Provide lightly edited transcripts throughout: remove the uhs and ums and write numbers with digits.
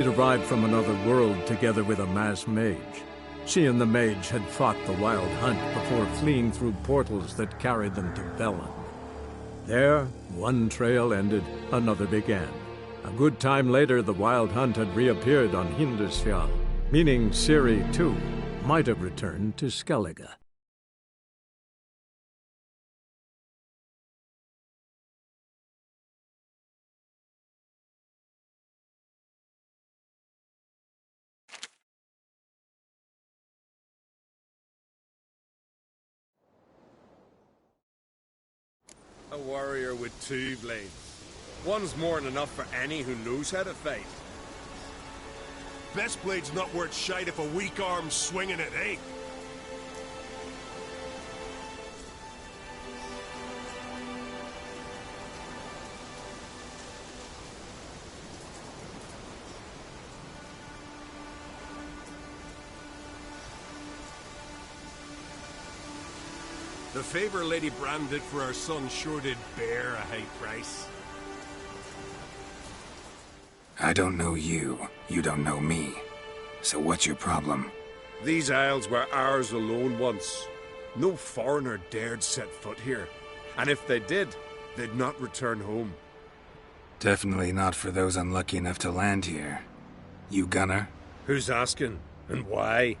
She'd arrived from another world together with a masked mage. She and the mage had fought the Wild Hunt before fleeing through portals that carried them to Velen. There, one trail ended, another began. A good time later, the Wild Hunt had reappeared on Hindusfjall, meaning Ciri, too, might have returned to Skellige. A warrior with two blades. One's more than enough for any who knows how to fight. Best blade's not worth shite if a weak arm's swinging it, eh? The favor Lady Brand did for our son sure did bear a high price. I don't know you. You don't know me. So what's your problem? These isles were ours alone once. No foreigner dared set foot here. And if they did, they'd not return home. Definitely not for those unlucky enough to land here. You gunner? Who's asking? And why?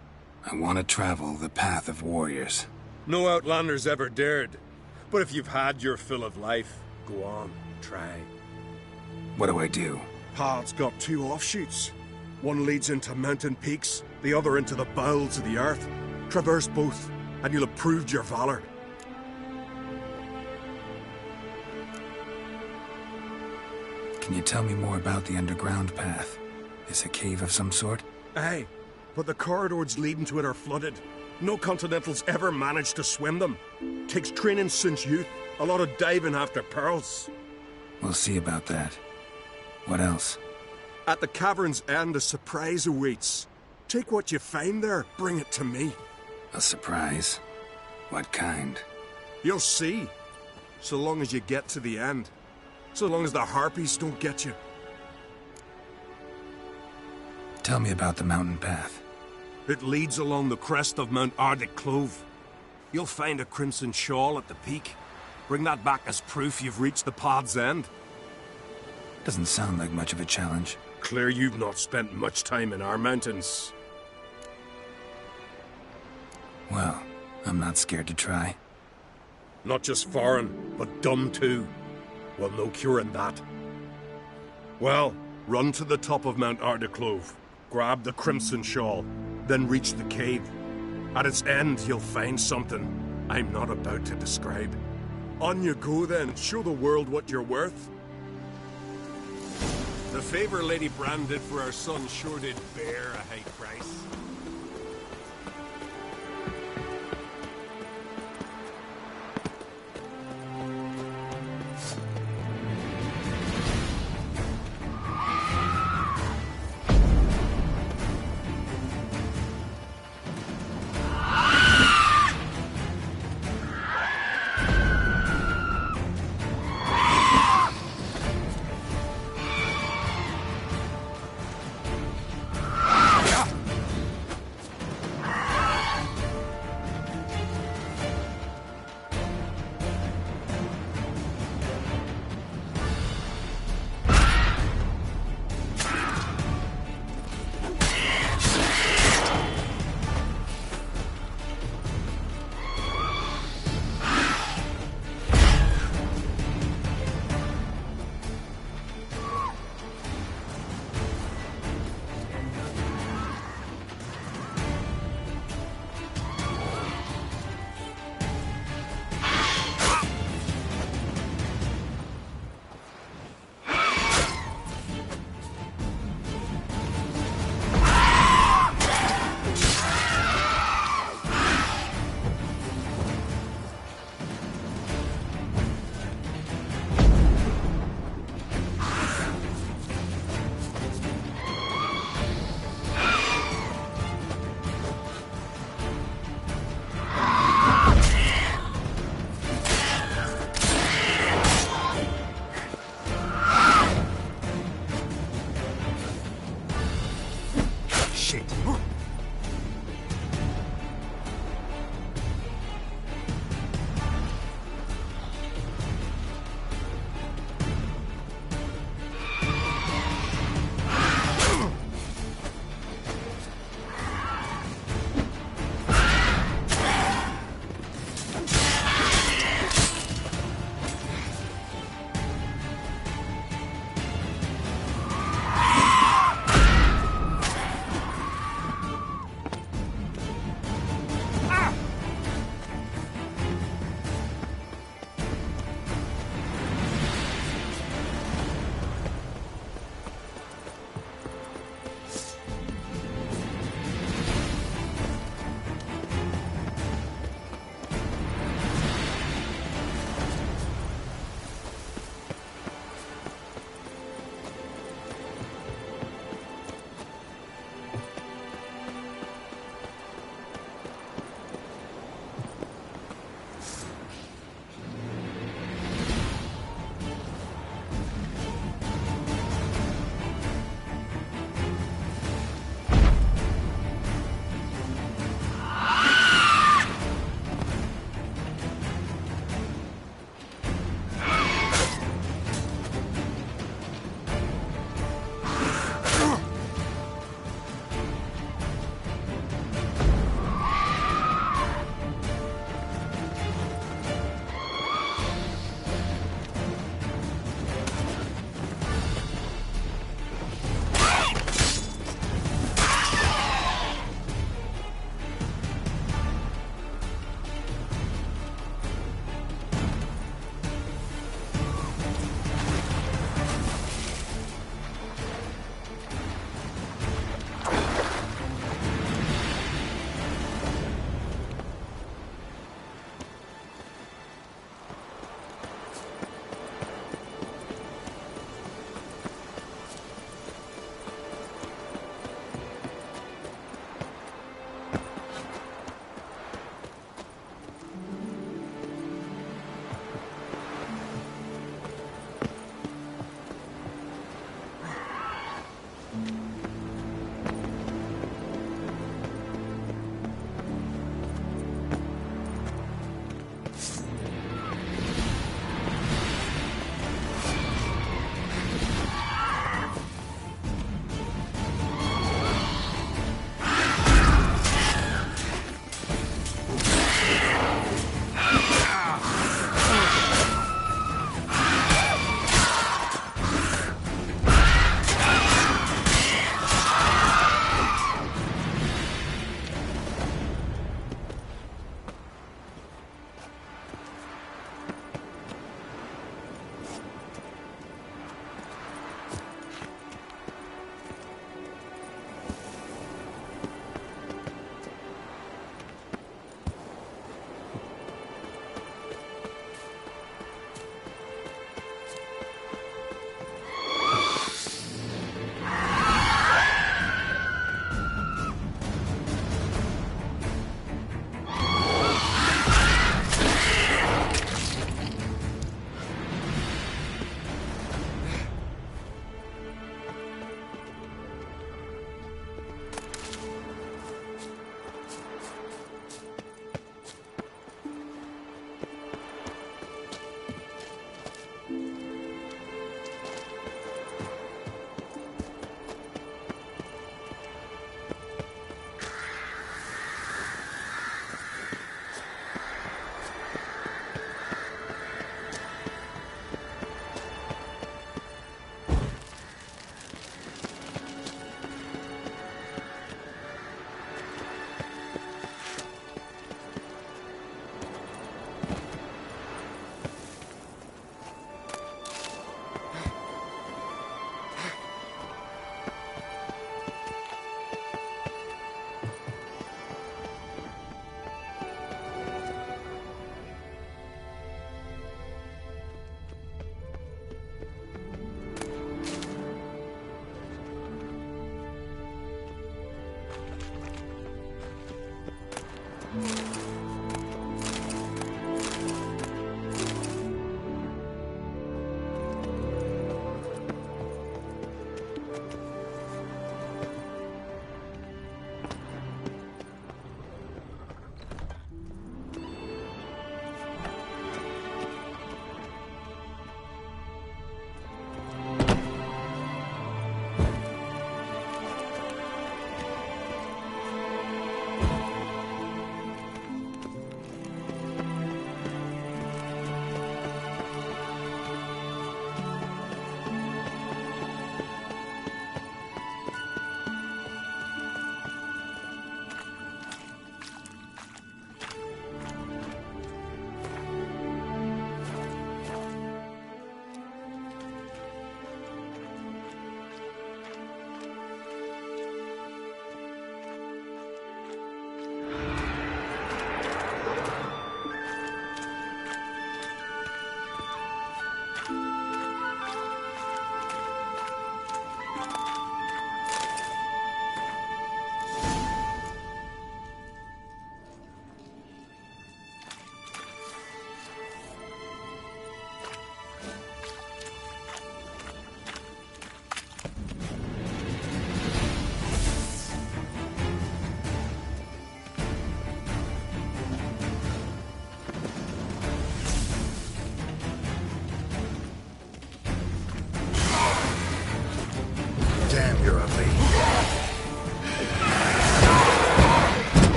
I want to travel the path of warriors. No outlanders ever dared. But if you've had your fill of life, go on, try. What do I do? Path's got two offshoots. One leads into mountain peaks, the other into the bowels of the earth. Traverse both, and you'll have proved your valor. Can you tell me more about the underground path? Is a cave of some sort? Aye, but the corridors leading to it are flooded. No Continentals ever managed to swim them. Takes training since youth, a lot of diving after pearls. We'll see about that. What else? At the cavern's end, a surprise awaits. Take what you find there, bring it to me. A surprise? What kind? You'll see. So long as you get to the end. So long as the harpies don't get you. Tell me about the mountain path. It leads along the crest of Mount Ardic Clove. You'll find a crimson shawl at the peak. Bring that back as proof you've reached the path's end. Doesn't sound like much of a challenge. Clear you've not spent much time in our mountains. Well, I'm not scared to try. Not just foreign, but dumb too. Well, no curing that. Well, run to the top of Mount Ardiclove, grab the crimson shawl, then reach the cave. At its end, you'll find something I'm not about to describe. On you go then, show the world what you're worth. The favor Lady Brand did for our son sure did bear a high price. shit.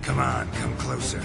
Come on, come closer.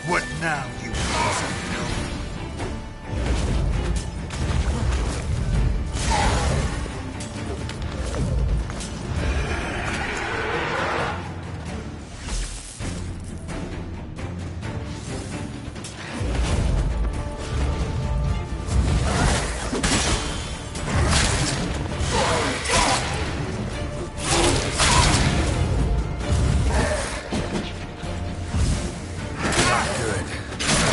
What now, you awesome gnome? Not good.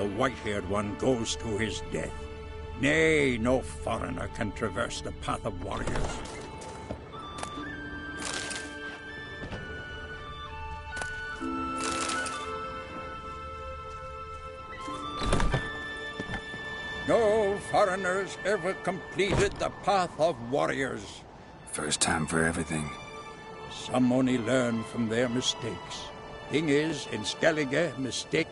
the white-haired one goes to his death. Nay, no foreigner can traverse the path of warriors. No foreigners ever completed the path of warriors. First time for everything. Some only learn from their mistakes. Thing is, in Skellige, mistake...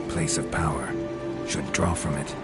Place of power. Should draw from it.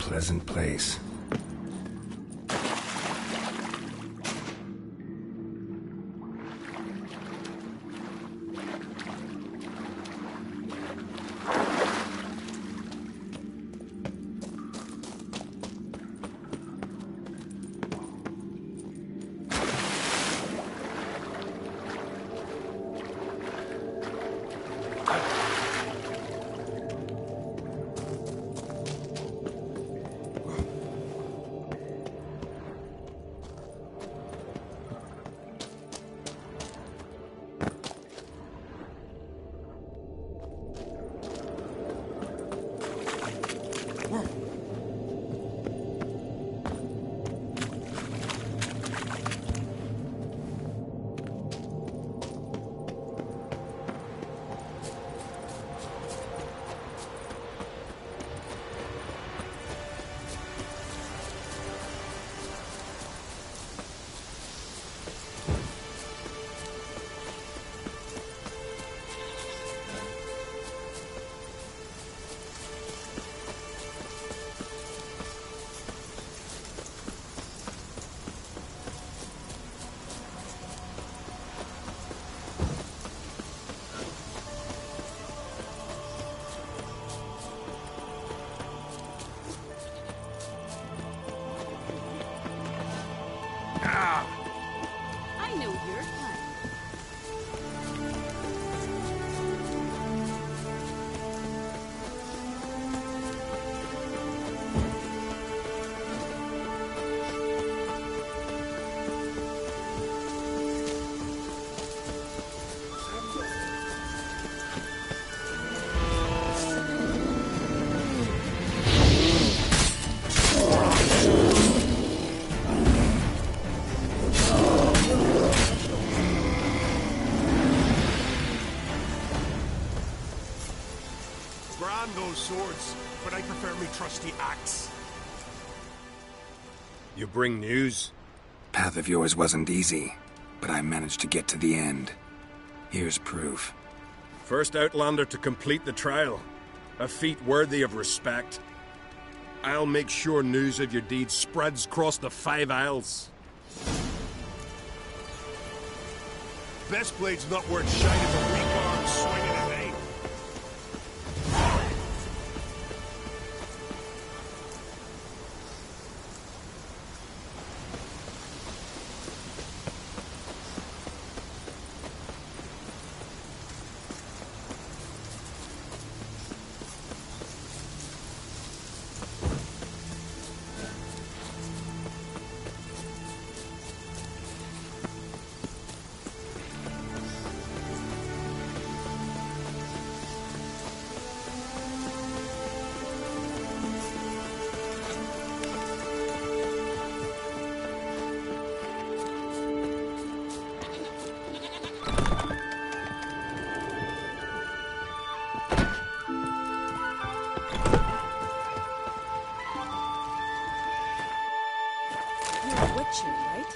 pleasant place. I know your kind. Grand those swords, but I prefer me trusty axe. You bring news? Path of yours wasn't easy, but I managed to get to the end. Here's proof. First Outlander to complete the trial. A feat worthy of respect. I'll make sure news of your deeds spreads across the 5 Isles. Best blade's not worth shining a weak arm swinging at me. Right?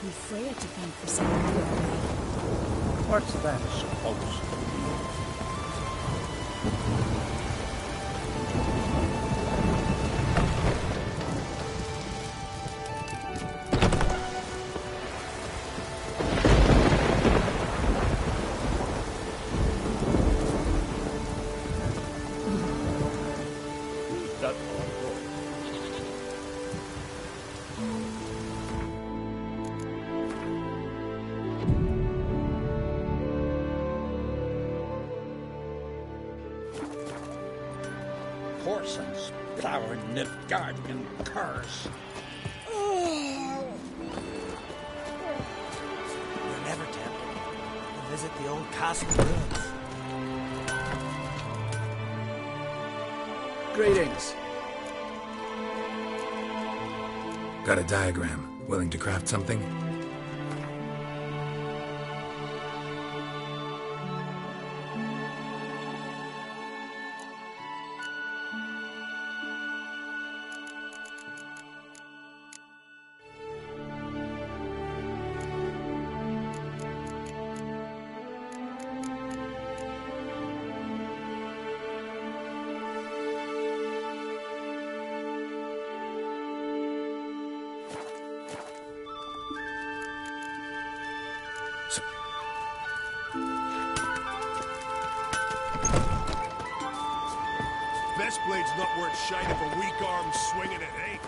Be Freya to thank for saving you already. What's that supposed to horse and splowing Nilfgaardian curse? You're never tempted to visit the old castle ruins. Greetings. Got a diagram. Willing to craft something? So, Best blade's not worth shite if a weak arm's swinging it, eh?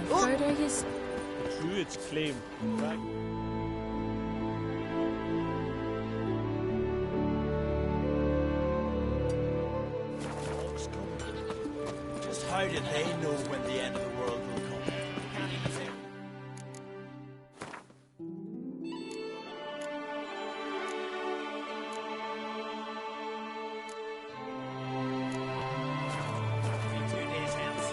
Further his The Druids claim, right? Just how do they know when the end of the world will come? Can't even say. Be 2 days hence.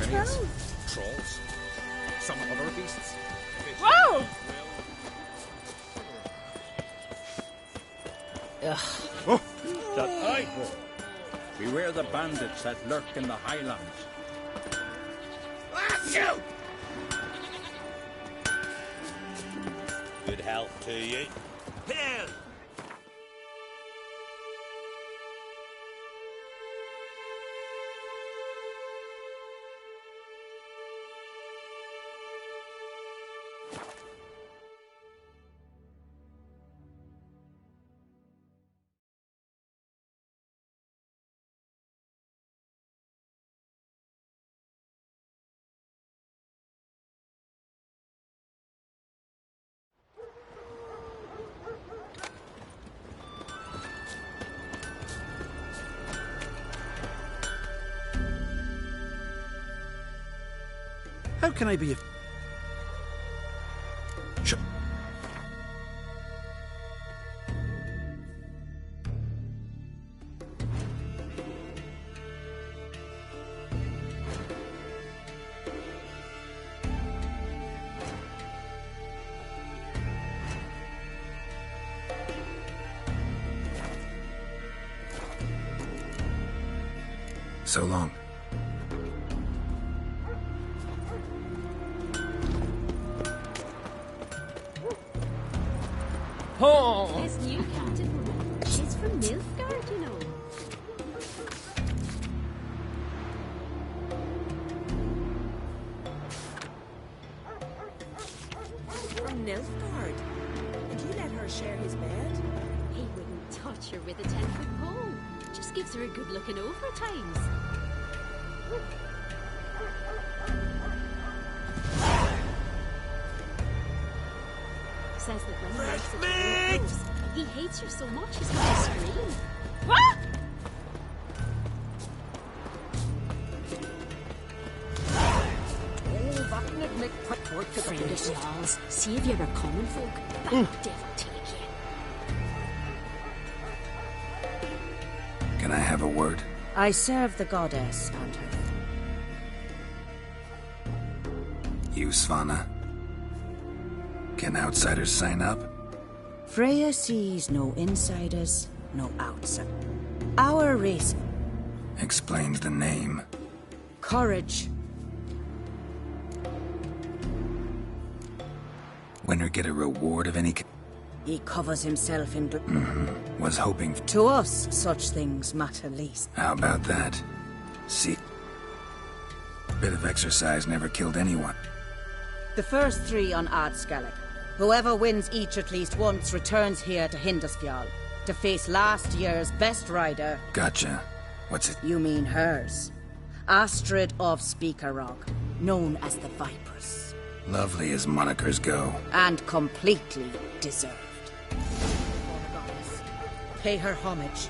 trolls. Trolls? Some other beasts? Whoa! Oh. Aye. Beware the bandits that lurk in the highlands. Shoot! Good health to you. Hell! How can I be of... So long. Oh! This new captain woman, she's from Nilfgaard, you know. From Nilfgaard? And you let her share his bed? He wouldn't touch her with a 10-foot pole. Just gives her a good looking over at times. Says that when he likes it real close, he hates her so much he's got to scream. What? Oh, that would make quick work of Friend of y'all's, see if you ever common folk. That devil take you. Can I have a word? I serve the goddess and her. You, Svanna? Can outsiders sign up? Freya sees no insiders, no outside. Our race. Explains the name. Courage. Winner get a reward of any He covers himself in... Was hoping... To us, such things matter least. How about that? See? Bit of exercise never killed anyone. The first 3 on Adscalec. Whoever wins each at least once returns here to Hindisfjall to face last year's best rider. Gotcha. What's it? You mean hers. Astrid of Speakerog, known as the Vipress. Lovely as monikers go. And completely deserved. For the goddess, pay her homage.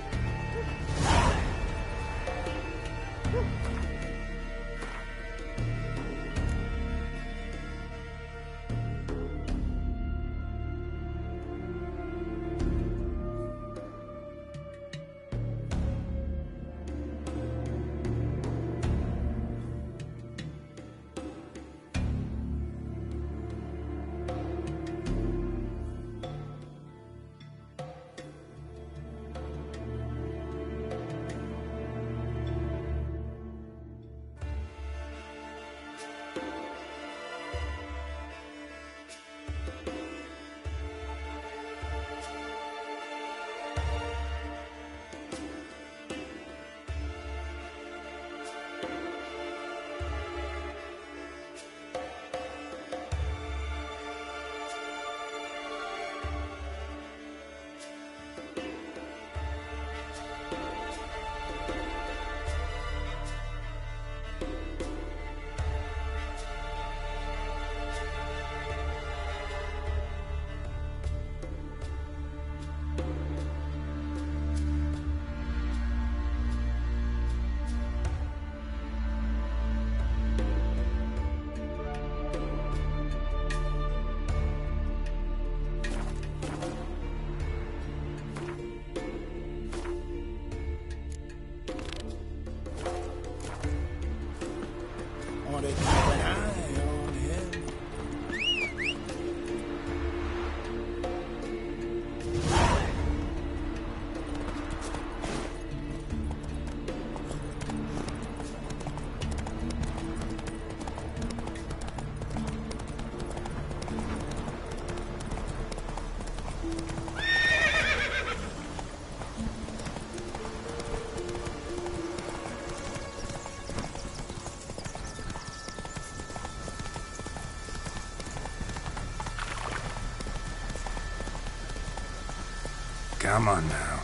Come on now.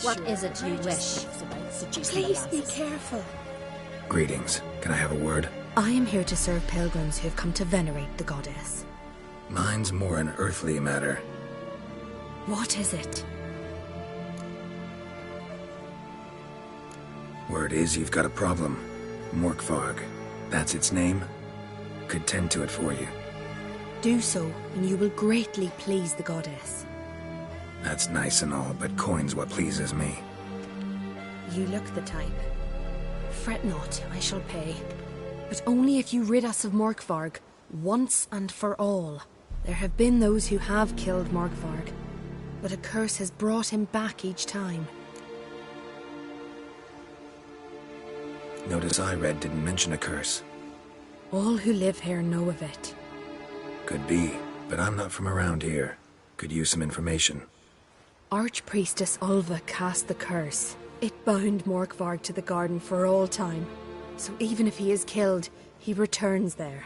What is it you wish? Please be careful. Greetings. Can I have a word? I am here to serve pilgrims who have come to venerate the goddess. Mine's more an earthly matter. What is it? Word is you've got a problem. Morkvarg. That's its name? Could tend to it for you. Do so, and you will greatly please the goddess. That's nice and all, but coin's what pleases me. You look the type. Fret not, I shall pay. But only if you rid us of Morkvarg, once and for all. There have been those who have killed Morkvarg, but a curse has brought him back each time. Notice I read didn't mention a curse. All who live here know of it. Could be, but I'm not from around here. Could use some information. Archpriestess Ulva cast the curse. It bound Morkvarg to the garden for all time. So even if he is killed, he returns there.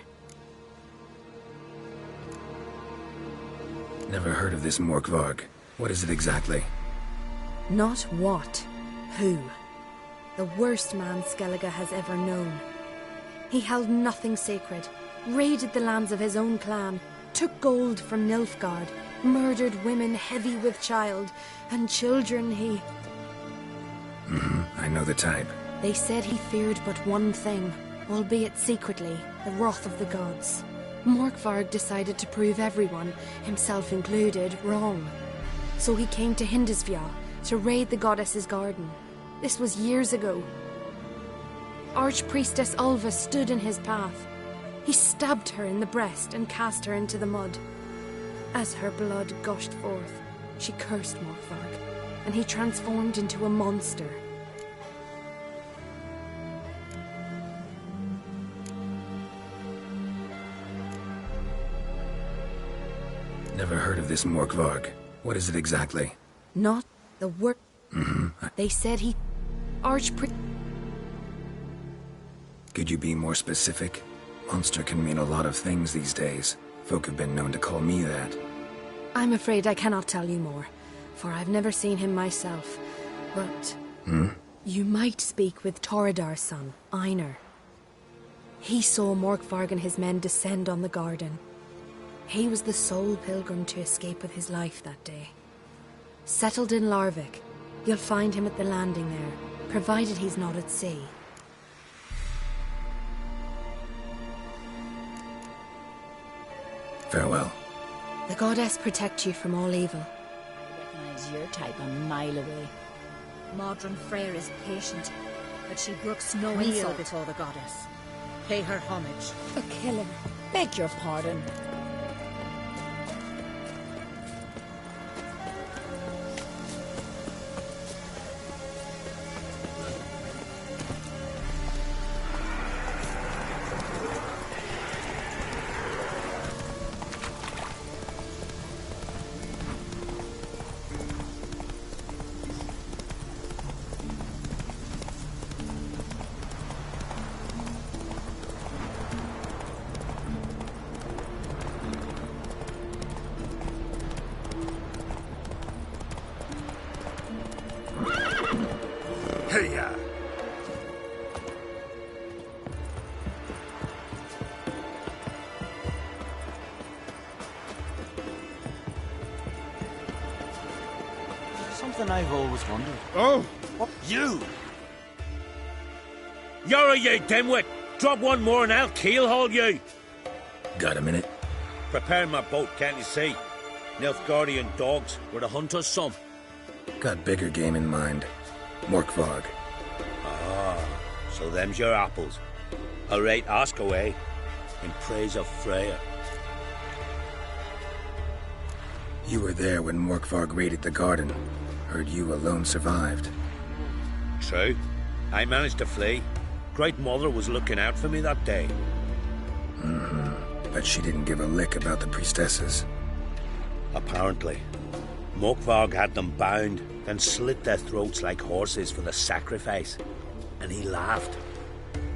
Never heard of this Morkvarg. What is it exactly? Not what, who. The worst man Skellige has ever known. He held nothing sacred, raided the lands of his own clan, took gold from Nilfgaard, murdered women heavy with child, and children he... I know the type. They said he feared but one thing, albeit secretly, the wrath of the gods. Morkvarg decided to prove everyone, himself included, wrong. So he came to Hindisfjall to raid the goddess's garden. This was years ago. Archpriestess Ulva stood in his path. He stabbed her in the breast and cast her into the mud. As her blood gushed forth, she cursed Morkvarg, and he transformed into a monster. Never heard of this Morkvarg. What is it exactly? Not the word. They said he... Could you be more specific? Monster can mean a lot of things these days. Folk have been known to call me that. I'm afraid I cannot tell you more, for I've never seen him myself. But... You might speak with Toradar's son, Einar. He saw Morkvarg and his men descend on the garden. He was the sole pilgrim to escape with his life that day. Settled in Larvik, you'll find him at the landing there, provided he's not at sea. Farewell. The goddess protect you from all evil. I recognize your type a mile away. Modron Freyr is patient, but she brooks no Kneel insult before the goddess. Pay her homage. A killer. Beg your pardon. Hey-ya! Something I've always wondered. Oh! What? You! You're you dimwit! Drop one more and I'll keelhaul you! Got a minute? Prepare my boat, can't you see? Nilfgaardian dogs were the hunter's son. Got bigger game in mind. Morkvarg. Ah, so them's your apples. All right, ask away, in praise of Freya. You were there when Morkvarg raided the garden. Heard you alone survived. True. I managed to flee. Great Mother was looking out for me that day. But she didn't give a lick about the priestesses. Apparently. Morkvarg had them bound, then slit their throats like horses for the sacrifice. And he laughed.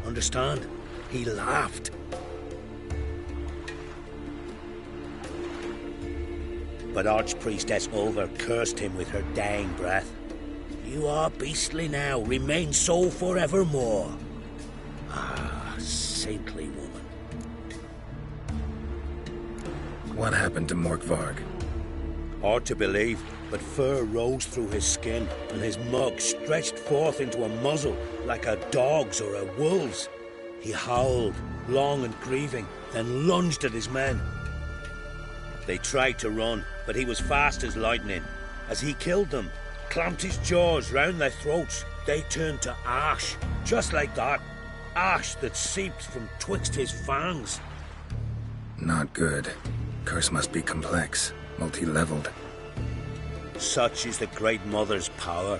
Understand? He laughed. But Archpriestess Ulver cursed him with her dying breath. You are beastly now, remain so forevermore. Ah, saintly woman. What happened to Morkvarg? Hard to believe, but fur rose through his skin, and his mug stretched forth into a muzzle like a dog's or a wolf's. He howled, long and grieving, then lunged at his men. They tried to run, but he was fast as lightning. As he killed them, clamped his jaws round their throats, they turned to ash, just like that. Ash that seeped from twixt his fangs. Not good. Curse must be complex, multi-leveled. Such is the Great Mother's power.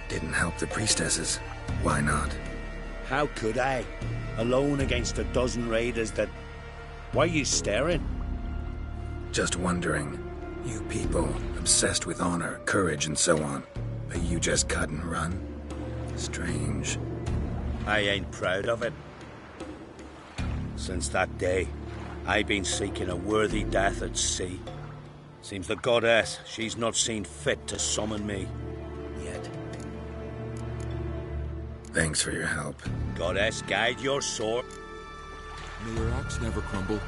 Didn't help the priestesses. Why not? How could I? Alone against a dozen raiders that... Why are you staring? Just wondering. You people, obsessed with honor, courage, and so on. But you just cut and run? Strange. I ain't proud of it. Since that day, I've been seeking a worthy death at sea. Seems the goddess, she's not seen fit to summon me. Yet. Thanks for your help. Goddess, guide your sword. May your axe never crumble.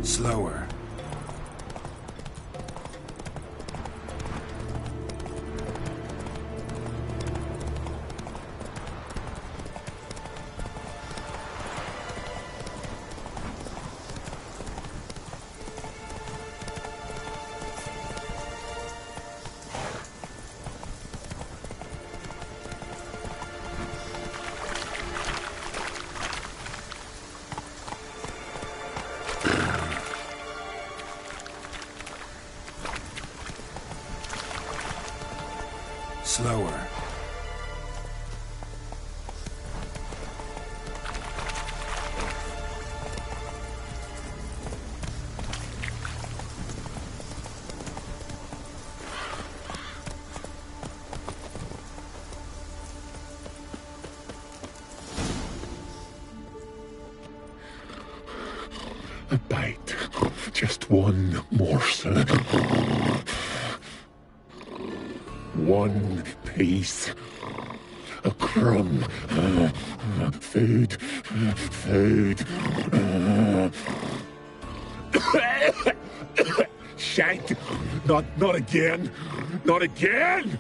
Slower. Slower. A bite. Just one morsel. One piece. A crumb. Food. Food. Shank. Not again. Not again.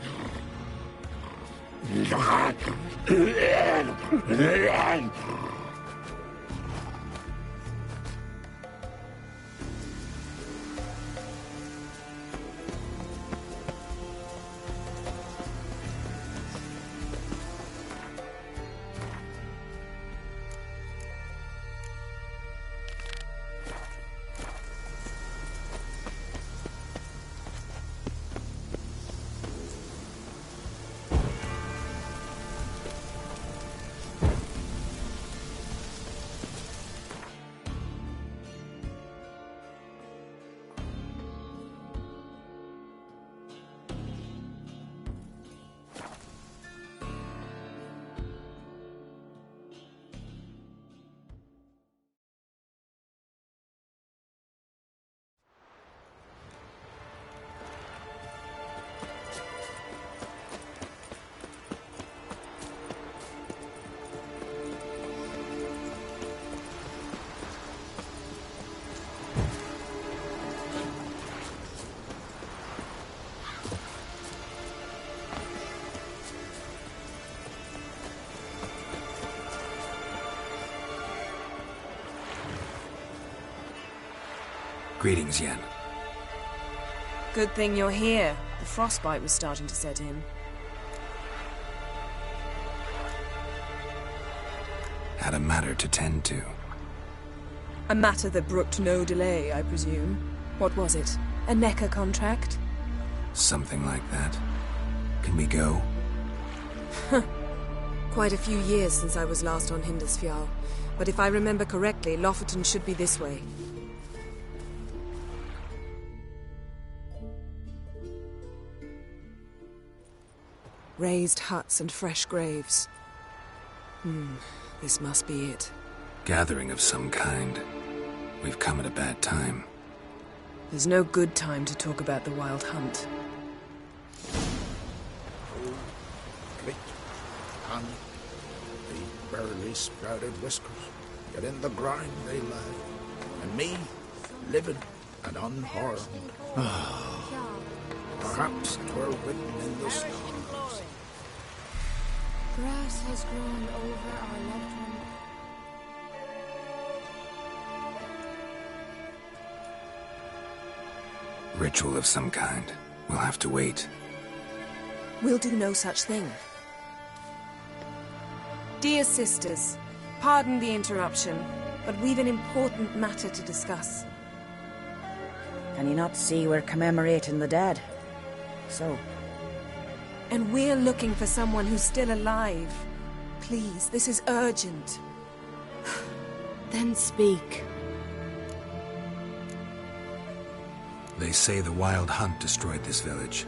Greetings, Yen. Good thing you're here. The frostbite was starting to set in. Had a matter to tend to. A matter that brooked no delay, I presume. What was it? A NECA contract? Something like that. Can we go? Quite a few years since I was last on Hindisfjall, but if I remember correctly, Lofoten should be this way. Raised huts and fresh graves. This must be it. Gathering of some kind. We've come at a bad time. There's no good time to talk about the Wild Hunt. Click, and the barely sprouted whiskers, yet in the grime they lie, and me, living and unharmed. Perhaps 'twere written in the stars. Grass has grown over our loved one. Ritual of some kind. We'll have to wait. We'll do no such thing. Dear sisters, pardon the interruption, but we've an important matter to discuss. Can you not see we're commemorating the dead? So? And we're looking for someone who's still alive. Please, this is urgent. Then speak. They say the Wild Hunt destroyed this village.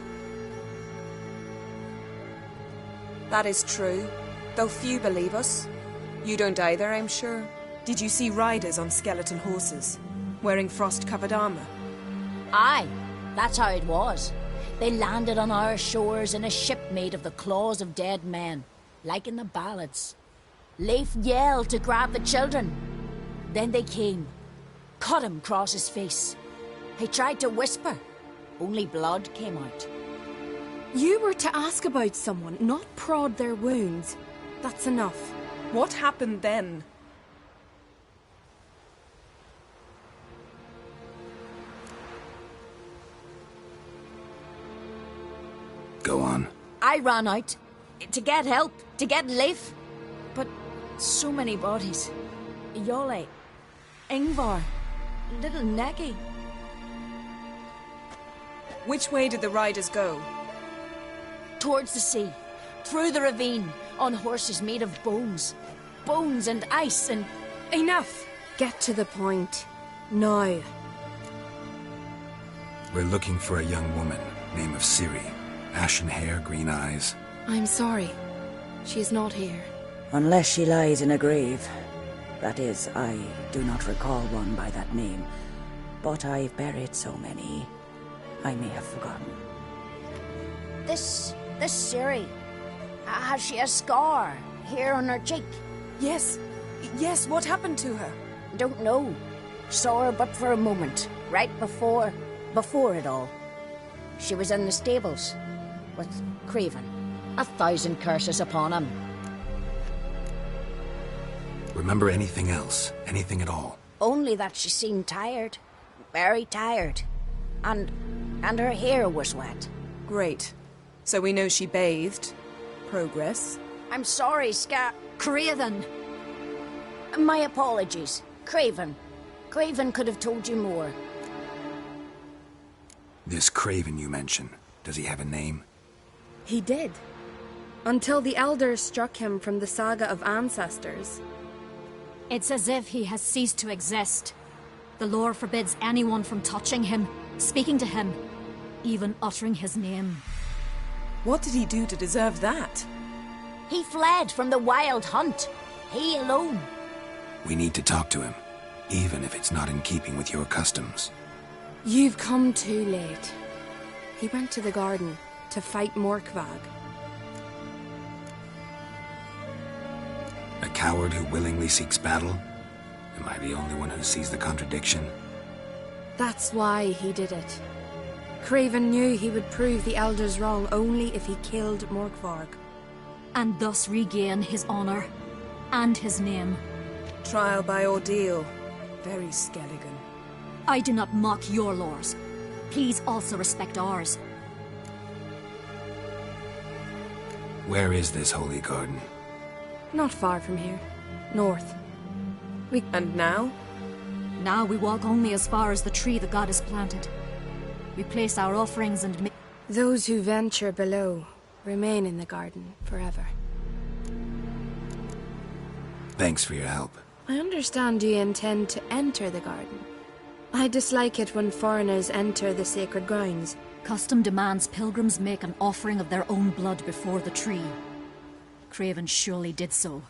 That is true, though few believe us. You don't either, I'm sure. Did you see riders on skeleton horses, wearing frost-covered armor? Aye, that's how it was. They landed on our shores in a ship made of the claws of dead men, like in the ballads. Leif yelled to grab the children. Then they came, cut him across his face. He tried to whisper, only blood came out. You were to ask about someone, not prod their wounds. That's enough. What happened then? Go on. I ran out to get help, to get Leif. But so many bodies. Yolle, Ingvar, little Neki. Which way did the riders go? Towards the sea, through the ravine, on horses made of bones. Bones and ice and... Enough! Get to the point. Now. We're looking for a young woman, name of Ciri. Ashen hair, green eyes. I'm sorry. She is not here. Unless she lies in a grave. That is, I do not recall one by that name. But I've buried so many, I may have forgotten. This Ciri, has she a scar here on her cheek? Yes, what happened to her? Don't know. Saw her but for a moment, right before it all. She was in the stables with Craven. 1,000 curses upon him. Remember anything else? Anything at all? Only that she seemed tired. Very tired. And her hair was wet. Great. So we know she bathed. Progress. I'm sorry, Craven. My apologies. Craven. Craven could have told you more. This Craven you mention, does he have a name? He did. Until the elders struck him from the saga of ancestors. It's as if he has ceased to exist. The lore forbids anyone from touching him, speaking to him, even uttering his name. What did he do to deserve that? He fled from the Wild Hunt. He alone. We need to talk to him, even if it's not in keeping with your customs. You've come too late. He went to the garden to fight Morkvag. A coward who willingly seeks battle? Am I the only one who sees the contradiction? That's why he did it. Craven knew he would prove the elders wrong only if he killed Morkvarg. And thus regain his honor and his name. Trial by ordeal. Very Skelligan. I do not mock your laws. Please also respect ours. Where is this holy garden? Not far from here. North. And now? Now we walk only as far as the tree the goddess planted. We place our offerings and... Those who venture below remain in the garden forever. Thanks for your help. I understand you intend to enter the garden. I dislike it when foreigners enter the sacred grounds. Custom demands pilgrims make an offering of their own blood before the tree. Craven surely did so.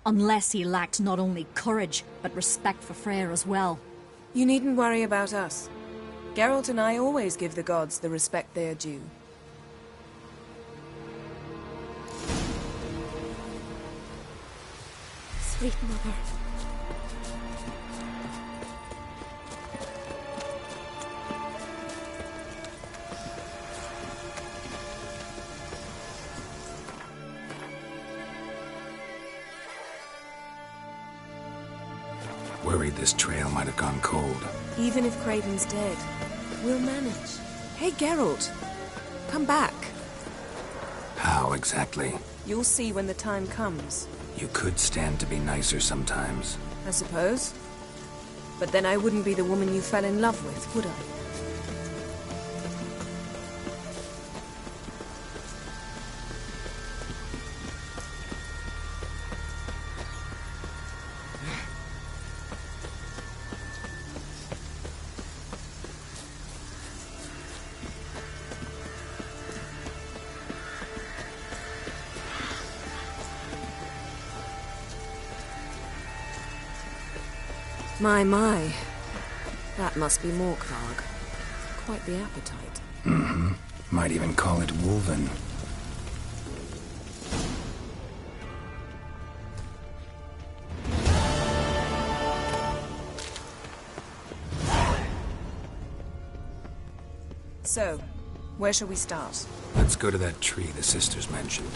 Unless he lacked not only courage, but respect for Freyr as well. You needn't worry about us. Geralt and I always give the gods the respect they are due. Sweet mother. Worried this trail might have gone cold. Even if Craven's dead, we'll manage. Hey, Geralt! Come back. How exactly? You'll see when the time comes. You could stand to be nicer sometimes. I suppose. But then I wouldn't be the woman you fell in love with, would I? My. That must be Morkrag. Quite the appetite. Mm-hmm. Might even call it wolven. So, where shall we start? Let's go to that tree the sisters mentioned.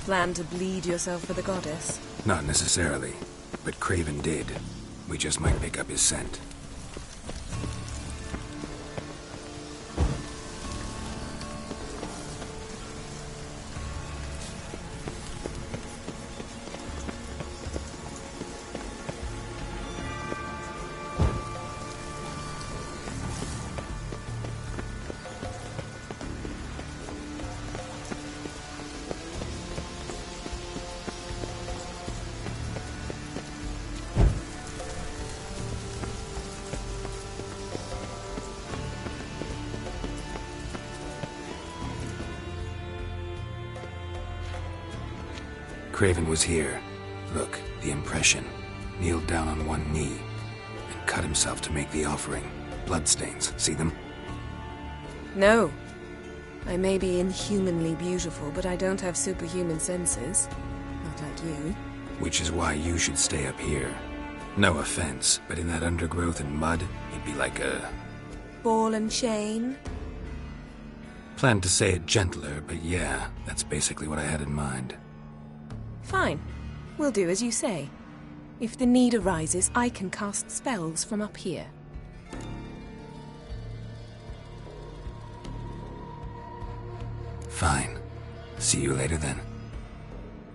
Plan to bleed yourself for the goddess? Not necessarily, but Craven did. We just might pick up his scent. Craven was here. Look, the impression. Kneeled down on one knee and cut himself to make the offering. Bloodstains, see them? No. I may be inhumanly beautiful, but I don't have superhuman senses. Not like you. Which is why you should stay up here. No offense, but in that undergrowth and mud, you'd be like a... ball and chain? Planned to say it gentler, but yeah, that's basically what I had in mind. Fine. We'll do as you say. If the need arises, I can cast spells from up here. Fine. See you later then.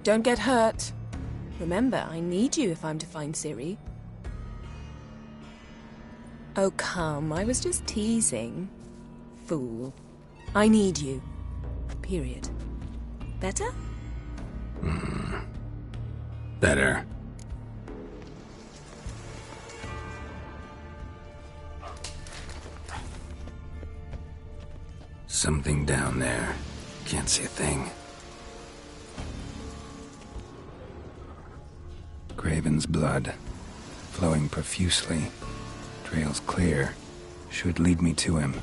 Don't get hurt. Remember, I need you if I'm to find Ciri. Oh, come. I was just teasing. Fool. I need you. Period. Better? Better. Something down there. Can't see a thing. Craven's blood. Flowing profusely. Trail's clear. Should lead me to him.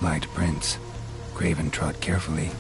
Light prints. Craven trod carefully.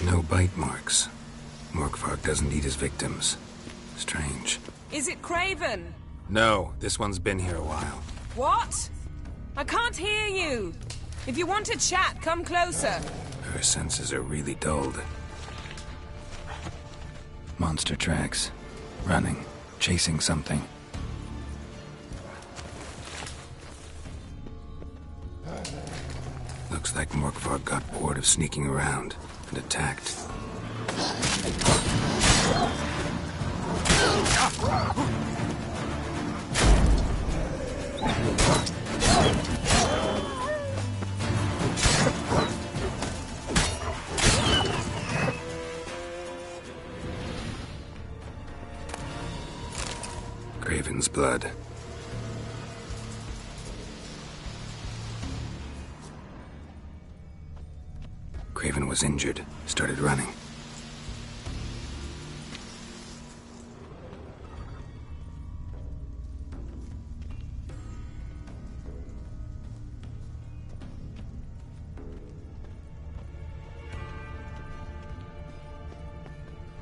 No bite marks. Morkvark doesn't eat his victims. Strange. Is it Craven? No, this one's been here a while. What? I can't hear you. If you want to chat, come closer. Her senses are really dulled. Monster tracks. Running. Chasing something. Looks like Morkvark got bored of sneaking around and attacked. Craven's blood. Craven was injured, started running.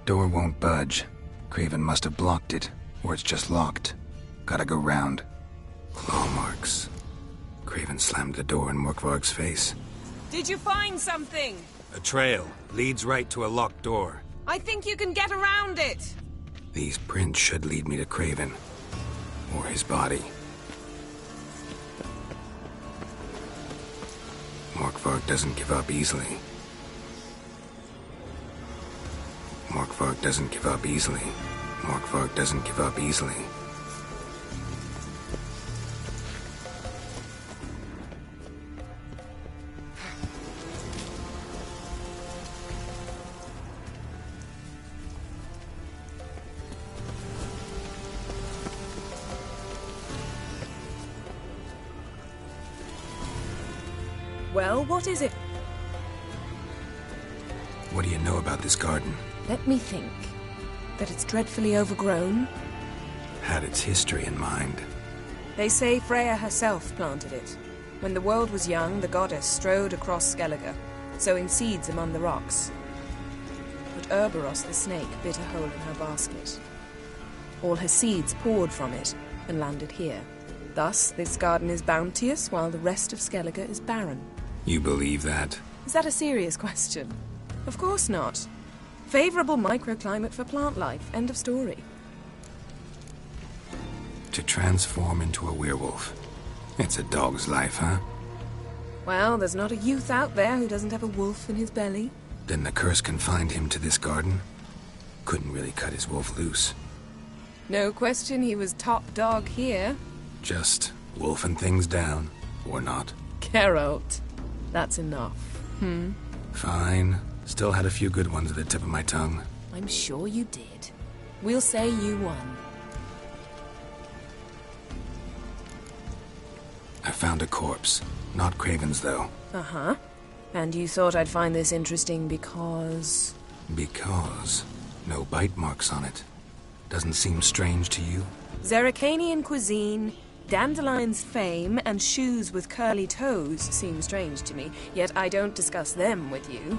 Door won't budge. Craven must have blocked it, or it's just locked. Gotta go round. Claw marks. Craven slammed the door in Morkvark's face. Did you find something? A trail leads right to a locked door. I think you can get around it. These prints should lead me to Craven. Or his body. Morkvark doesn't give up easily. Morkvark doesn't give up easily. Morkvark doesn't give up easily. Well, what is it? What do you know about this garden? Let me think. That it's dreadfully overgrown. Had its history in mind. They say Freya herself planted it. When the world was young, the goddess strode across Skellige, sowing seeds among the rocks. But Urboros the snake bit a hole in her basket. All her seeds poured from it and landed here. Thus, this garden is bounteous, while the rest of Skellige is barren. You believe that? Is that a serious question? Of course not. Favorable microclimate for plant life. End of story. To transform into a werewolf. It's a dog's life, huh? Well, there's not a youth out there who doesn't have a wolf in his belly. Then the curse confined him to this garden? Couldn't really cut his wolf loose. No question he was top dog here. Just wolfing things down, or not. Geralt. That's enough. Fine. Still had a few good ones at the tip of my tongue. I'm sure you did. We'll say you won. I found a corpse. Not Craven's, though. Uh-huh. And you thought I'd find this interesting because... Because no bite marks on it. Doesn't seem strange to you? Zerrikanian cuisine, Dandelion's fame, and shoes with curly toes seem strange to me, yet I don't discuss them with you.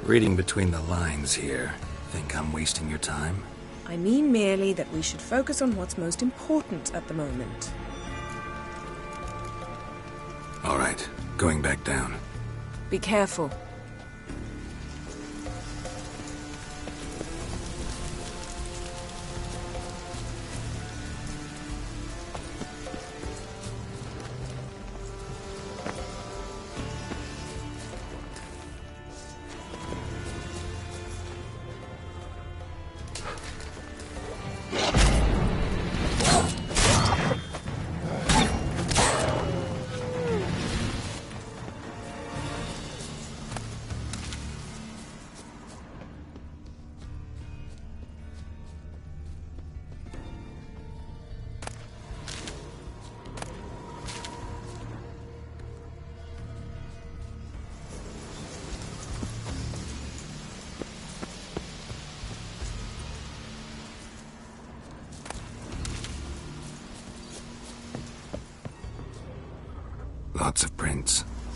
Reading between the lines here, think I'm wasting your time? I mean merely that we should focus on what's most important at the moment. All right, going back down. Be careful.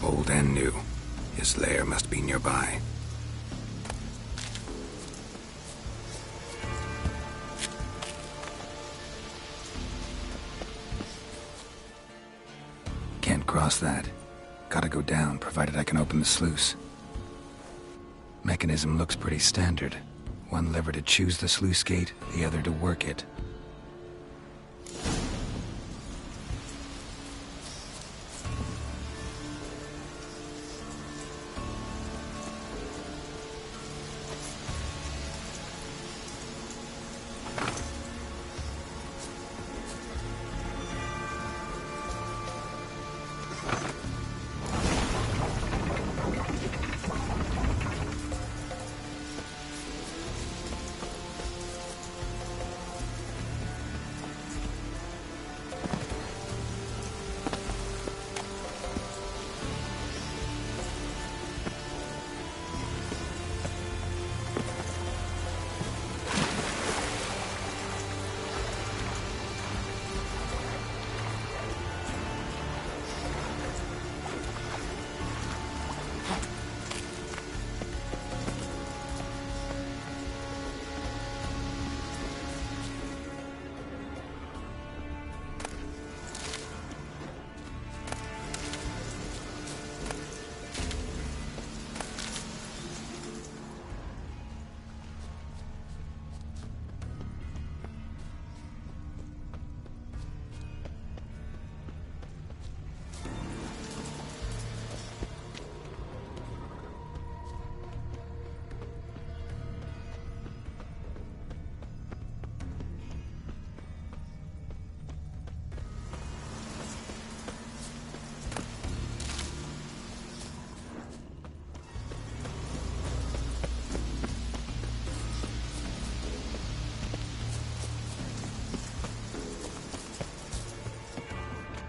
Old and new. His lair must be nearby. Can't cross that. Gotta go down, provided I can open the sluice. Mechanism looks pretty standard. One lever to choose the sluice gate, the other to work it.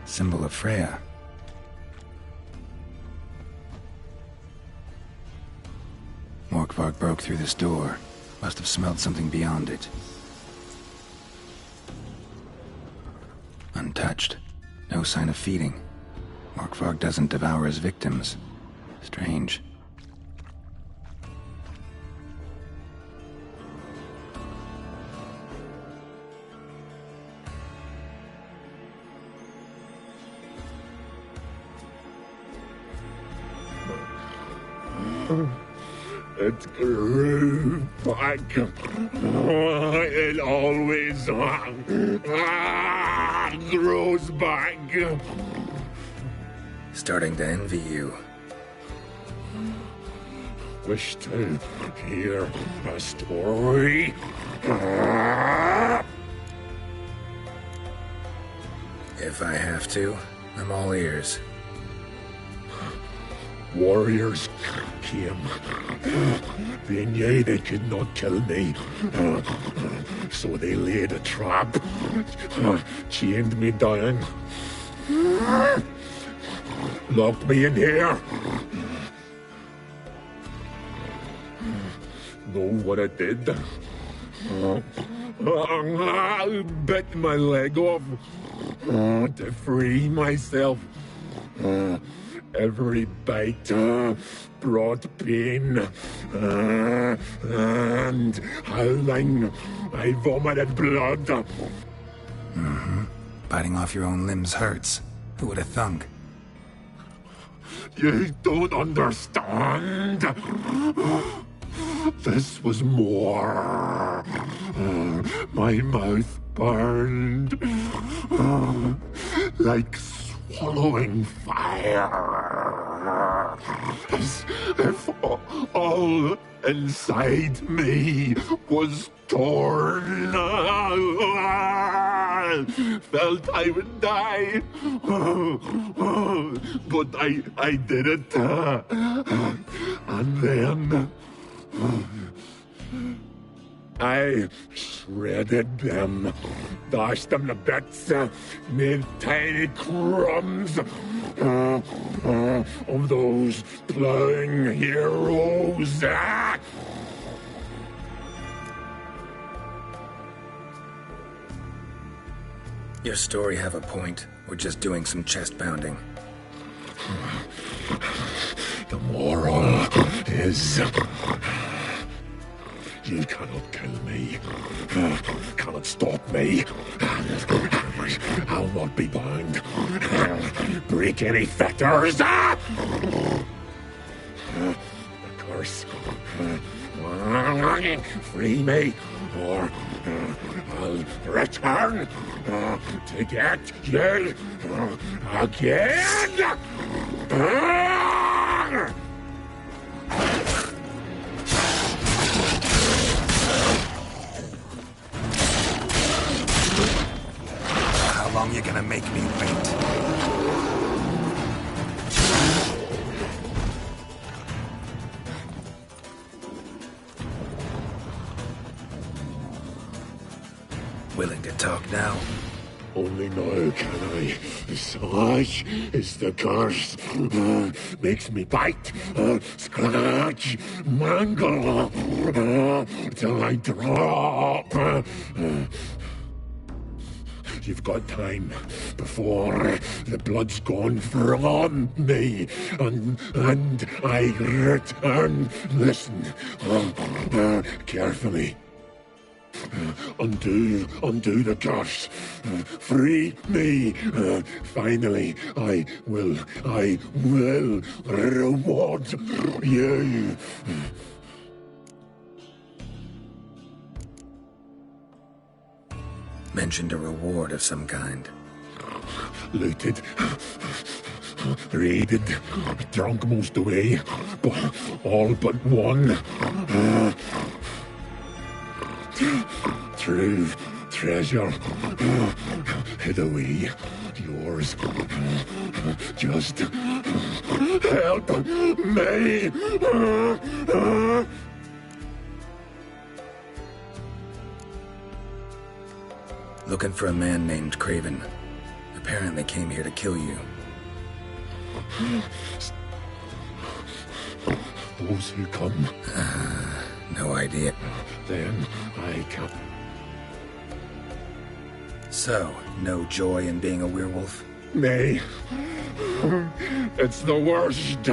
Symbol of Freya. Morkvarg broke through this door. Must have smelled something beyond it. Untouched. No sign of feeding. Morkvarg doesn't devour his victims. Strange. It grew back. It always grows back. Starting to envy you. Wish to hear a story. If I have to, I'm all ears. Warriors came. They knew they could not kill me. So they laid a trap. Chained me down. Locked me in here. Know what I did? I bit my leg off to free myself. Every bite brought pain, and howling, I vomited blood. Mm-hmm. Biting off your own limbs hurts. Who would have thunk? You don't understand. This was more. My mouth burned like swallowing fire, as if all inside me was torn. Felt I would die, but I did it, and then I shredded them, dashed them to bits, made tiny crumbs of those plowing heroes. Your story have a point. We're just doing some chest pounding. The moral is... You cannot kill me. Cannot stop me. I'll not be bound. Break any fetters. The curse. Free me, or I'll return to get you again. How long you gonna make me wait? Willing to talk now? Only now can I. Such is the curse. Makes me bite, scratch, mangle, till I drop. You've got time before the blood's gone from me, and I return. Listen, carefully. Undo the curse. Free me. Finally, I will reward you. Mentioned a reward of some kind. Looted, raided, drunk most away, but all but one. True treasure hid away. Yours. Just help me. Looking for a man named Craven. Apparently came here to kill you. Those who come. No idea. Then I can't. So, no joy in being a werewolf? Nay. It's the worst.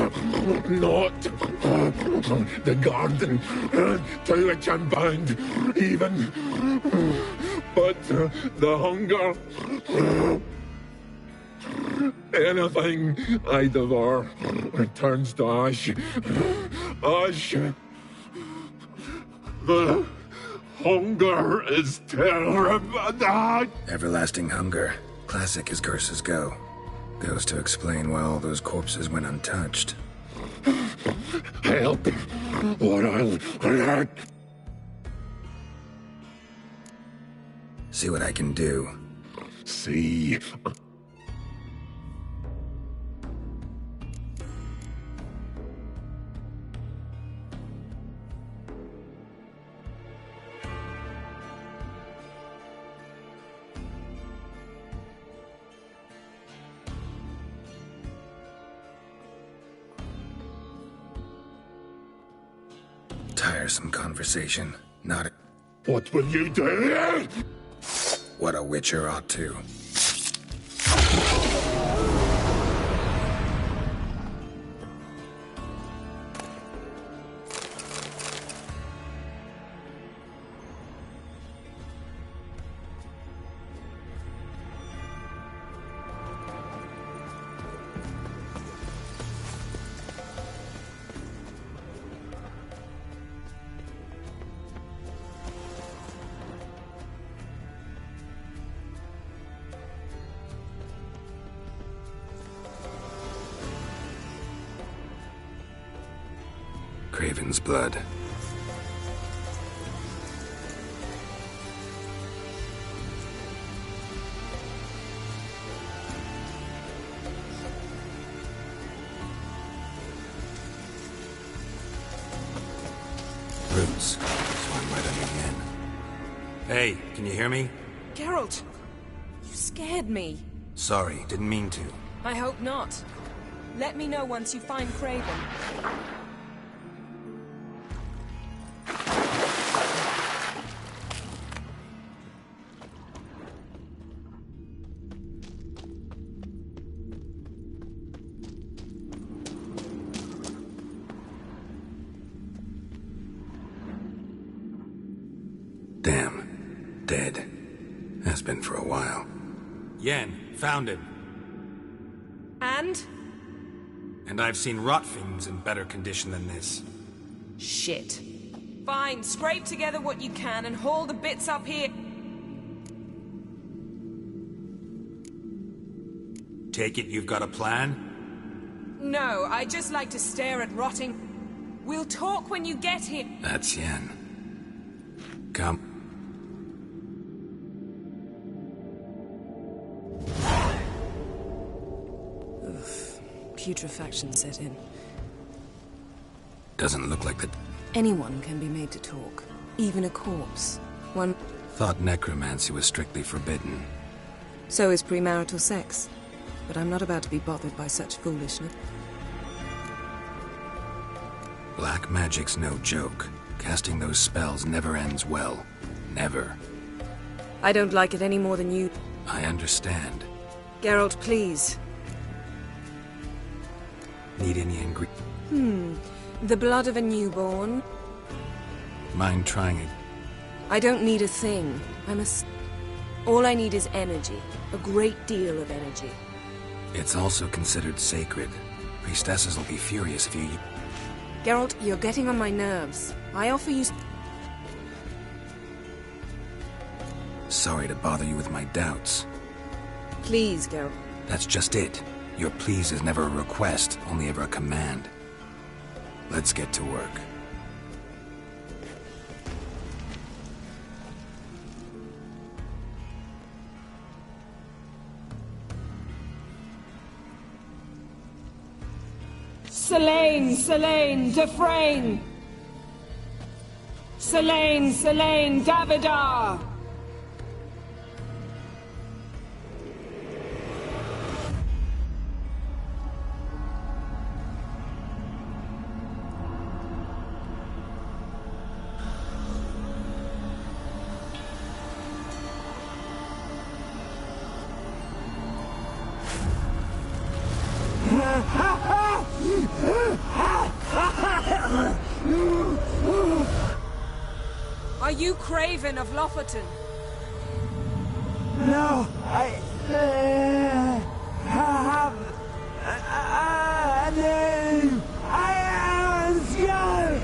Not the garden to which I'm bound, even. But the hunger. Anything I devour returns to ash. Ash. The hunger is terrible. Everlasting hunger. Classic as curses go. Goes to explain why all those corpses went untouched. Help, or I'll hurt. See what I can do. See. Tiresome conversation. Not a... What will you do? What a witcher ought to. Craven's blood. Roots. Swung right under the end. Hey, can you hear me? Geralt! You scared me. Sorry, didn't mean to. I hope not. Let me know once you find Craven. Dead. Has been for a while. Yen, found him. And? And I've seen rot fiends in better condition than this. Shit. Fine, scrape together what you can and haul the bits up here. Take it you've got a plan? No, I just like to stare at rotting. We'll talk when you get here. That's Yen. Come. Putrefaction set in. Doesn't look like that. Anyone can be made to talk. Even a corpse. One... Thought necromancy was strictly forbidden. So is premarital sex. But I'm not about to be bothered by such foolishness. Black magic's no joke. Casting those spells never ends well. Never. I don't like it any more than you. I understand. Geralt, please. Need any ingredient? The blood of a newborn. Mind trying it? I don't need a thing. All I need is energy. A great deal of energy. It's also considered sacred. Priestesses will be furious if you... Geralt, you're getting on my nerves. I offer you... Sorry to bother you with my doubts. Please, Geralt. That's just it. Your please is never a request, only ever a command. Let's get to work. Selene, Selene, Defrain! Selene, Selene, Davidar! Are you Craven of Lofoten? No, I have a name. I am Skull.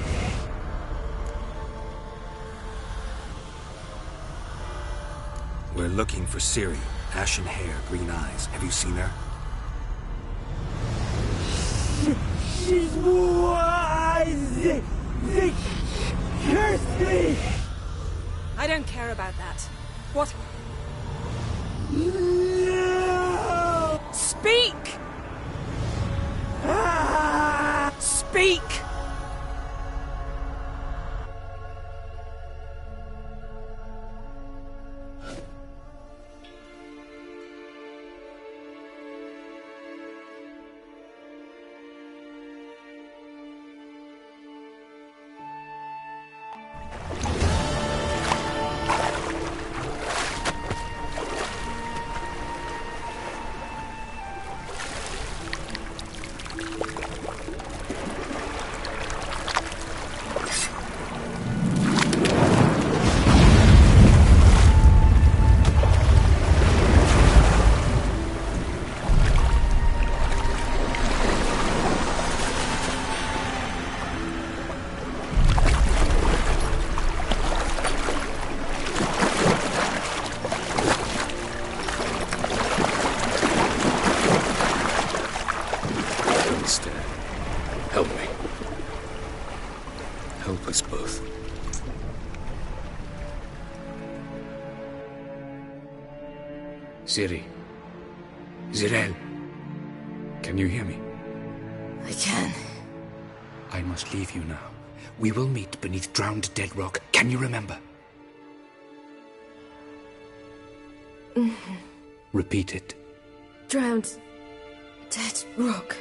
We're looking for Ciri. Ashen hair, green eyes. Have you seen her? She's wise. They cursed me. I don't care about that. What? No! Speak! Speak! Help me. Help us both. Ciri. Zirel. Can you hear me? I can. I must leave you now. We will meet beneath drowned dead rock. Can you remember? Repeat it. Drowned. Dead rock.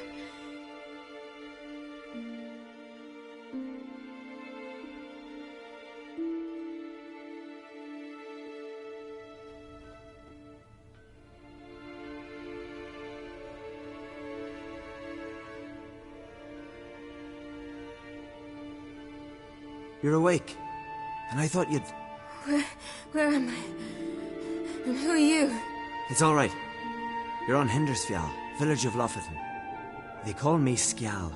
You're awake. And I thought you'd... Where am I? And who are you? It's all right. You're on Hindersfjall, village of Lofferton. They call me Skjal.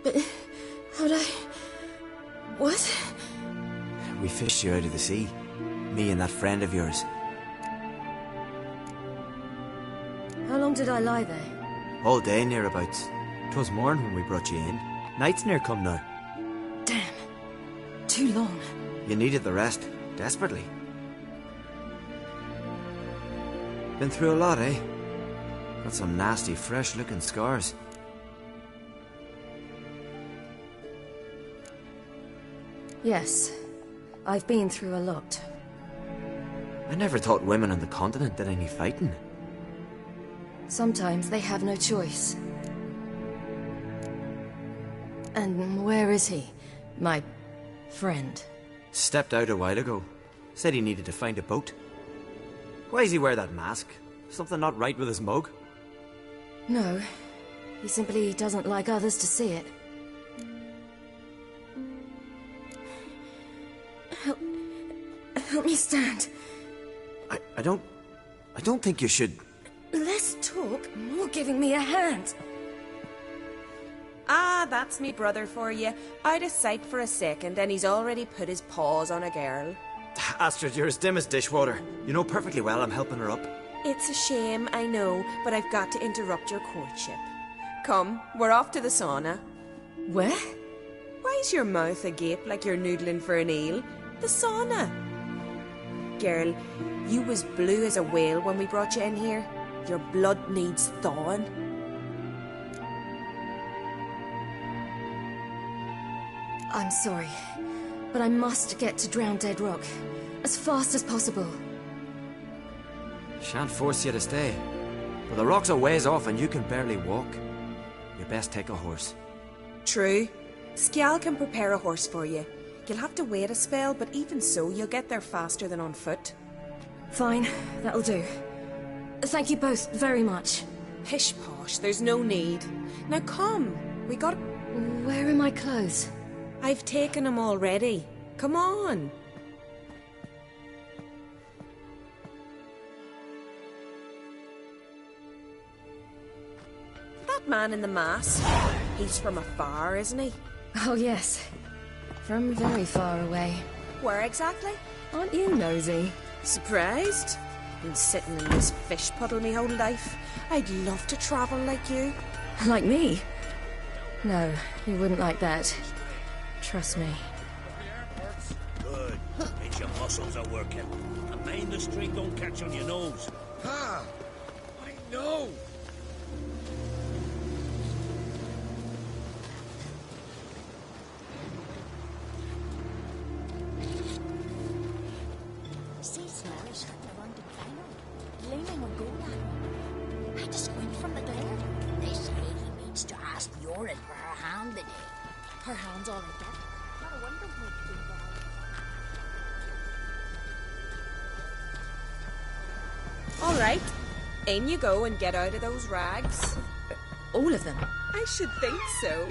But how'd I... What? We fished you out of the sea. Me and that friend of yours. How long did I lie there? All day nearabouts. 'Twas morn when we brought you in. Night's near come now. Damn. Too long. You needed the rest, desperately. Been through a lot, eh? Got some nasty, fresh-looking scars. Yes. I've been through a lot. I never thought women on the continent did any fighting. Sometimes they have no choice. And where is he? My friend. Stepped out a while ago. Said he needed to find a boat. Why does he wear that mask? Something not right with his mug? No. He simply doesn't like others to see it. Help me stand. I don't think you should... Less talk, more giving me a hand. Ah, that's me brother for you. Out of sight for a second, and he's already put his paws on a girl. Astrid, you're as dim as dishwater. You know perfectly well I'm helping her up. It's a shame, I know, but I've got to interrupt your courtship. Come, we're off to the sauna. Where? Why's your mouth agape like you're noodling for an eel? The sauna. Girl, you was blue as a whale when we brought you in here. Your blood needs thawing. I'm sorry, but I must get to Drowned Dead Rock as fast as possible. Shan't force you to stay. But the rock's a ways off and you can barely walk. You best take a horse. True. Skjal can prepare a horse for you. You'll have to wait a spell, but even so, you'll get there faster than on foot. Fine, that'll do. Thank you both very much. Pish posh, there's no need. Now come, we got... Where are my clothes? I've taken them already. Come on. That man in the mask, he's from afar, isn't he? Oh yes, from very far away. Where exactly? Aren't you nosy? Surprised? Been sitting in this fish puddle me whole life. I'd love to travel like you. Like me? No, you wouldn't like that. Trust me. Good. Means your muscles are working. And mind the string don't catch on your nose. Ah! I know! See Smelly skirting around the final, leaning on Gola. I just squint from the glare. They say he means to ask Yorin for her hand today. Her hand's all I get. Not a wonder he's been bad. All right, in you go and get out of those rags. All of them? I should think so.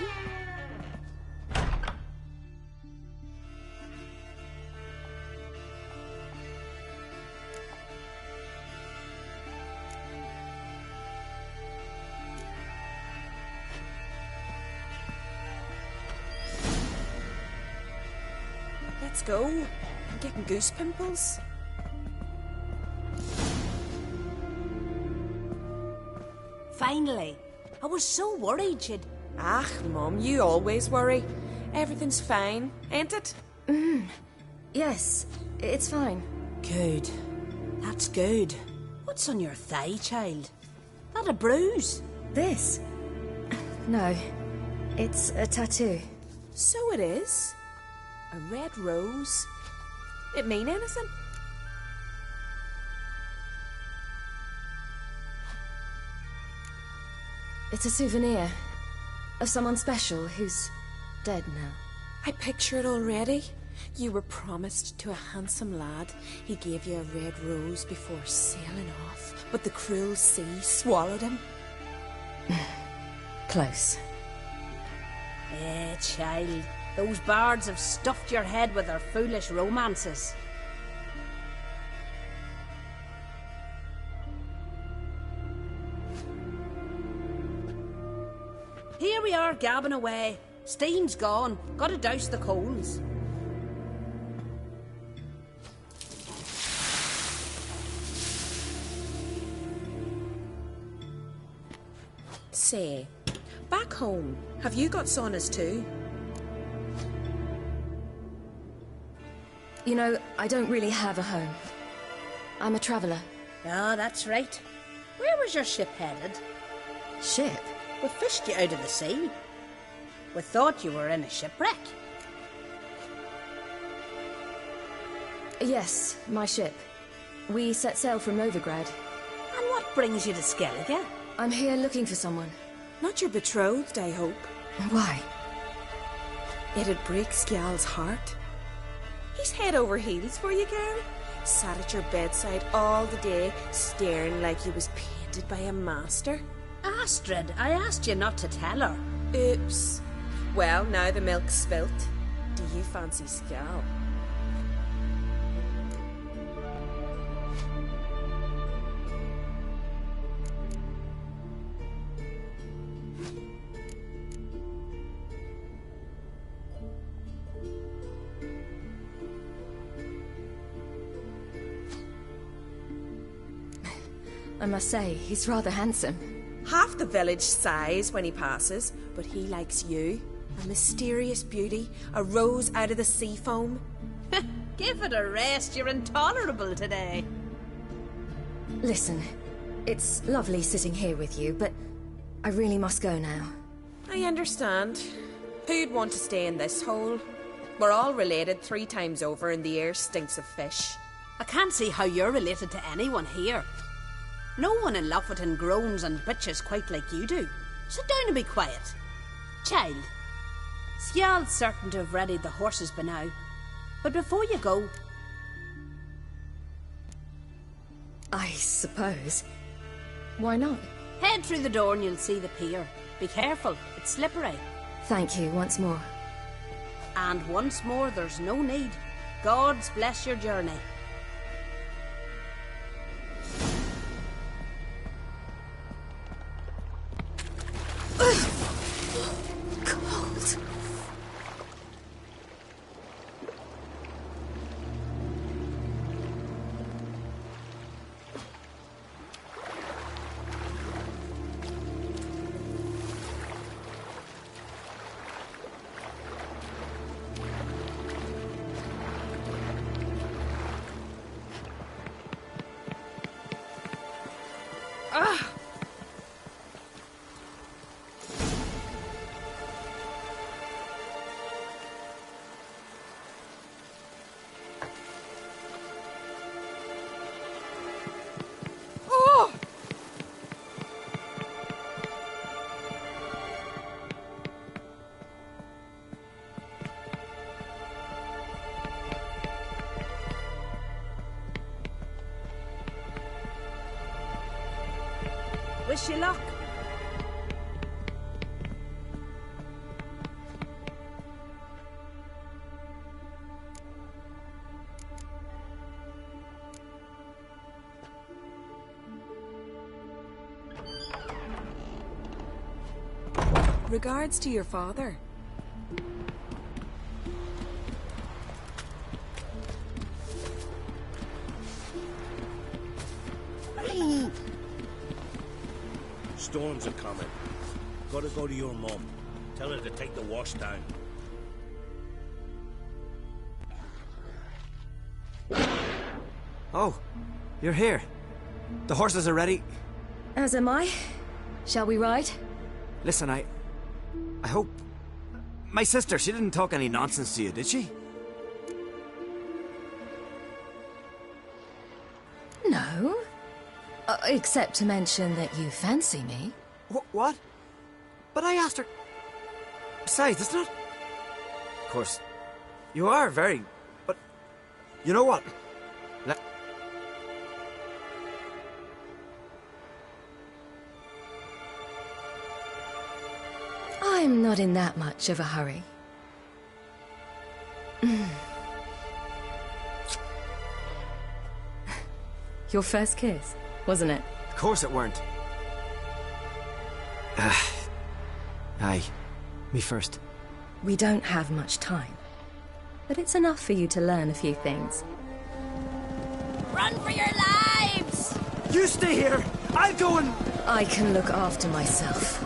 Let's go. I'm getting goose pimples. Finally. I was so worried you'd... Ah, Mum, you always worry. Everything's fine, ain't it? Yes, it's fine. Good. That's good. What's on your thigh, child? Not a bruise? This? No, it's a tattoo. So it is. A red rose. It mean anything? It's a souvenir of someone special who's dead now. I picture it already. You were promised to a handsome lad. He gave you a red rose before sailing off, but the cruel sea swallowed him. Close. Eh, child. Those bards have stuffed your head with their foolish romances. Here we are, gabbing away. Steam's gone. Gotta douse the coals. Say, back home, have you got saunas too? You know, I don't really have a home. I'm a traveller. Ah, that's right. Where was your ship headed? Ship? We fished you out of the sea. We thought you were in a shipwreck. Yes, my ship. We set sail from Novigrad. And what brings you to Skellige? I'm here looking for someone. Not your betrothed, I hope. Why? It'd break Skjal's heart. He's head over heels for you, girl. Sat at your bedside all the day, staring like he was painted by a master. Astrid, I asked you not to tell her. Oops. Well, now the milk's spilt. Do you fancy Skjal? I must say, he's rather handsome. Half the village sighs when he passes, but he likes you. A mysterious beauty, a rose out of the sea foam. Give it a rest, you're intolerable today. Listen, it's lovely sitting here with you, but I really must go now. I understand. Who'd want to stay in this hole? We're all related 3 times over and the air stinks of fish. I can't see how you're related to anyone here. No one in Lofoten groans and bitches quite like you do. Sit down and be quiet. Child, Skjal's certain to have readied the horses by now. But before you go... I suppose. Why not? Head through the door and you'll see the pier. Be careful, it's slippery. Thank you once more. And once more, there's no need. God's bless your journey. Cold. Wish you luck. Regards to your father. Storms are coming. Gotta go to your mum. Tell her to take the wash down. Oh, you're here. The horses are ready. As am I. Shall we ride? Listen, I hope... My sister, she didn't talk any nonsense to you, did she? No. Except to mention that you fancy me. What? But I asked her... Besides, it's not... Of course, you are very... But... You know what? I'm not in that much of a hurry. Your first kiss, wasn't it? Of course it weren't. Aye. Me first. We don't have much time. But it's enough for you to learn a few things. Run for your lives! You stay here! I'll go and... I can look after myself.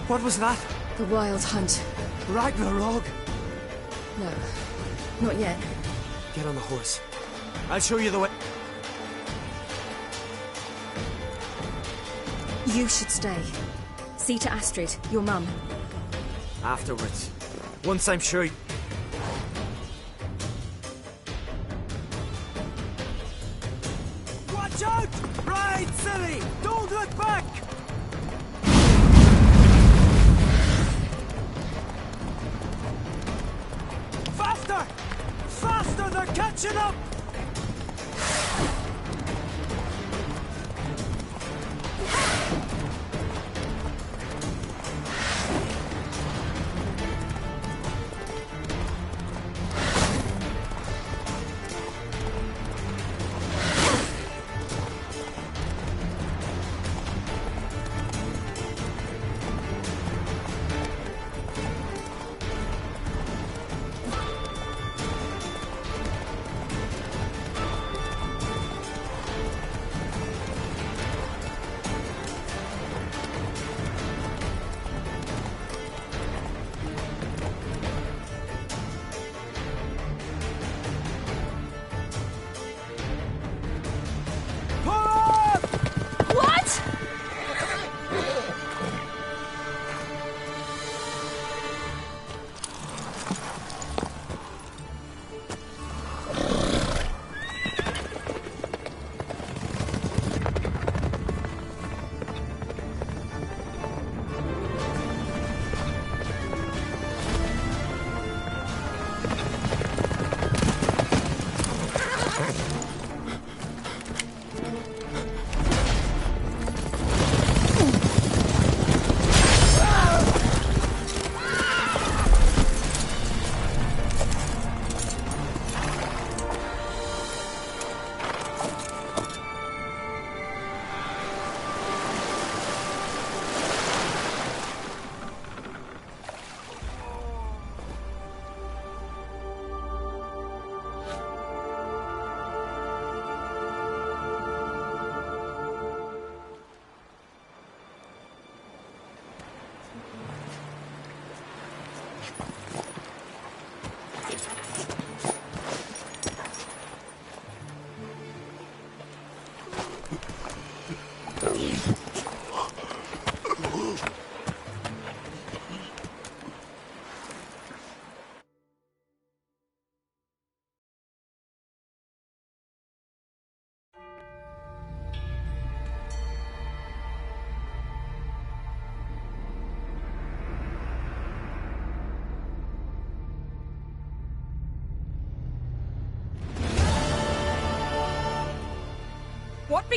What was that? The Wild Hunt. Ragnarok! No, not yet. Get on the horse. I'll show you the way. You should stay. See to Astrid, your mum. Afterwards. Once I'm sure... Watch out! Ride, silly! Don't look back! Faster! Faster! They're catching up!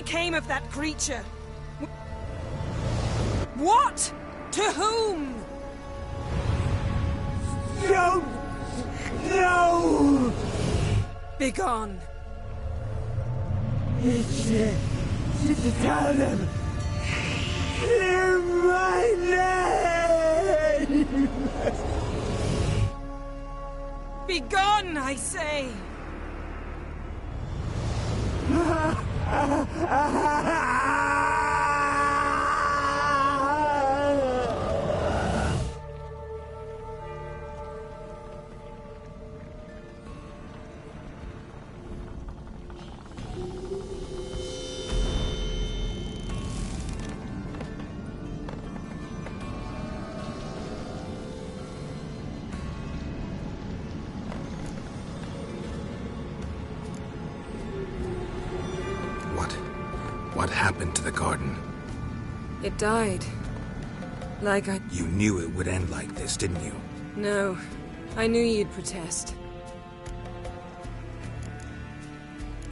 became of that creature? What? To whom? No! No! Begone. To tell them. Clear my name! Begone, I say! What happened to the garden? It died. Like I... You knew it would end like this, didn't you? No. I knew you'd protest.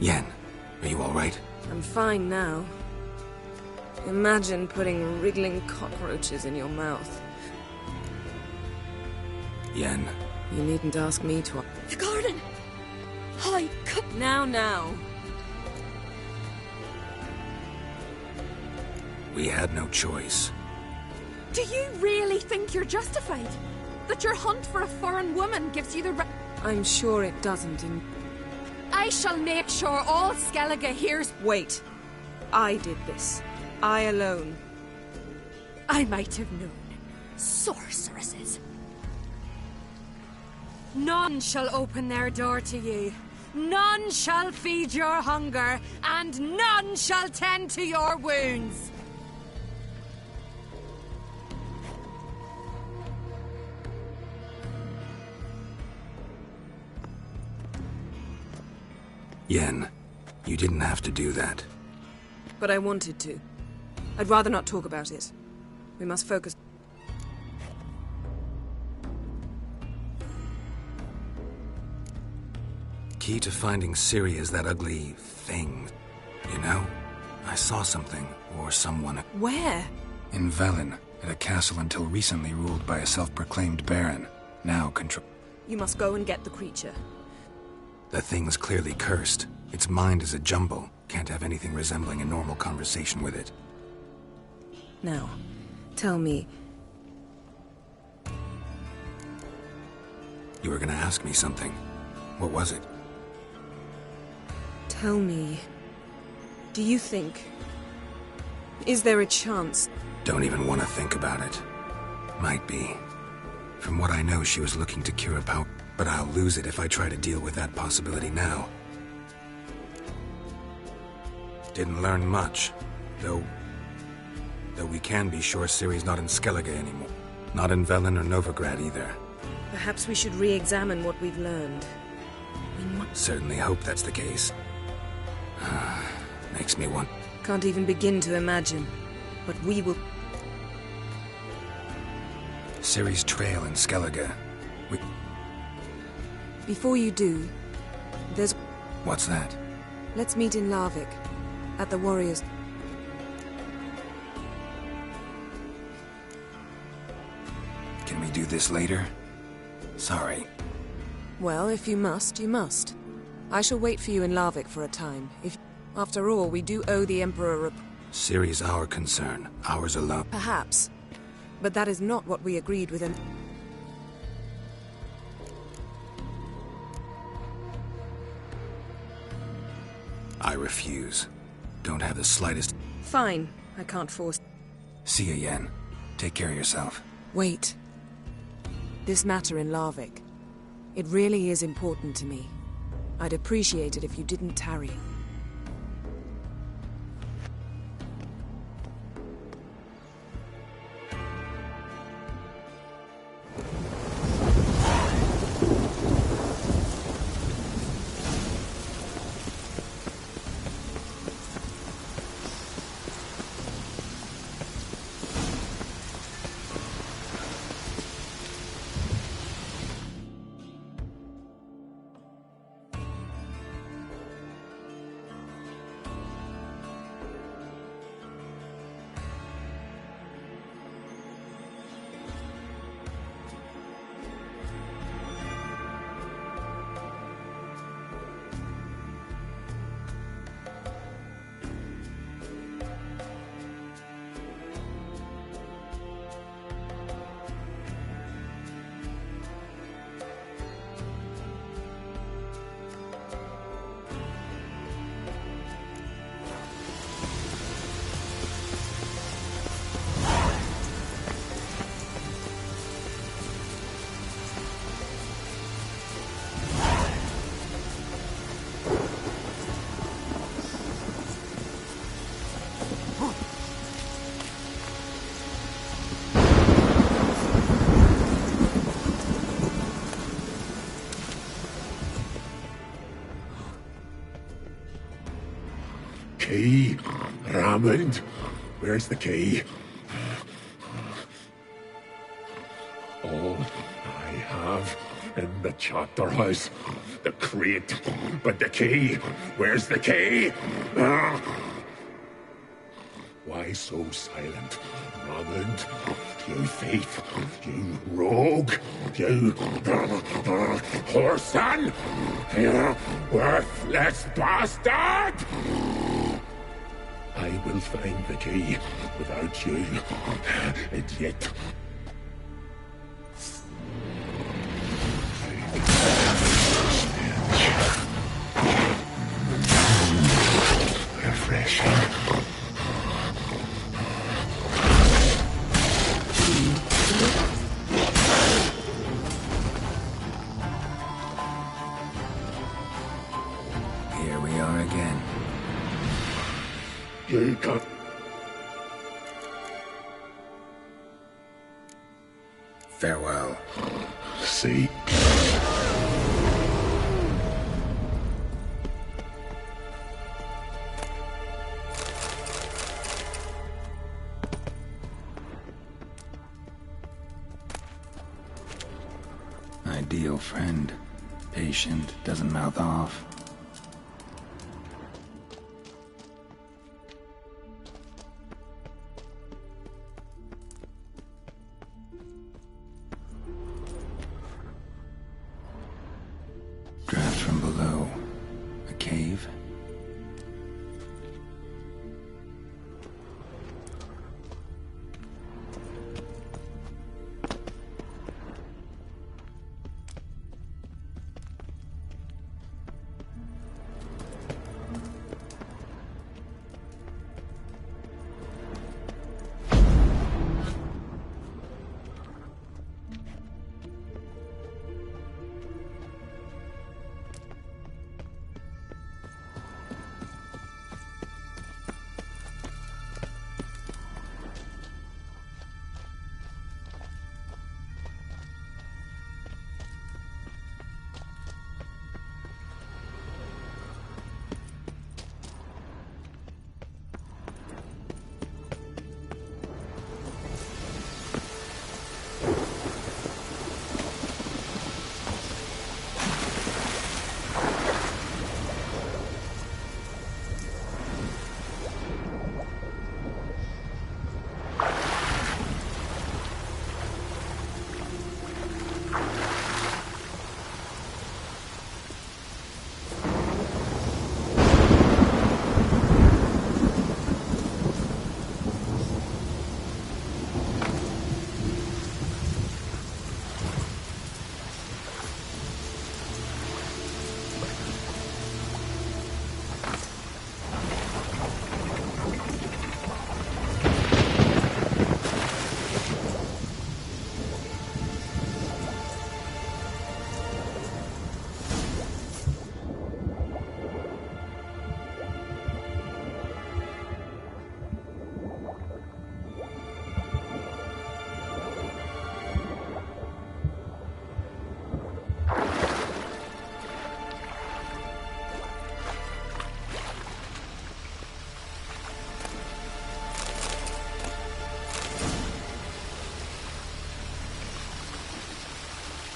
Yen, are you all right? I'm fine now. Imagine putting wriggling cockroaches in your mouth. Yen. You needn't ask me to... The garden! I could... Now. We had no choice. Do you really think you're justified? That your hunt for a foreign woman gives you the I'm sure it doesn't in... I shall make sure all Skellige hears... Wait. I did this. I alone. I might have known. Sorceresses. None shall open their door to you. None shall feed your hunger, and none shall tend to your wounds. Yen, you didn't have to do that. But I wanted to. I'd rather not talk about it. We must focus. Key to finding Ciri is that ugly thing. You know? I saw something, or someone. Where? In Velen, at a castle until recently ruled by a self-proclaimed baron. Now control. You must go and get the creature. The thing's clearly cursed. Its mind is a jumble. Can't have anything resembling a normal conversation with it. Now, tell me... You were gonna ask me something. What was it? Tell me... Do you think... Is there a chance... Don't even want to think about it. Might be. From what I know, she was looking to cure a power... But I'll lose it if I try to deal with that possibility now. Didn't learn much, though we can be sure Ciri's not in Skellige anymore. Not in Velen or Novigrad either. Perhaps we should re-examine what we've learned. Certainly hope that's the case. Makes me want... Can't even begin to imagine. But we will... Ciri's trail in Skellige. Before you do, there's... What's that? Let's meet in Larvik, at the Warriors... Can we do this later? Sorry. Well, if you must, you must. I shall wait for you in Larvik for a time. After all, we do owe the Emperor a... Ciri's our concern, ours alone. Perhaps. But that is not what we agreed with him. I refuse. Don't have the slightest... Fine. I can't force... See you, Yen. Take care of yourself. Wait. This matter in Larvik. It really is important to me. I'd appreciate it if you didn't tarry. key? Raymond, where's the key? All I have in the chapter house, the crate, but the key, where's the key? Why so silent, Raymond? You thief, you rogue, you whoreson, you worthless bastard! I will find the key without you, idiot. Refreshing. Here we are again. You can't. Farewell. See. Ideal friend. Patient, doesn't mouth off. Draft from below. A cave?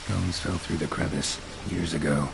Bones fell through the crevice years ago.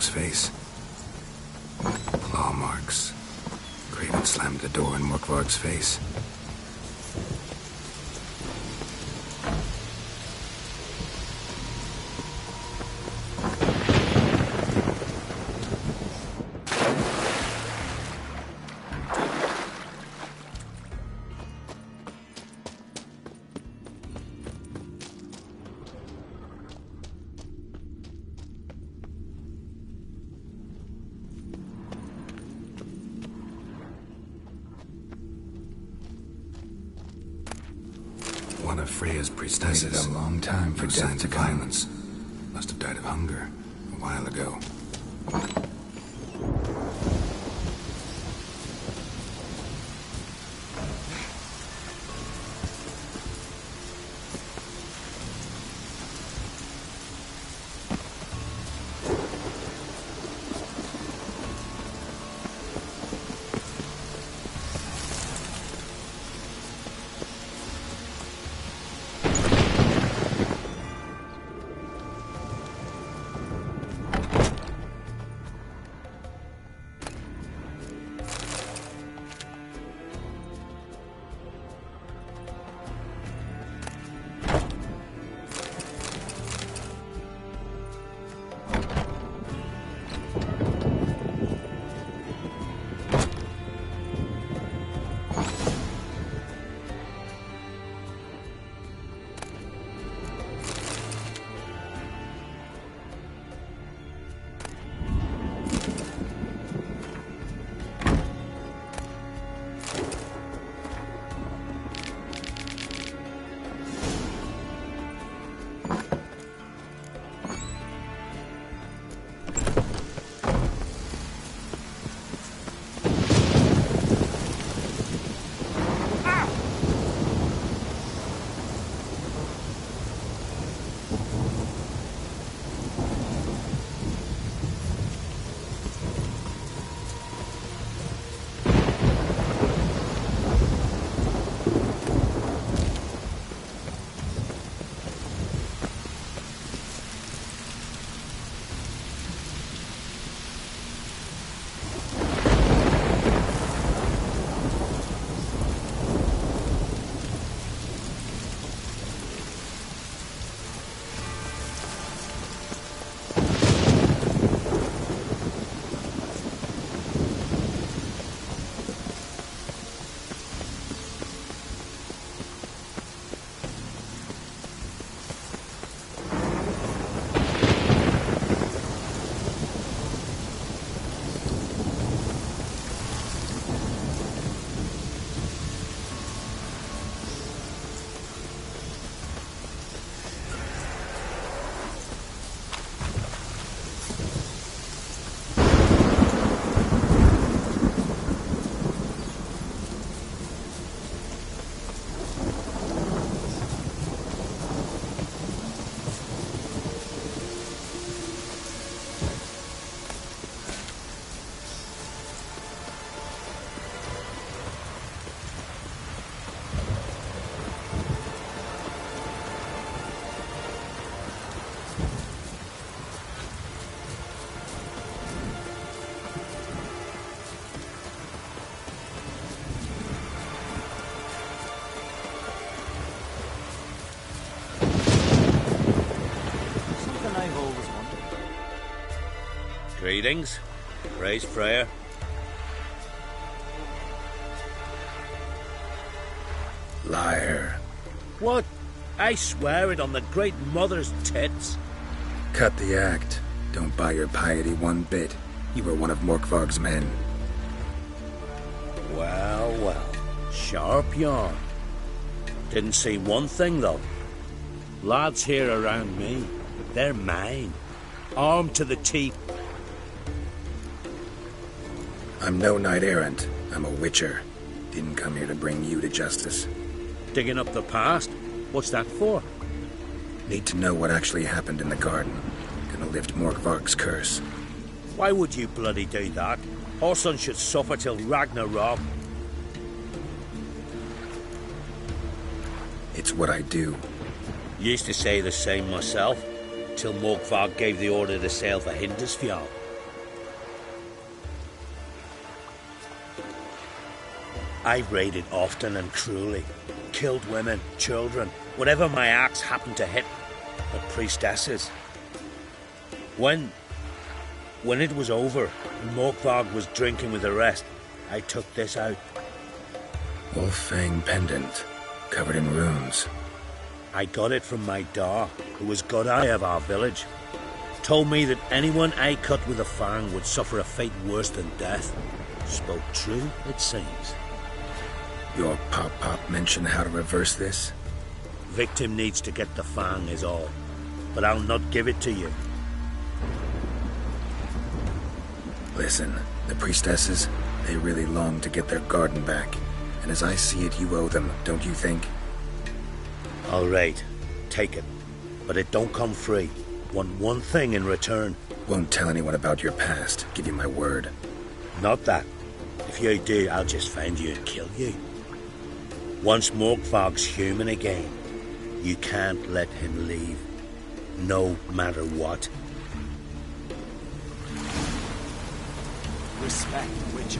Morkvarg's face. Claw marks. Craven slammed the door in Morkvarg's face. One of Freya's priestesses. Waited a long time for signs of violence. Must have died of hunger a while ago. Greetings. Praise Freya. Liar. What? I swear it on the Great Mother's tits. Cut the act. Don't buy your piety one bit. You were one of Morkvarg's men. Well, well. Sharp yarn. Didn't see one thing, though. Lads here around me, they're mine. Armed to the teeth. I'm no knight-errant. I'm a witcher. Didn't come here to bring you to justice. Digging up the past? What's that for? Need to know what actually happened in the garden. Gonna lift Morkvarg's curse. Why would you bloody do that? Our son should suffer till Ragnarok. It's what I do. Used to say the same myself, till Morkvarg gave the order to sail for Hindisfjall. I've raided often and cruelly, killed women, children, whatever my axe happened to hit, but priestesses. When it was over, and Morkvarg was drinking with the rest, I took this out. Wolf-fang pendant, covered in runes. I got it from my Dar, who was Godai of our village. Told me that anyone I cut with a fang would suffer a fate worse than death. Spoke true, it seems. Your pop-pop mentioned how to reverse this? Victim needs to get the fang is all, but I'll not give it to you. Listen, the priestesses, they really long to get their garden back. And as I see it, you owe them, don't you think? All right, take it. But it don't come free. Want one thing in return. Won't tell anyone about your past, give you my word. Not that. If you do, I'll just find you and kill you. Once Morkvarg's human again, you can't let him leave. No matter what. Respect, Witcher.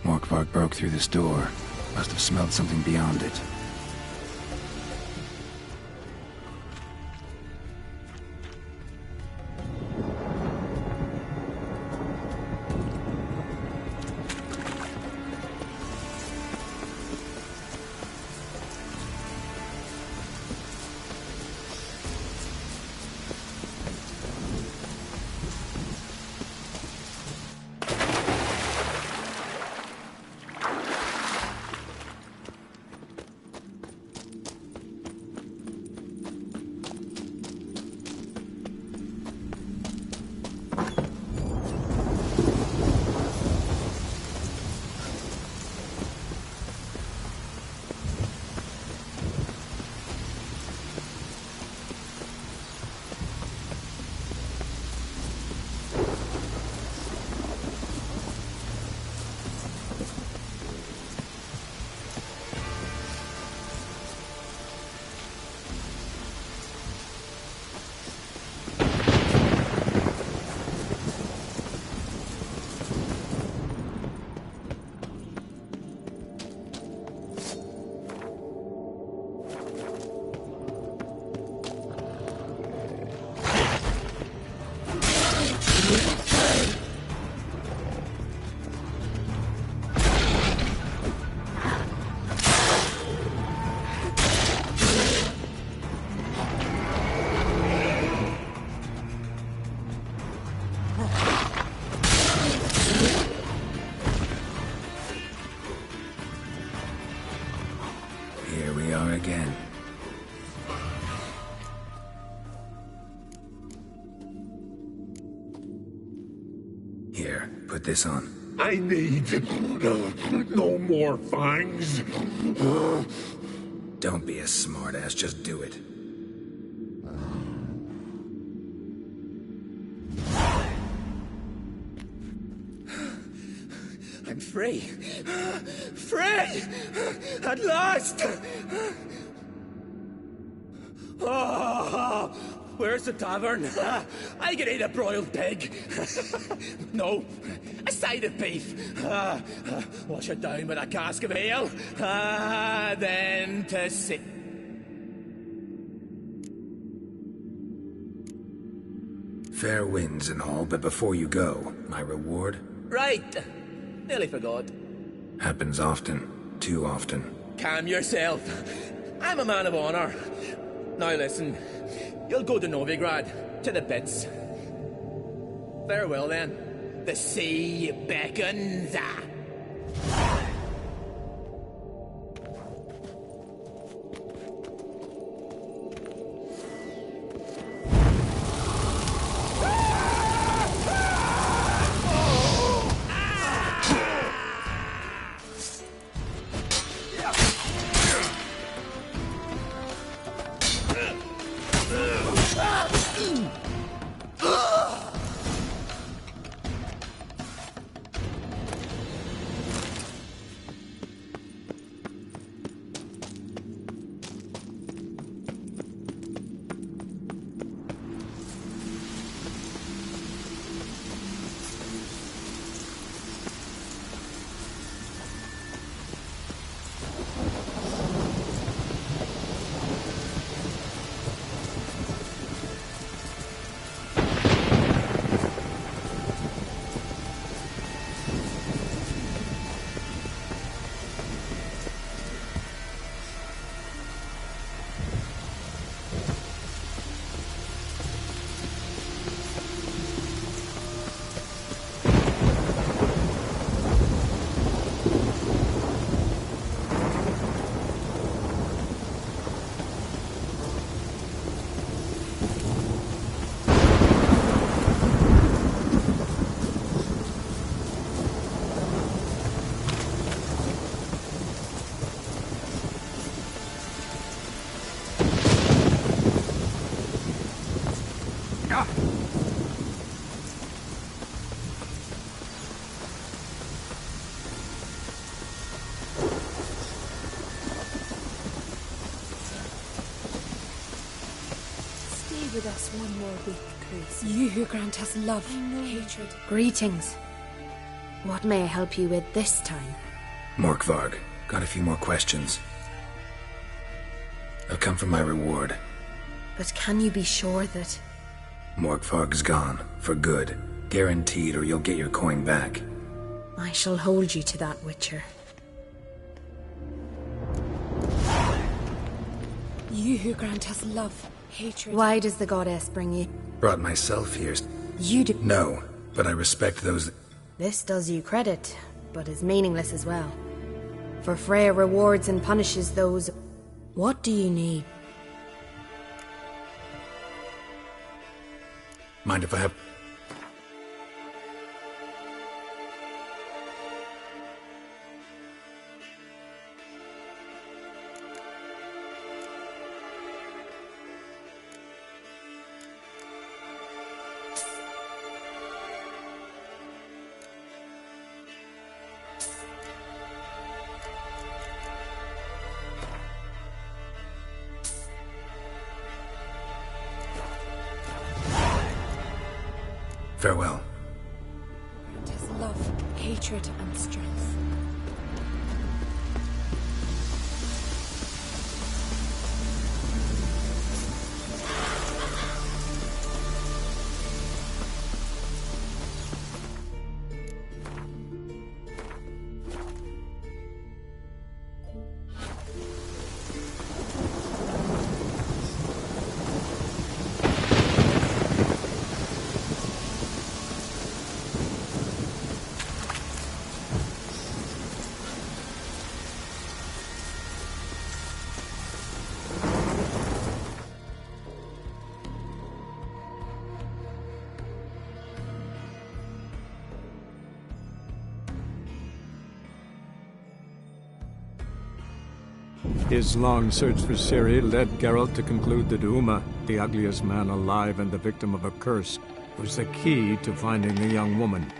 Morkvarg broke through this door. Must have smelled something beyond it. Here, put this on. I need no more fangs. Don't be a smartass, just do it. I'm free. Free! At last! Oh, where's the tavern? I can eat a broiled pig. No, a side of beef. Wash it down with a cask of ale. Then to sit. Fair winds and all, but before you go, my reward? Right. Nearly forgot. Happens often. Too often. Calm yourself. I'm a man of honor. Now listen. You'll go to Novigrad. To the pits. Farewell then. The sea beckons. With us one more week, please. You who grant us love, hatred, greetings. What may I help you with this time? Morkvarg, got a few more questions. I'll come for my reward. But can you be sure that... Morkvarg's gone, for good. Guaranteed, or you'll get your coin back. I shall hold you to that, Witcher. You who grant us love, hatred... Why does the goddess bring you? Brought myself here. You do... No, but I respect those... This does you credit, but is meaningless as well. For Freya rewards and punishes those... What do you need? Mind if I have... Farewell. Grant us love, hatred, and strength. His long search for Ciri led Geralt to conclude that Uma, the ugliest man alive and the victim of a curse, was the key to finding the young woman.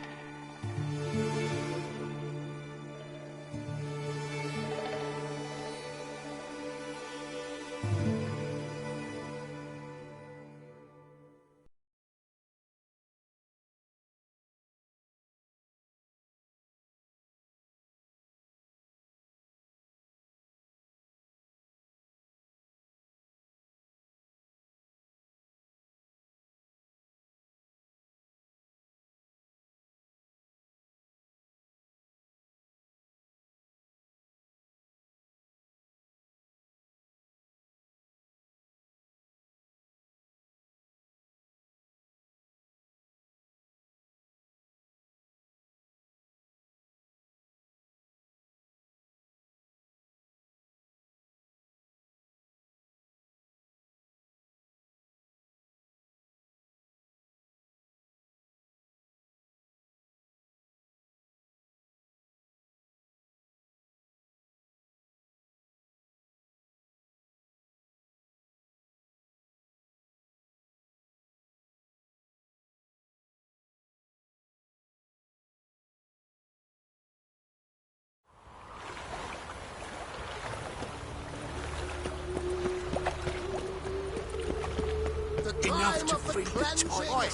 Enough to free the toy.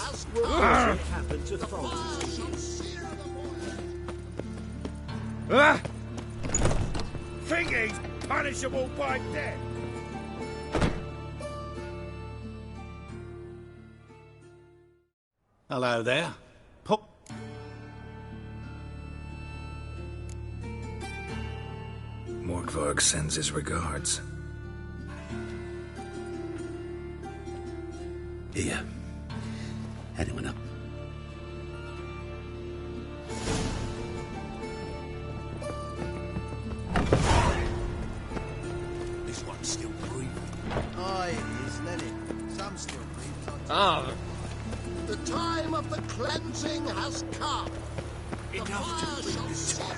Thingy's punishable by death. Hello there. Morkvarg sends his regards. Here. Anyone up? This one's still breathing. Aye, it is, let it. Some still breathe. Ah. The time of the cleansing has come. Enough to free the toy.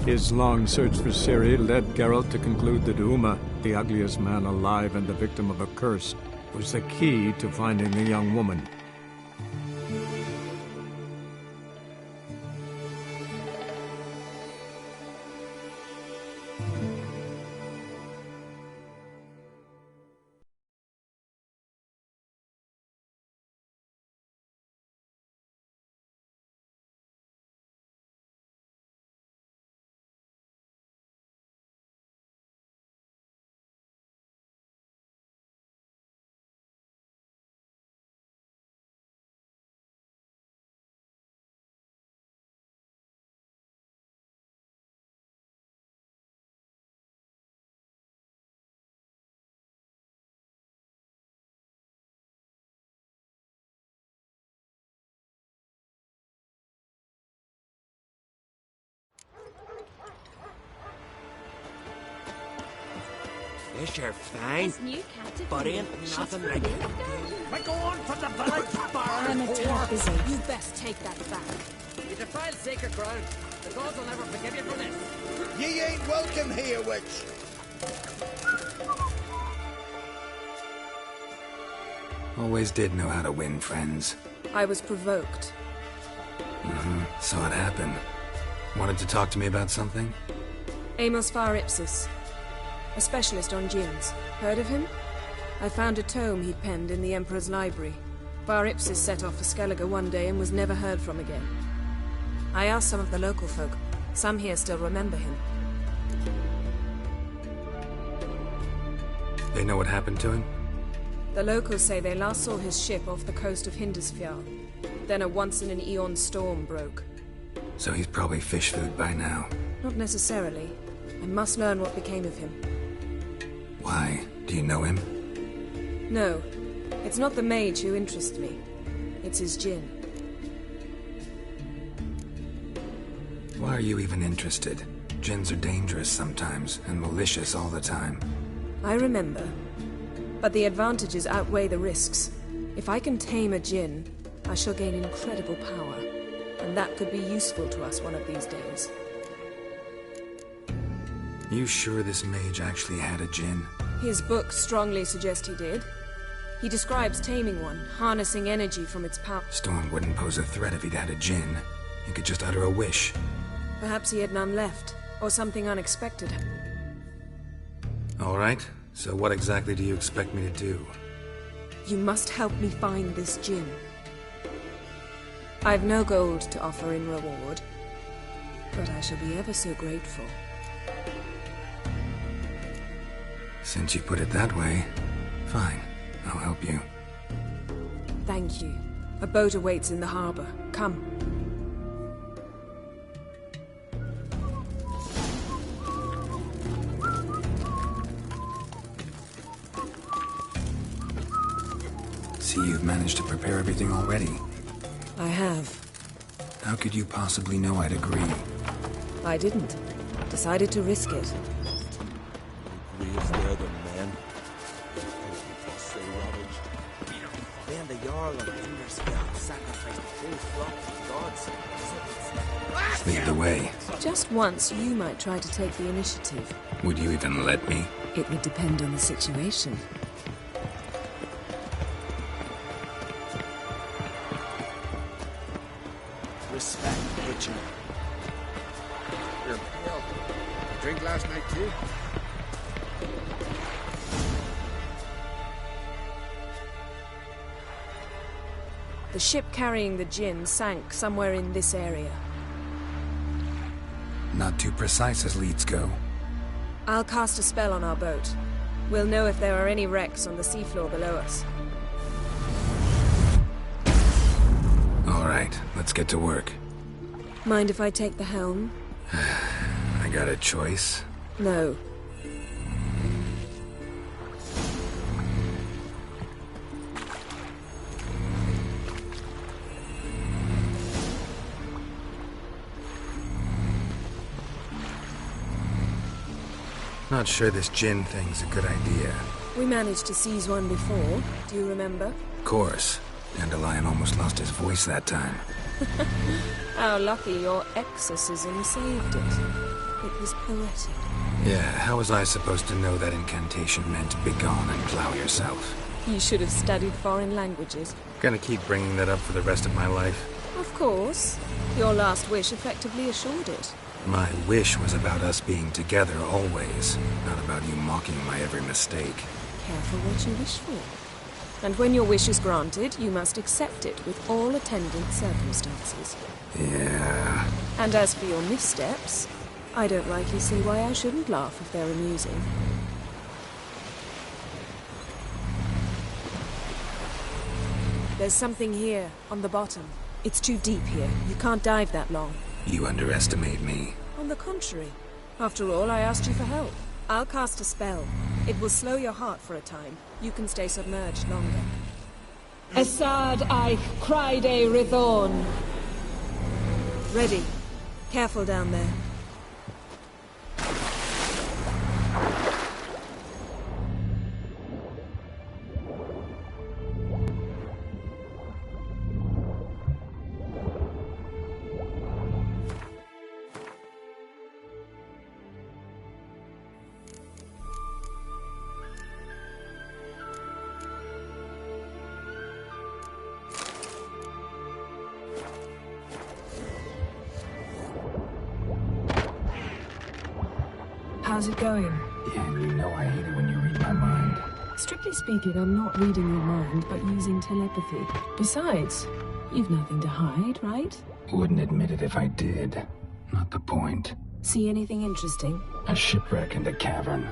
His long search for Ciri led Geralt to conclude that Uma, the ugliest man alive and the victim of a curse, was the key to finding the young woman. Yes, you're fine. This new captive But ain't nothing like it. I go on for the village bar. I'm a tad busy. You best take that back. You defile sacred ground. The gods will never forgive you for this. Ye ain't welcome here, witch. Always did know how to win friends. I was provoked. Saw it happen. Wanted to talk to me about something? Amos Far Ipsis, a specialist on djinns. Heard of him? I found a tome he'd penned in the Emperor's library. Far Ipsis set off for Skellige one day and was never heard from again. I asked some of the local folk. Some here still remember him. They know what happened to him? The locals say they last saw his ship off the coast of Hindisfjall. Then a once-in-an-eon storm broke. So he's probably fish food by now. Not necessarily. I must learn what became of him. Why? Do you know him? No. It's not the mage who interests me. It's his djinn. Why are you even interested? Djinns are dangerous sometimes, and malicious all the time. I remember. But the advantages outweigh the risks. If I can tame a djinn, I shall gain incredible power. And that could be useful to us one of these days. You sure this mage actually had a djinn? His books strongly suggest he did. He describes taming one, harnessing energy from its power. Storm wouldn't pose a threat if he'd had a djinn. He could just utter a wish. Perhaps he had none left, or something unexpected. All right, so what exactly do you expect me to do? You must help me find this djinn. I've no gold to offer in reward, but I shall be ever so grateful. Since you put it that way, fine. I'll help you. Thank you. A boat awaits in the harbor. Come. See, you've managed to prepare everything already. I have. How could you possibly know I'd agree? I didn't. Decided to risk it. Grieves the other men. Say rubbish. Then the Jarl of Hindisfjall sacrificed the whole flock to the gods. Lead the way. Just once, you might try to take the initiative. Would you even let me? It would depend on the situation. Respect, witcher. You're pale. Drink last night too? The ship carrying the djinn sank somewhere in this area. Not too precise as leads go. I'll cast a spell on our boat. We'll know if there are any wrecks on the seafloor below us. All right, let's get to work. Mind if I take the helm? I got a choice. No. Not sure this djinn thing's a good idea. We managed to seize one before. Do you remember? Of course. Dandelion almost lost his voice that time. How lucky your exorcism saved it. It was poetic. Yeah, how was I supposed to know that incantation meant begone and plow yourself? You should have studied foreign languages. Gonna keep bringing that up for the rest of my life. Of course. Your last wish effectively assured it. My wish was about us being together always, not about you mocking my every mistake. Careful what you wish for. And when your wish is granted, you must accept it with all attendant circumstances. Yeah. And as for your missteps, I don't rightly see why I shouldn't laugh if they're amusing. There's something here, on the bottom. It's too deep here. You can't dive that long. You underestimate me. On the contrary. After all, I asked you for help. I'll cast a spell. It will slow your heart for a time. You can stay submerged longer. Assad I cried a Rithorn. Ready. Careful down there. How's it going? Yeah, you know I hate it when you read my mind. Strictly speaking, I'm not reading your mind, but using telepathy. Besides, you've nothing to hide, right? Wouldn't admit it if I did. Not the point. See anything interesting? A shipwreck and a cavern.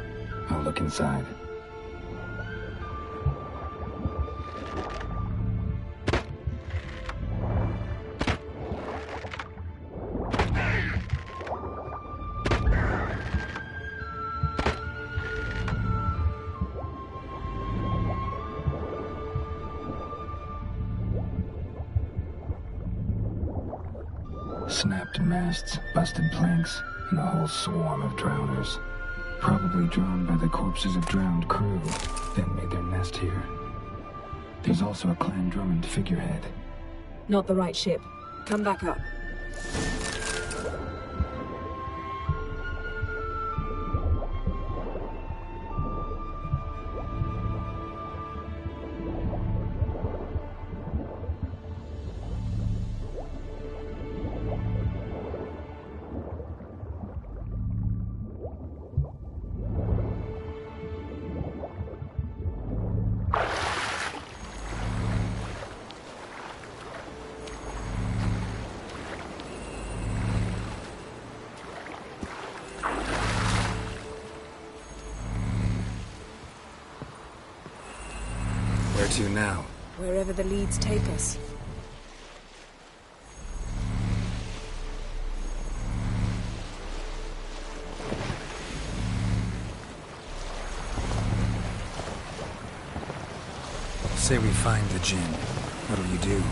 I'll look inside. Snapped masts, busted planks, and a whole swarm of drowners. Probably drawn by the corpses of drowned crew, then made their nest here. There's also a Clan Drummond figurehead. Not the right ship. Come back up. Where to now? Wherever the leads take us. Say we find the djinn. What'll you do?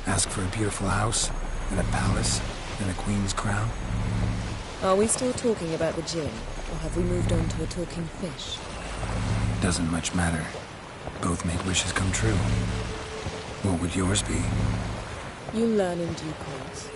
Ask for a beautiful house, and a palace, and a queen's crown? Are we still talking about the djinn, or have we moved on to a talking fish? Doesn't much matter. Both make wishes come true. What would yours be? You'll learn in due course.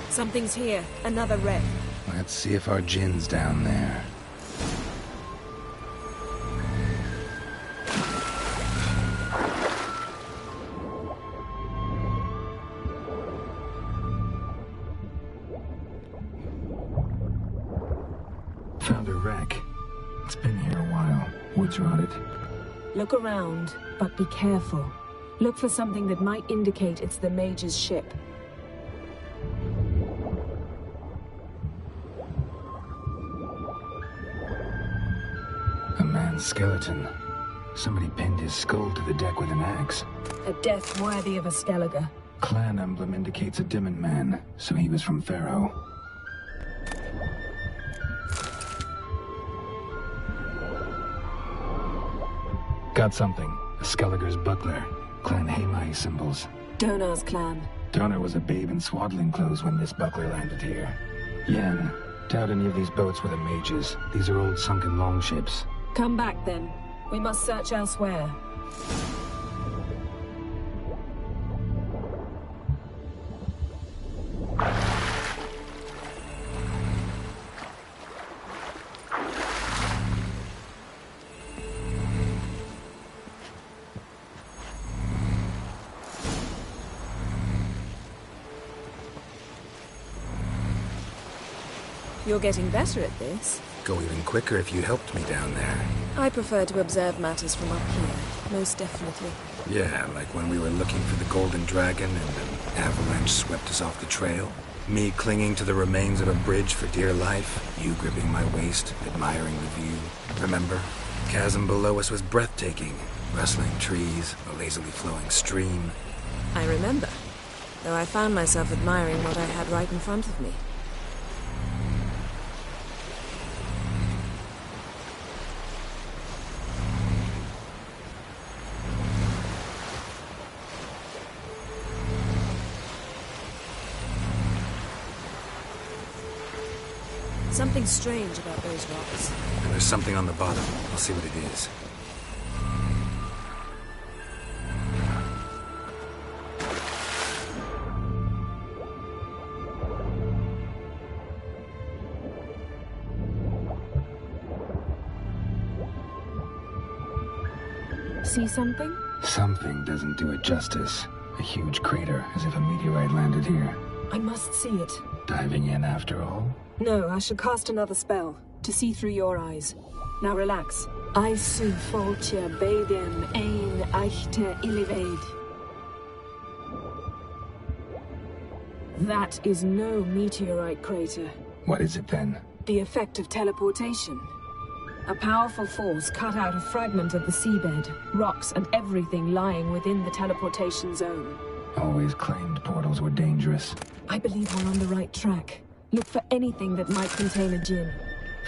Something's here. Another wreck. Let's see if our djinn's down there. Found a wreck. It's been here a while. Wood's rotted. Look around, but be careful. Look for something that might indicate it's the mage's ship. A man's skeleton. Somebody pinned his skull to the deck with an axe. A death worthy of a Skellige. Clan emblem indicates a Dimmen man, so he was from Pharaoh. Got something. A Skellige's buckler. Clan Hamai symbols. Donar's clan. Donar was a babe in swaddling clothes when this buckler landed here. Yen, doubt any of these boats were the mages. These are old sunken longships. Come back then. We must search elsewhere. You're getting better at this. Go even quicker if you helped me down there. I prefer to observe matters from up here, most definitely. Yeah, like when we were looking for the Golden Dragon and an avalanche swept us off the trail. Me clinging to the remains of a bridge for dear life. You gripping my waist, admiring the view. Remember? Chasm below us was breathtaking. Rustling trees, a lazily flowing stream. I remember, though I found myself admiring what I had right in front of me. Something strange about those rocks. And there's something on the bottom. I'll see what it is. see something? Something doesn't do it justice. A huge crater, as if a meteorite landed here. I must see it. Diving in after all? No, I shall cast another spell, to see through your eyes. Now relax. I su foltia bedem ein eichte illivaid. That is no meteorite crater. What is it then? The effect of teleportation. A powerful force cut out a fragment of the seabed, rocks and everything lying within the teleportation zone. Always claimed portals were dangerous. I believe we're on the right track. Look for anything that might contain a djinn.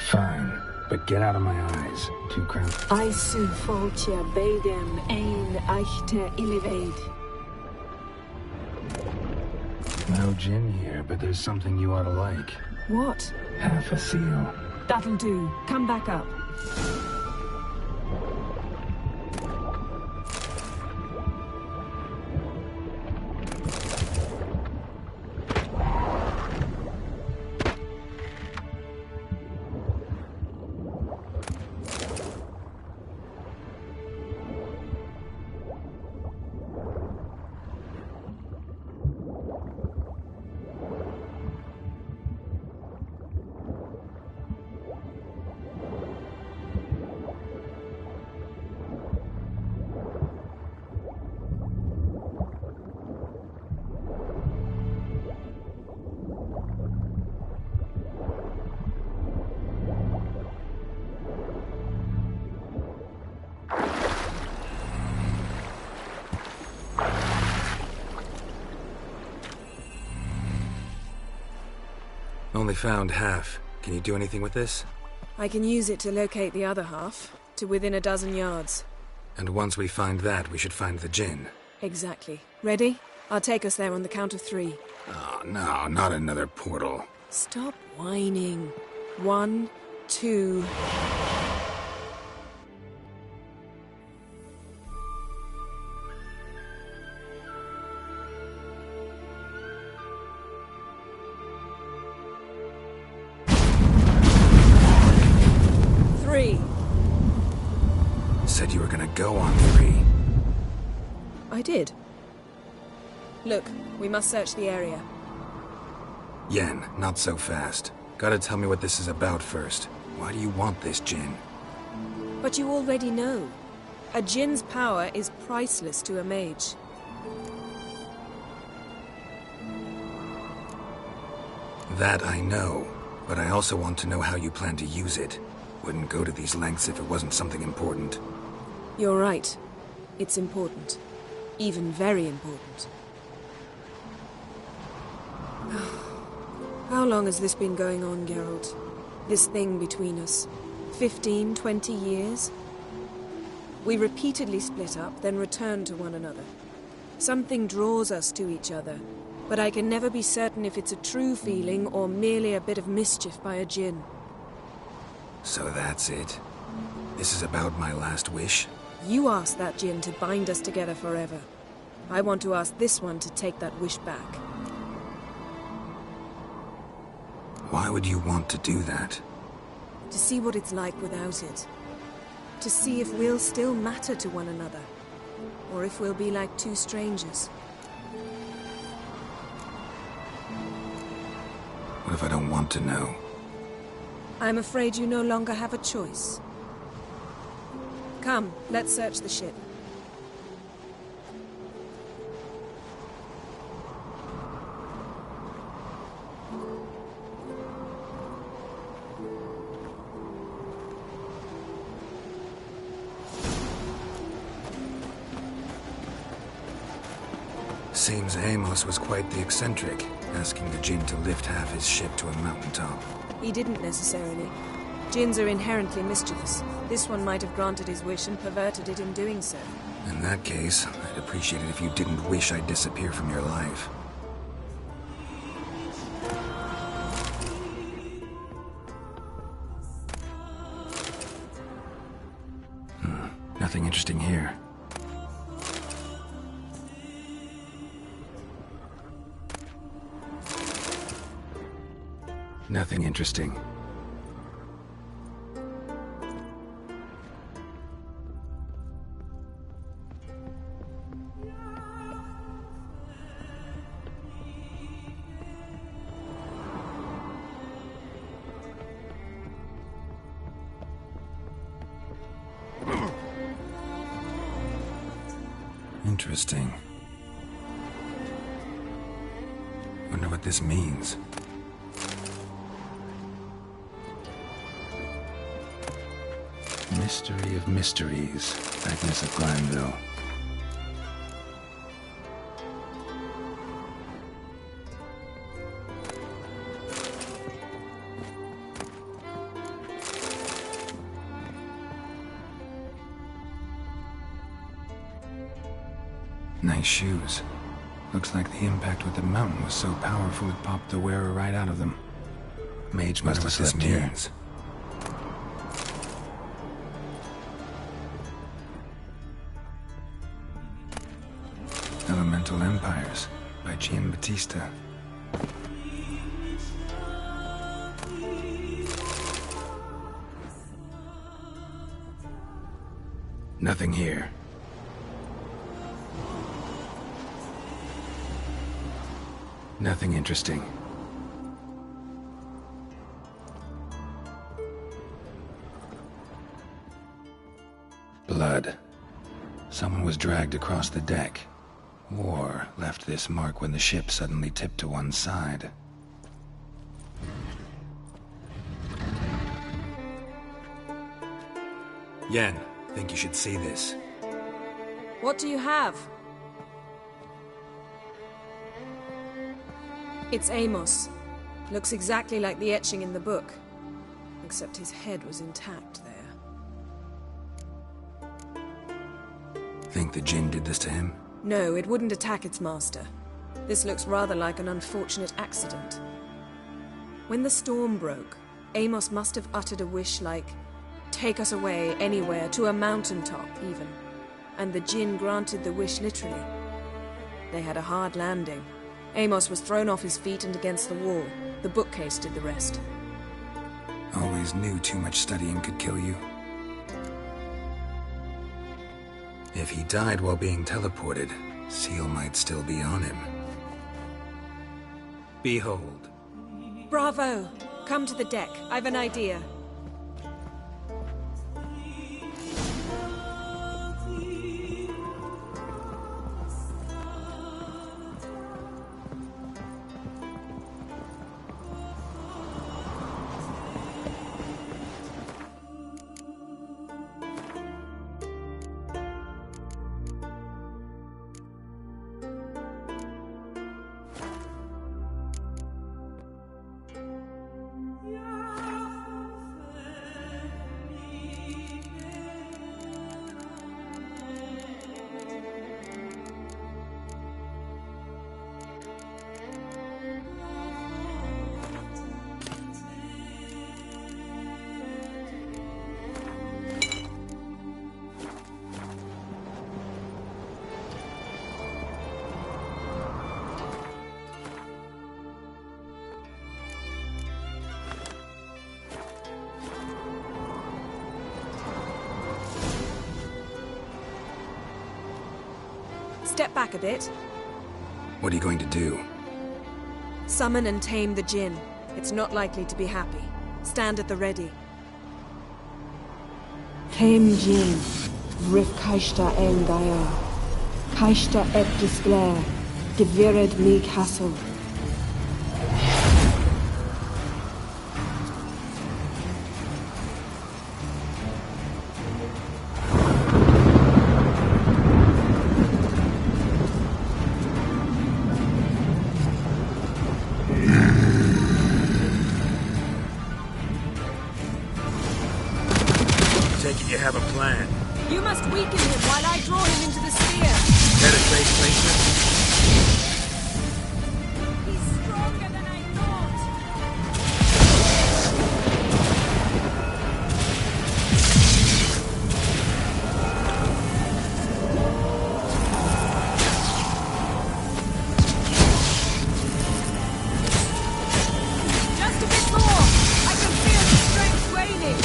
Fine, but get out of my eyes. Too cramped. I su foltia bedem ein eichte illivaid. No gin here, but there's something you ought to like. What? Half a seal. That'll do. Come back up. Only found half. Can you do anything with this? I can use it to locate the other half, to within a dozen yards. And once we find that, we should find the djinn. Exactly. Ready? I'll take us there on the count of 3. Oh, no, not another portal. Stop whining. 1, 2... Said you were gonna go on 3. I did. Look, we must search the area. Yen, not so fast. Gotta tell me what this is about first. Why do you want this djinn? But you already know. A djinn's power is priceless to a mage. That I know, but I also want to know how you plan to use it. Wouldn't go to these lengths if it wasn't something important. You're right. It's important. Even very important. How long has this been going on, Geralt? This thing between us? 15, 20 years? We repeatedly split up, then returned to one another. Something draws us to each other, but I can never be certain if it's a true feeling or merely a bit of mischief by a djinn. So that's it. This is about my last wish? You asked that djinn to bind us together forever. I want to ask this one to take that wish back. Why would you want to do that? To see what it's like without it. To see if we'll still matter to one another. Or if we'll be like two strangers. What if I don't want to know? I'm afraid you no longer have a choice. Come, let's search the ship. Seems Amos was quite the eccentric, asking the djinn to lift half his ship to a mountaintop. He didn't necessarily. Djinns are inherently mischievous. This one might have granted his wish and perverted it in doing so. In that case, I'd appreciate it if you didn't wish I'd disappear from your life. Nothing interesting here. Nothing interesting. Interesting. Wonder what this means. Mystery of mysteries, Agnes of Granville. Nice shoes. Looks like the impact with the mountain was so powerful it popped the wearer right out of them. Mage must have slept here. Elemental Empires by Giambattista. Nothing here. Nothing interesting. Blood. Someone was dragged across the deck. War left this mark when the ship suddenly tipped to one side. Yen, think you should see this. What do you have? It's Amos. Looks exactly like the etching in the book. Except his head was intact there. Think the Jinn did this to him? No, it wouldn't attack its master. This looks rather like an unfortunate accident. When the storm broke, Amos must have uttered a wish like, "Take us away, anywhere, to a mountaintop, even." And the Jinn granted the wish literally. They had a hard landing. Amos was thrown off his feet and against the wall. The bookcase did the rest. Always knew too much studying could kill you. If he died while being teleported, Seal might still be on him. Behold. Bravo! Come to the deck. I've an idea. Step back a bit. What are you going to do? Summon and tame the Jinn. It's not likely to be happy. Stand at the ready. Tame Jinn, Rif Kaishta en Gaia, Kaishta et Disglair, Devired me Castle. You have a plan. You must weaken him while I draw him into the sphere. Penetrate placement. He's stronger than I thought. Just a bit more. I can feel the strength waning.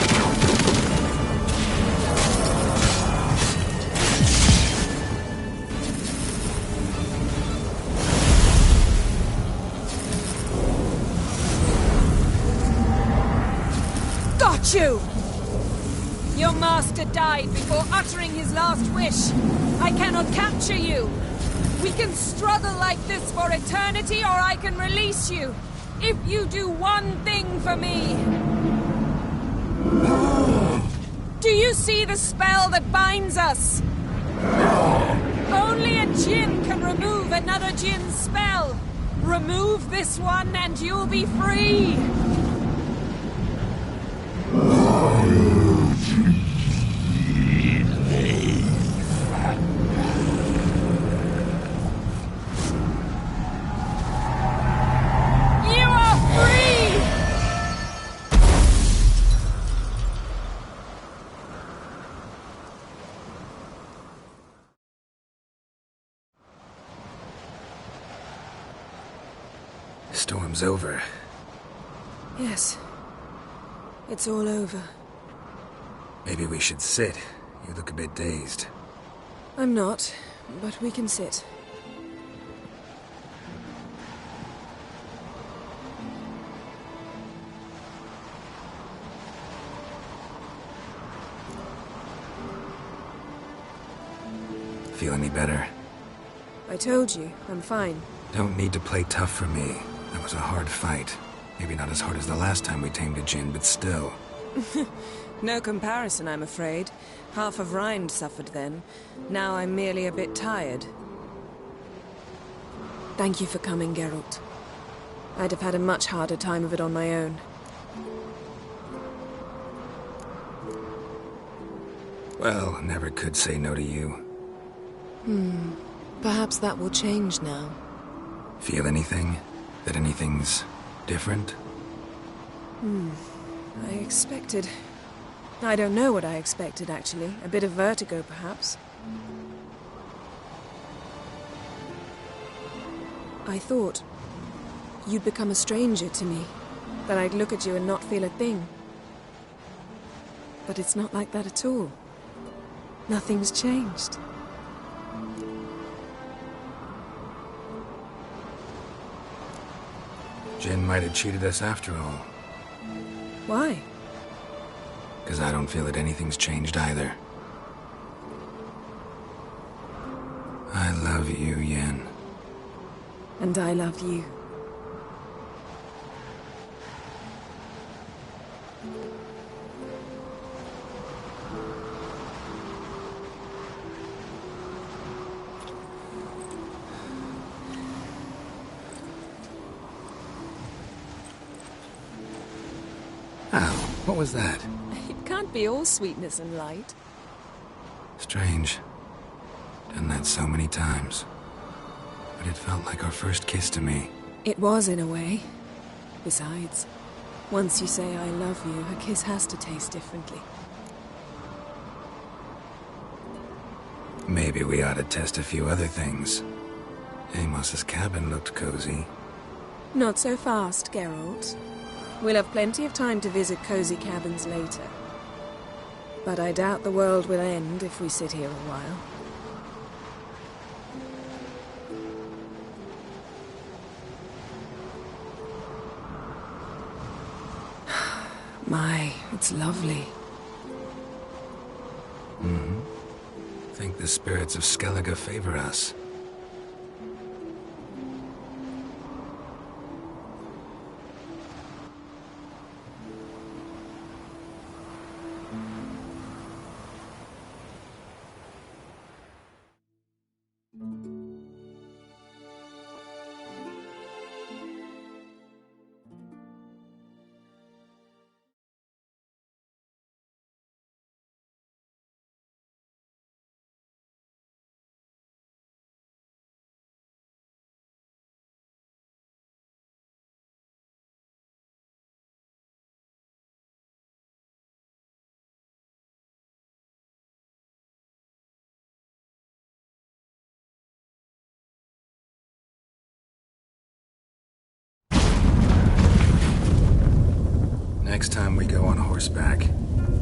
You! Your master died before uttering his last wish. I cannot capture you. We can struggle like this for eternity, or I can release you. If you do one thing for me. Do you see the spell that binds us? Only a djinn can remove another djinn's spell. Remove this one and you'll be free. You are free! Storm's over. Yes. It's all over. Maybe we should sit. You look a bit dazed. I'm not, but we can sit. Feel any better? I told you, I'm fine. Don't need to play tough for me. That was a hard fight. Maybe not as hard as the last time we tamed a djinn, but still. No comparison, I'm afraid. Half of Rind suffered then. Now I'm merely a bit tired. Thank you for coming, Geralt. I'd have had a much harder time of it on my own. Well, never could say no to you. Perhaps that will change now. Feel anything? That anything's different? I expected... I don't know what I expected, actually. A bit of vertigo, perhaps. I thought you'd become a stranger to me. That I'd look at you and not feel a thing. But it's not like that at all. Nothing's changed. Jinn might have cheated us after all. Why? Because I don't feel that anything's changed either. I love you, Yen. And I love you. Ow, what was that? It can't be all sweetness and light. Strange. Done that so many times. But it felt like our first kiss to me. It was, in a way. Besides, once you say I love you, a kiss has to taste differently. Maybe we ought to test a few other things. Amos's cabin looked cozy. Not so fast, Geralt. We'll have plenty of time to visit cozy cabins later. But I doubt the world will end if we sit here a while. My, it's lovely. Think the spirits of Skellige favor us. Next time we go on horseback.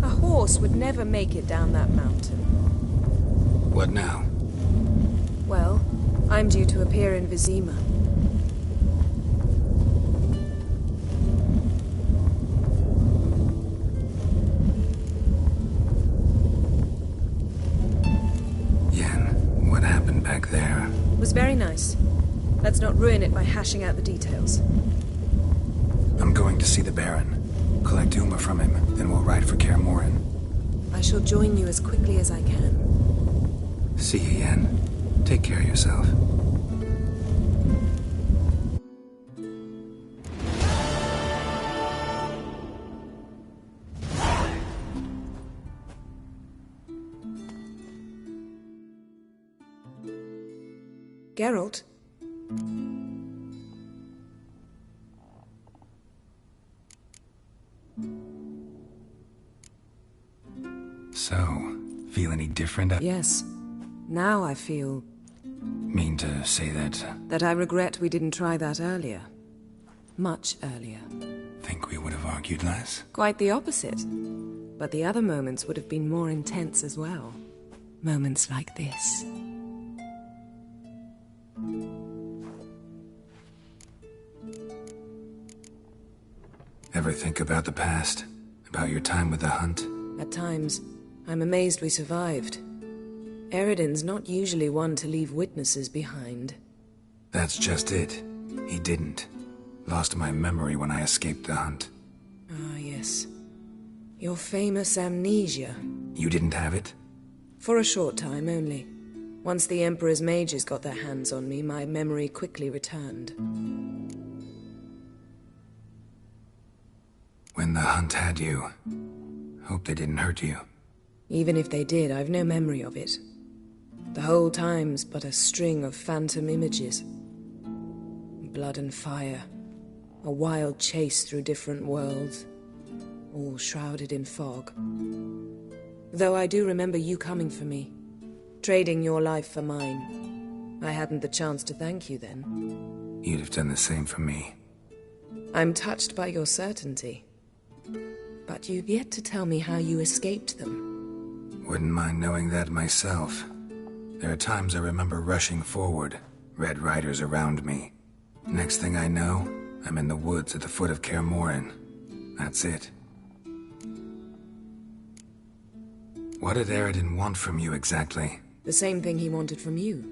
A horse would never make it down that mountain. What now? Well, I'm due to appear in Vizima. Yen. Looks very nice. Let's not ruin it by hashing out the details. I'm going to see the Baron. Collect Uma from him, then we'll ride for Kaer Morhen. I shall join you as quickly as I can. See you, Yen. Take care of yourself. Geralt? So, feel any different? Yes. Now I feel... Mean to say that... That I regret we didn't try that earlier. Much earlier. Think we would have argued less? Quite the opposite. But the other moments would have been more intense as well. Moments like this. Ever think about the past? About your time with the hunt? At times, I'm amazed we survived. Eredin's not usually one to leave witnesses behind. That's just it. He didn't. Lost my memory when I escaped the hunt. Ah, yes. Your famous amnesia. You didn't have it? For a short time only. Once the Emperor's mages got their hands on me, my memory quickly returned. When the hunt had you, hope they didn't hurt you. Even if they did, I've no memory of it. The whole time's but a string of phantom images. Blood and fire. A wild chase through different worlds. All shrouded in fog. Though I do remember you coming for me. Trading your life for mine. I hadn't the chance to thank you then. You'd have done the same for me. I'm touched by your certainty. But you've yet to tell me how you escaped them. Wouldn't mind knowing that myself. There are times I remember rushing forward, red riders around me. Next thing I know, I'm in the woods at the foot of Kaer Morhen. That's it. What did Eredin want from you exactly? The same thing he wanted from you.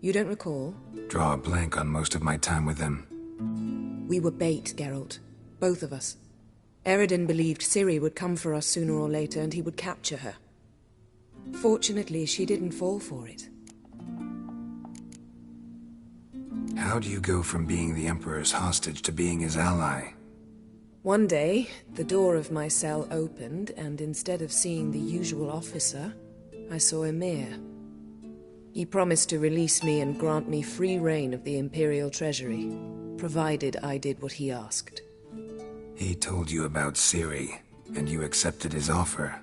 You don't recall? Draw a blank on most of my time with them. We were bait, Geralt. Both of us. Eredin believed Ciri would come for us sooner or later and he would capture her. Fortunately, she didn't fall for it. How do you go from being the Emperor's hostage to being his ally? One day, the door of my cell opened, and instead of seeing the usual officer, I saw Emir. He promised to release me and grant me free reign of the Imperial Treasury, provided I did what he asked. He told you about Ciri, and you accepted his offer.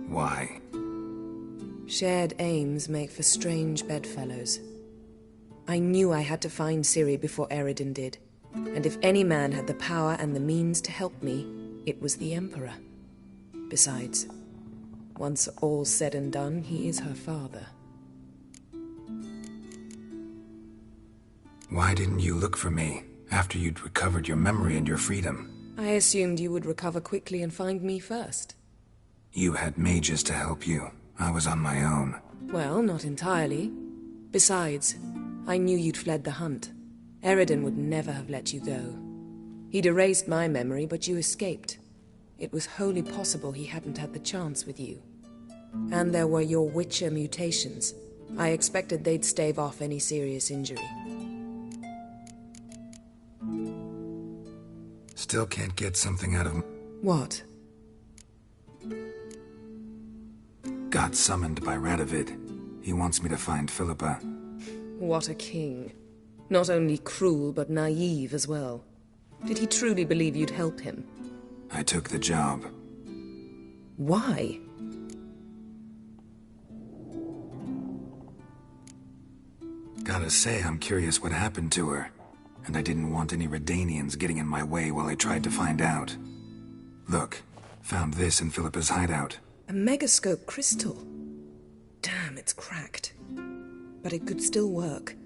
Why? Shared aims make for strange bedfellows. I knew I had to find Ciri before Eredin did, and if any man had the power and the means to help me, it was the Emperor. Besides, once all's said and done, he is her father. Why didn't you look for me after you'd recovered your memory and your freedom? I assumed you would recover quickly and find me first. You had mages to help you. I was on my own. Well, not entirely. Besides, I knew you'd fled the hunt. Eredin would never have let you go. He'd erased my memory, but you escaped. It was wholly possible he hadn't had the chance with you. And there were your Witcher mutations. I expected they'd stave off any serious injury. Still can't get something out of... What? Got summoned by Radovid. He wants me to find Philippa. What a king. Not only cruel, but naive as well. Did he truly believe you'd help him? I took the job. Why? Gotta say, I'm curious what happened to her. And I didn't want any Redanians getting in my way while I tried to find out. Look, found this in Philippa's hideout. A megascope crystal. Damn, it's cracked. But it could still work.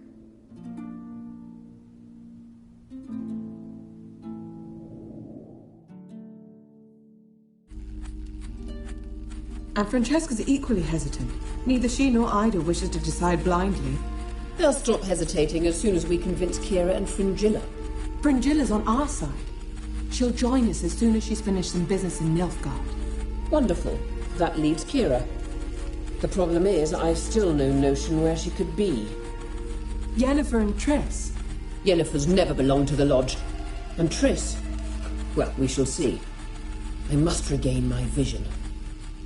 And Francesca's equally hesitant. Neither she nor Ida wishes to decide blindly. They'll stop hesitating as soon as we convince Kira and Fringilla. Fringilla's on our side. She'll join us as soon as she's finished some business in Nilfgaard. Wonderful. That leaves Kira. The problem is, I've still no notion where she could be. Yennefer and Triss. Yennefer's never belonged to the Lodge. And Triss? Well, we shall see. I must regain my vision.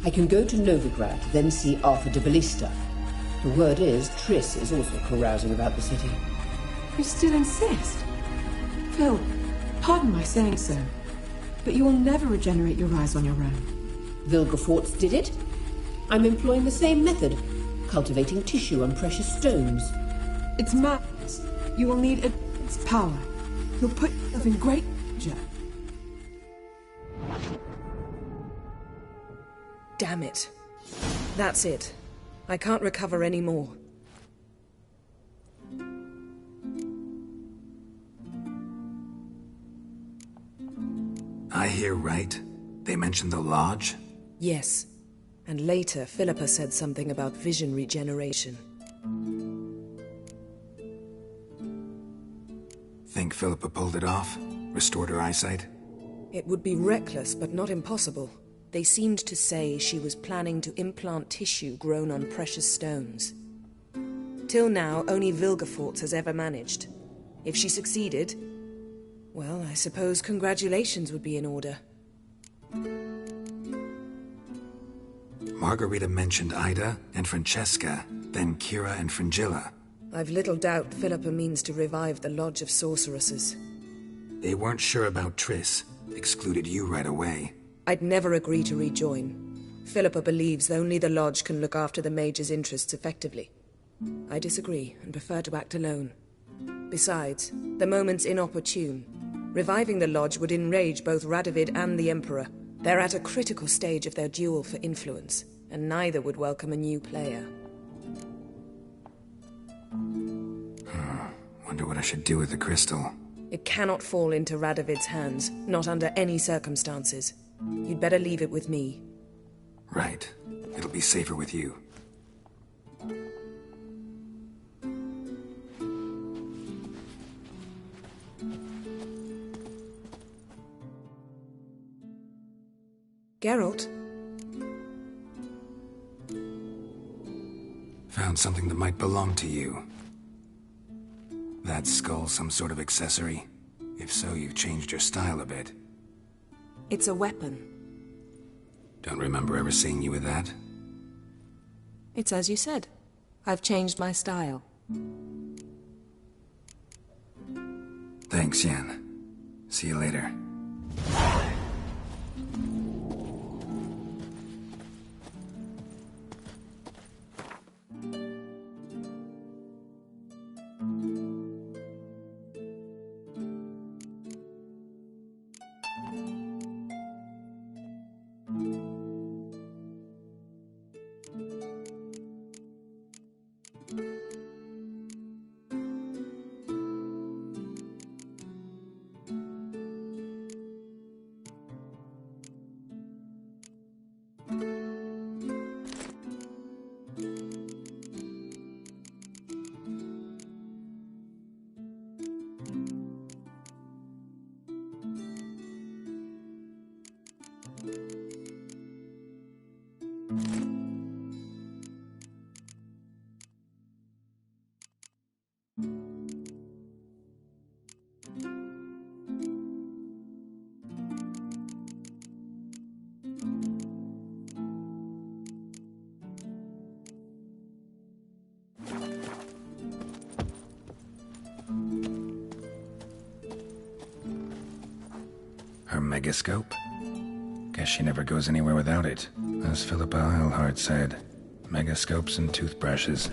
I can go to Novigrad, then see Arthur de Ballista. The word is, Triss is also carousing about the city. You still insist? Phil, pardon my saying so, but you will never regenerate your eyes on your own. Vilgefortz did it. I'm employing the same method, cultivating tissue and precious stones. It's madness. You will need its power. You'll put yourself in great danger. Damn it. That's it. I can't recover any more. I hear right. They mentioned the Lodge? Yes. And later, Philippa said something about vision regeneration. Think Philippa pulled it off? Restored her eyesight? It would be reckless, but not impossible. They seemed to say she was planning to implant tissue grown on precious stones. Till now, only Vilgefortz has ever managed. If she succeeded, well, I suppose congratulations would be in order. Margarita mentioned Ida and Francesca, then Kira and Fringilla. I've little doubt Philippa means to revive the Lodge of Sorceresses. They weren't sure about Triss, excluded you right away. I'd never agree to rejoin. Philippa believes only the Lodge can look after the Mage's interests effectively. I disagree and prefer to act alone. Besides, the moment's inopportune. Reviving the Lodge would enrage both Radovid and the Emperor. They're at a critical stage of their duel for influence, and neither would welcome a new player. Wonder what I should do with the crystal. It cannot fall into Radovid's hands, not under any circumstances. You'd better leave it with me. Right. It'll be safer with you. Geralt? Found something that might belong to you. That skull some sort of accessory? If so, you've changed your style a bit. It's a weapon. Don't remember ever seeing you with that. It's as you said. I've changed my style. Thanks, Yen. See you later. Her megascope? Guess she never goes anywhere without it. As Philippa Eilhart said, megascopes and toothbrushes.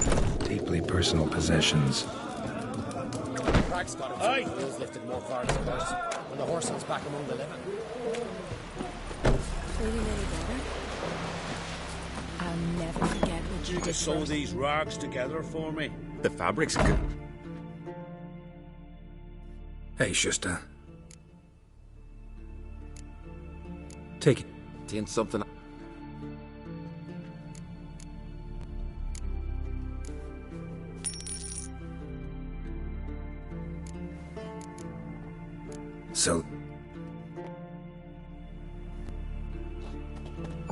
Deeply personal possessions. Craig's got himself heels lifted more far as a horse, when the horse was back among the living. Feeling any better? I'll never forget what you You did could sew first. these rags together for me. The fabric's good. Hey, Shusta. Take it. Seeing something. So...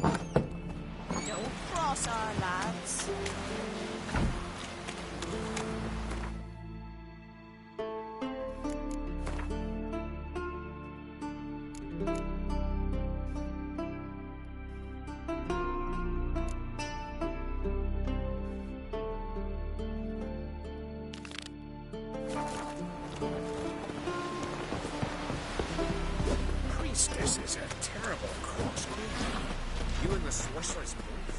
Don't cross our lads. Priestess is a terrible crossgrain. You and the sorceress both.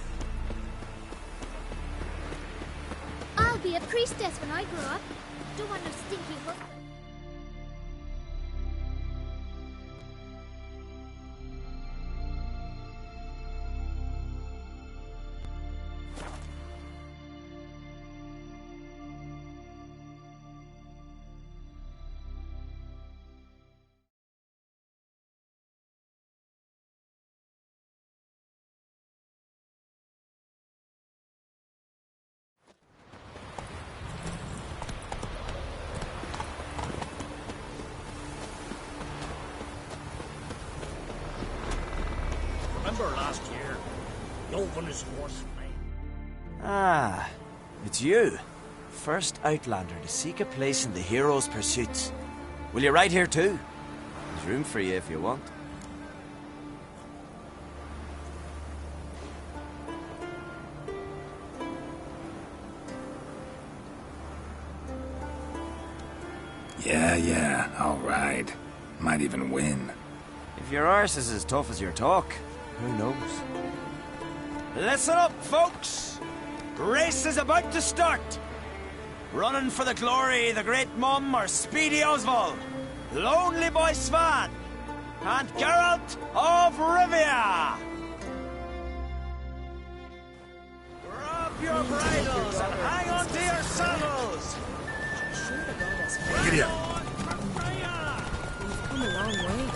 I'll be a priestess when I grow up. Don't want no stinky husband. Remember last year? Yova's horse lane. Ah, it's you. First Outlander to seek a place in the hero's pursuits. Will you ride here too? There's room for you if you want. Yeah, I'll ride. Might even win. If your arse is as tough as your talk, who knows? Listen up, folks! Race is about to start! Running for the glory, the Great Mum or Speedy Oswald, Lonely Boy Svan, and Geralt of Rivia! Grab your bridles and hang on to your saddles! Giddy up. We've come a long way.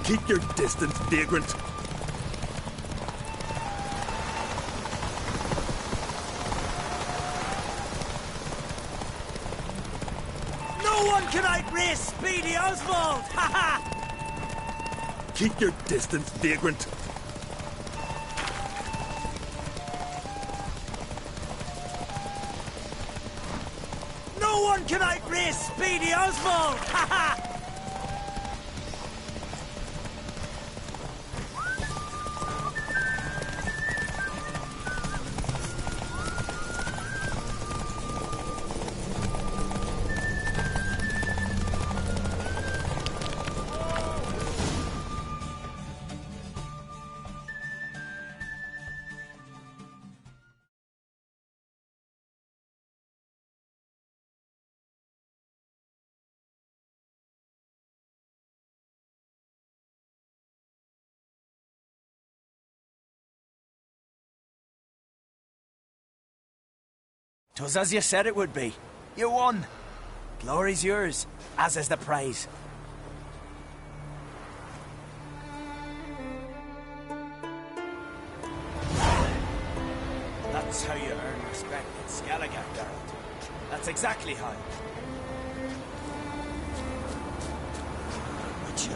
Keep your distance, vagrant. No one can outrace Speedy Oswald! Ha ha! Keep your distance, vagrant. No one can outrace Speedy Oswald! Ha ha! Twas as you said it would be. You won. Glory's yours, as is the prize. That's how you earn respect in Skellige, Geralt. That's exactly how. Would you?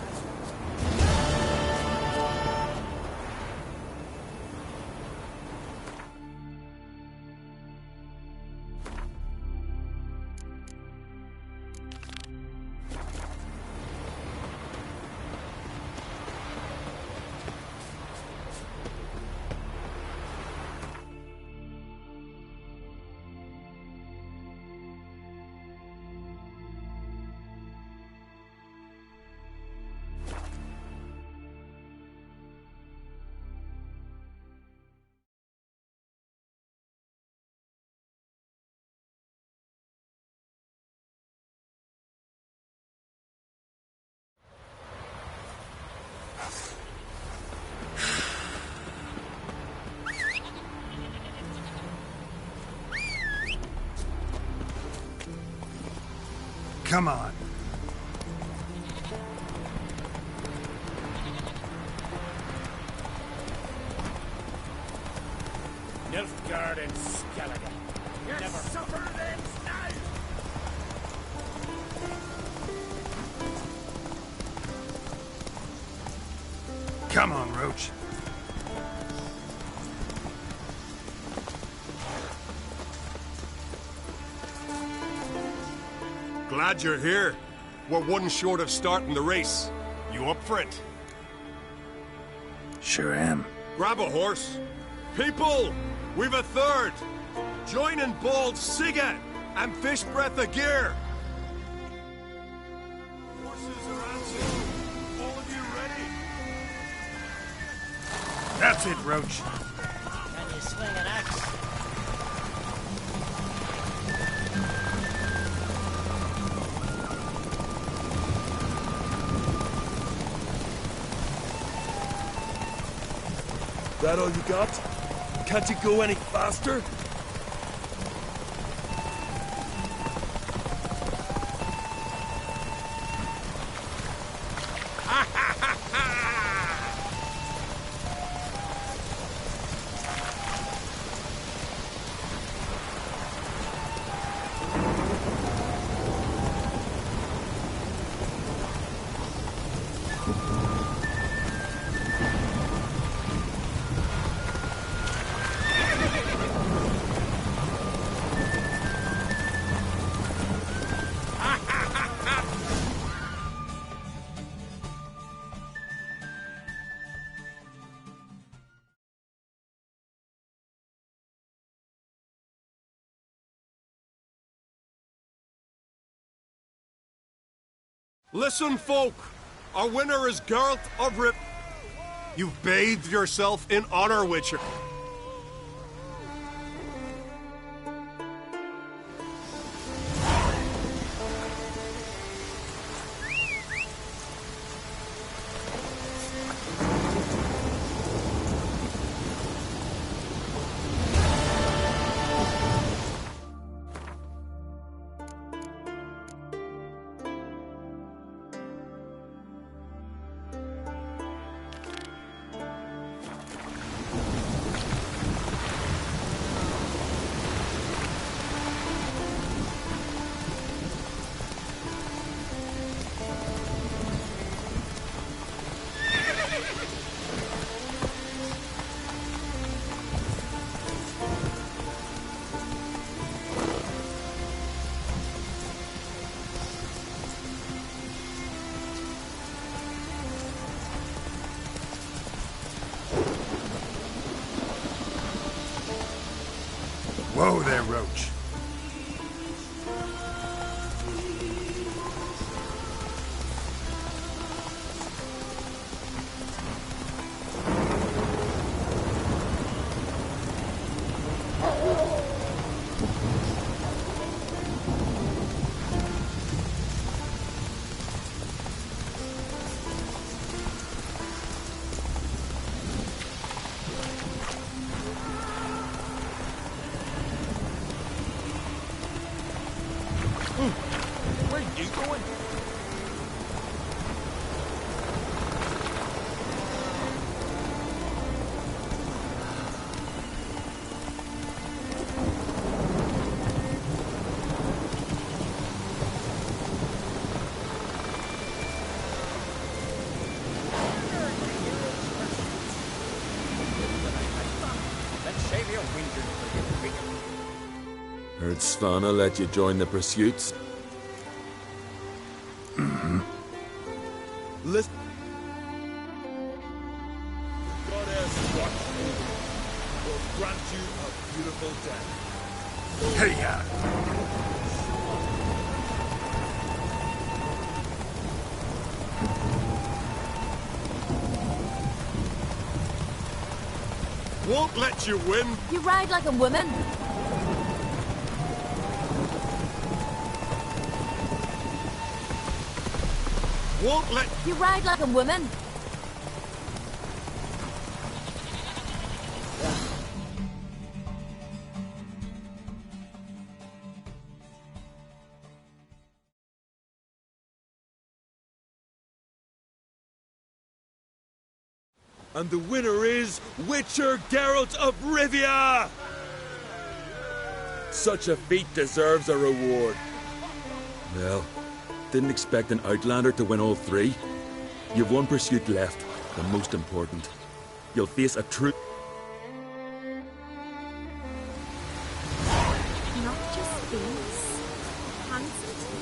Come on. Nilfgaard and Skellige. Never Come on, Roach. Glad you're here. We're one short of starting the race. You up for it? Sure am. Grab a horse. People, we've a third. Join in bold Sigue and fish breath of gear. Horses are answered. All of you ready? That's it, Roach. Can you swing an axe? That all you got? Can't you go any faster? Listen, folk. Our winner is Geralt of Rivia. You've bathed yourself in honor, Witcher. Whoa there, Roach. Where are you going? Let's shave your whinging for you. Heard Svanna let you join the pursuits? Listen. Goddess watch over will grant you a beautiful death. Hey-ya! Won't let you win. You ride like a woman. Won't let... You ride like a woman. And the winner is Witcher Geralt of Rivia! Such a feat deserves a reward. Well, didn't expect an Outlander to win all three. You've one pursuit left. The most important. You'll face a true... Not just these. Handsome too.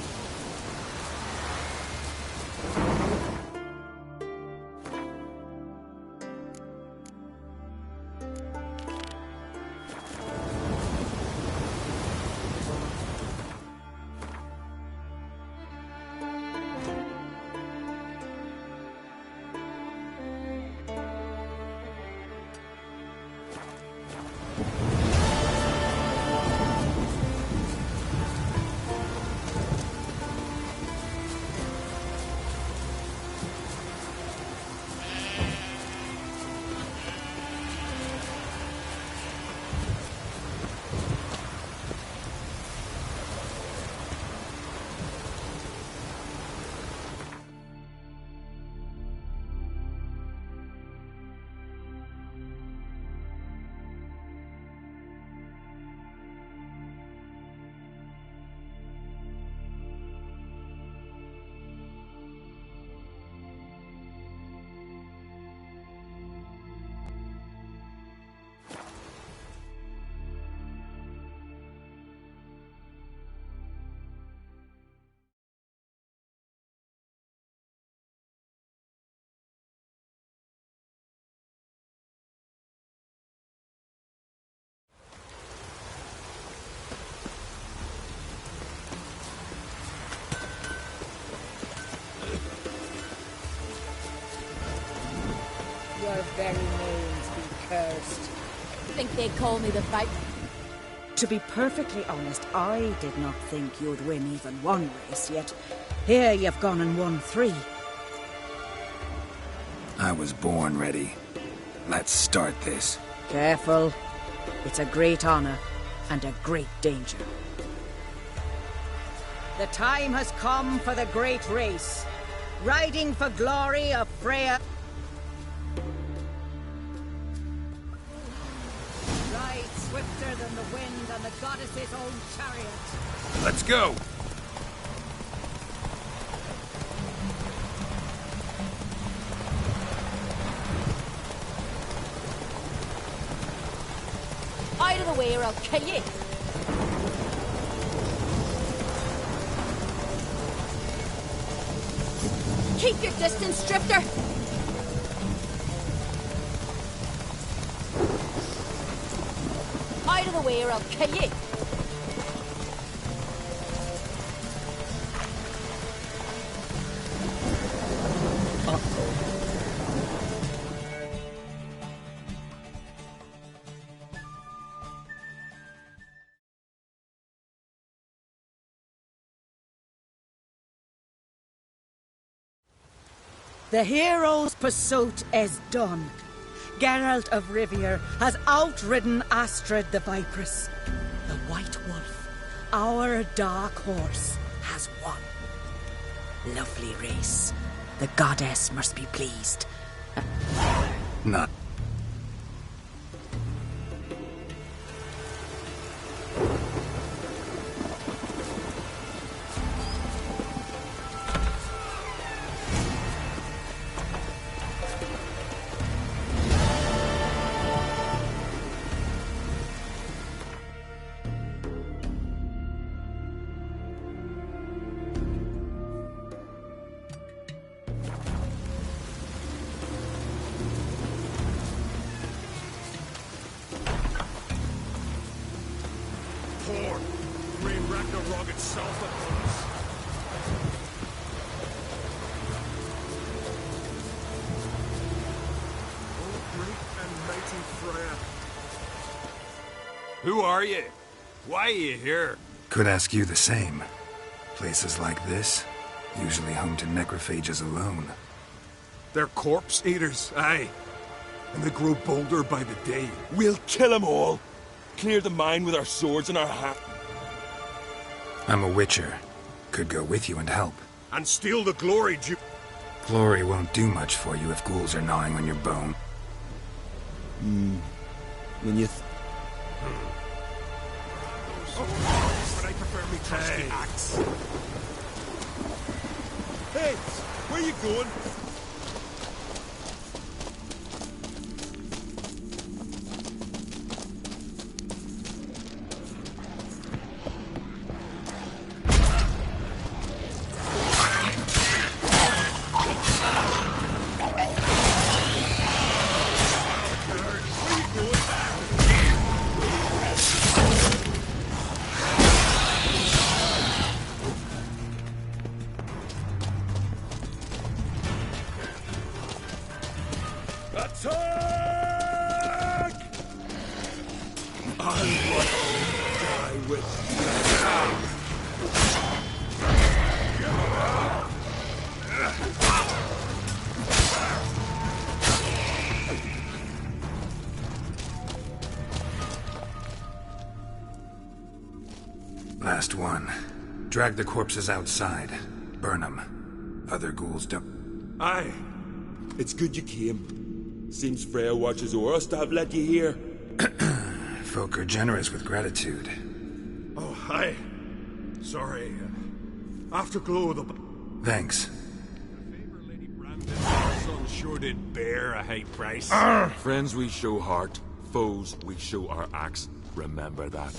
Your very names be cursed. Think they'd call me the fight? To be perfectly honest, I did not think you'd win even one race, yet here you've gone and won 3. I was born ready. Let's start this. Careful. It's a great honor and a great danger. The time has come for the great race. Riding for glory of Freya. Ride swifter than the wind and the goddess's own chariot. Let's go! Out of the way or I'll kill you. Keep your distance, Drifter. Out of the way or I'll kill you. The hero's pursuit is done. Geralt of Rivia has outridden Astrid the Vipress. The White Wolf, our dark horse, has won. Lovely race. The goddess must be pleased. Not. Who are you? Why are you here? Could ask you the same. Places like this, usually home to necrophages alone. They're corpse eaters, aye. And they grow bolder by the day. We'll kill them all. Clear the mine with our swords in our hands. I'm a witcher. Could go with you and help. And steal the glory, Glory won't do much for you if ghouls are gnawing on your bone. When you... But I prefer me trusty axe. Hey, where you going? with. Last one. Drag the corpses outside. Burn them. Other ghouls don't... Aye. It's good you came. Seems Freya watches o'er us to have let you here. Folk are generous with gratitude. Oh, aye. Sorry. Afterglow the... Thanks. Son sure did bear a high price. Friends we show heart, foes we show our axe. Remember that.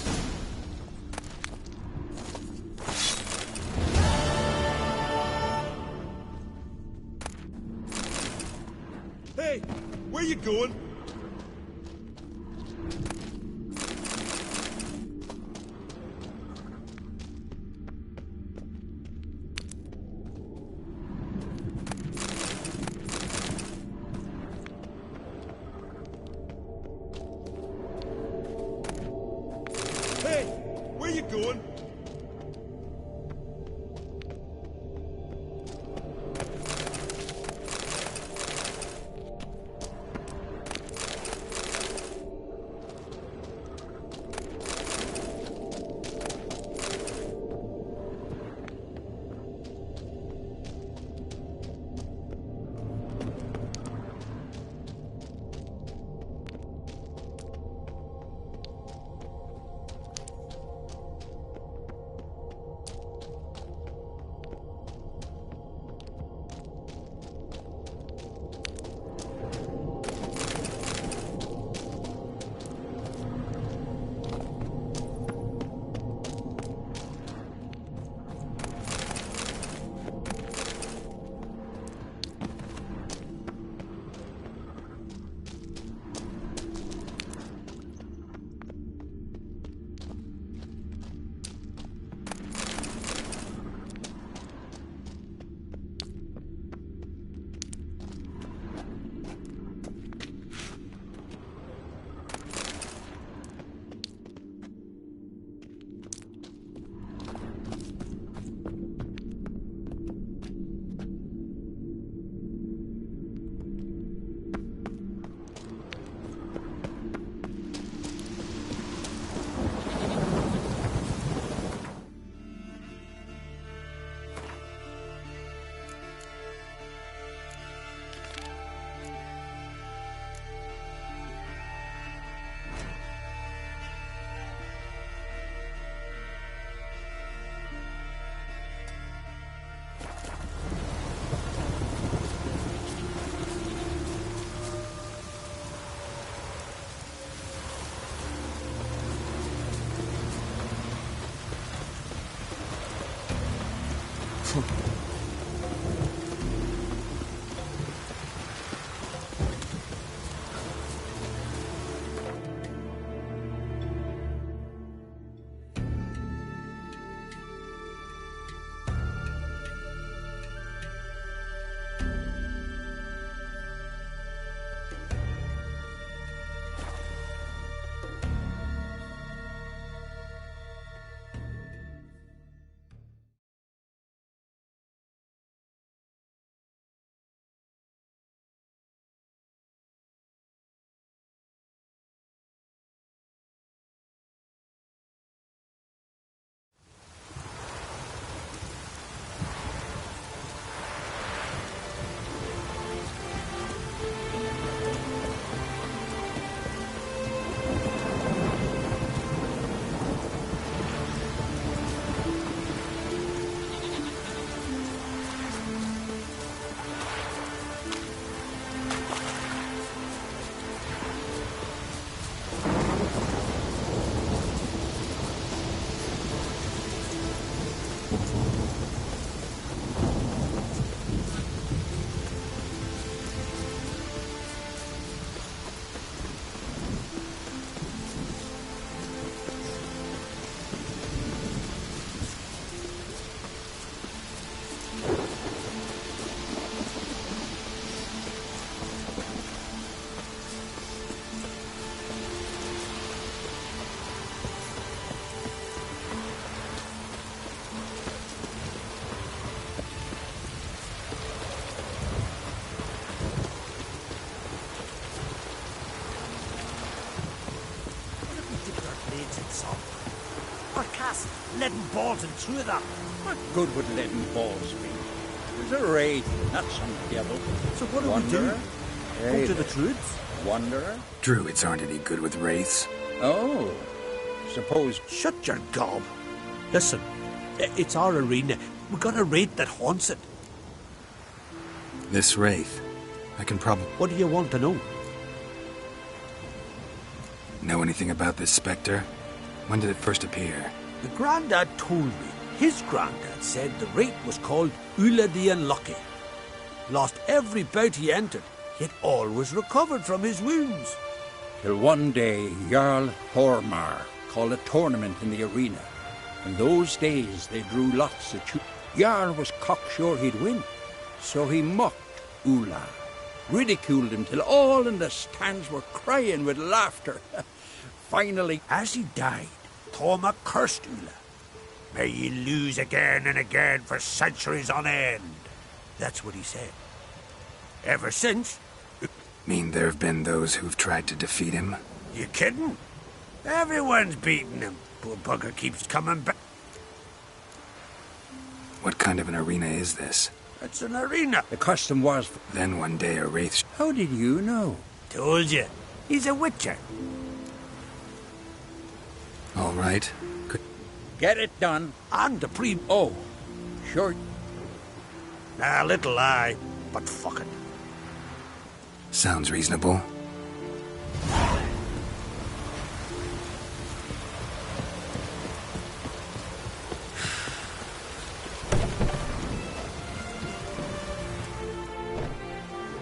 Hey, where you going? Hey, where you going? leaden balls and through that. What good would leaden balls be? There's a raid, not some devil. So what do we do? Go to the Druids? Wanderer? Druids aren't any good with wraiths. Oh, suppose... Shut your gob. Listen, it's our arena. We got a wraith that haunts it. This wraith, I can probably... What do you want to know? Know anything about this spectre? When did it first appear? The Grandad told me. His Grandad said the wraith was called Ulla the Unlucky. Lost every bout he entered, yet always recovered from his wounds. Till one day, Jarl Hormar called a tournament in the arena. In those days, they drew lots of Jarl was cocksure he'd win, so he mocked Ulla, ridiculed him till all in the stands were crying with laughter. Finally, as he died, Thorma cursed Ulla. May ye lose again and again for centuries on end. That's what he said. Ever since... Mean there have been those who've tried to defeat him? You kidding? Everyone's beating him. Poor bugger keeps coming back. What kind of an arena is this? It's an arena. The custom was... Then one day a wraith... How did you know? Told you. He's a witcher. All right. Good. Get it done. And the Oh, sure. A little lie, but fuck it. Sounds reasonable.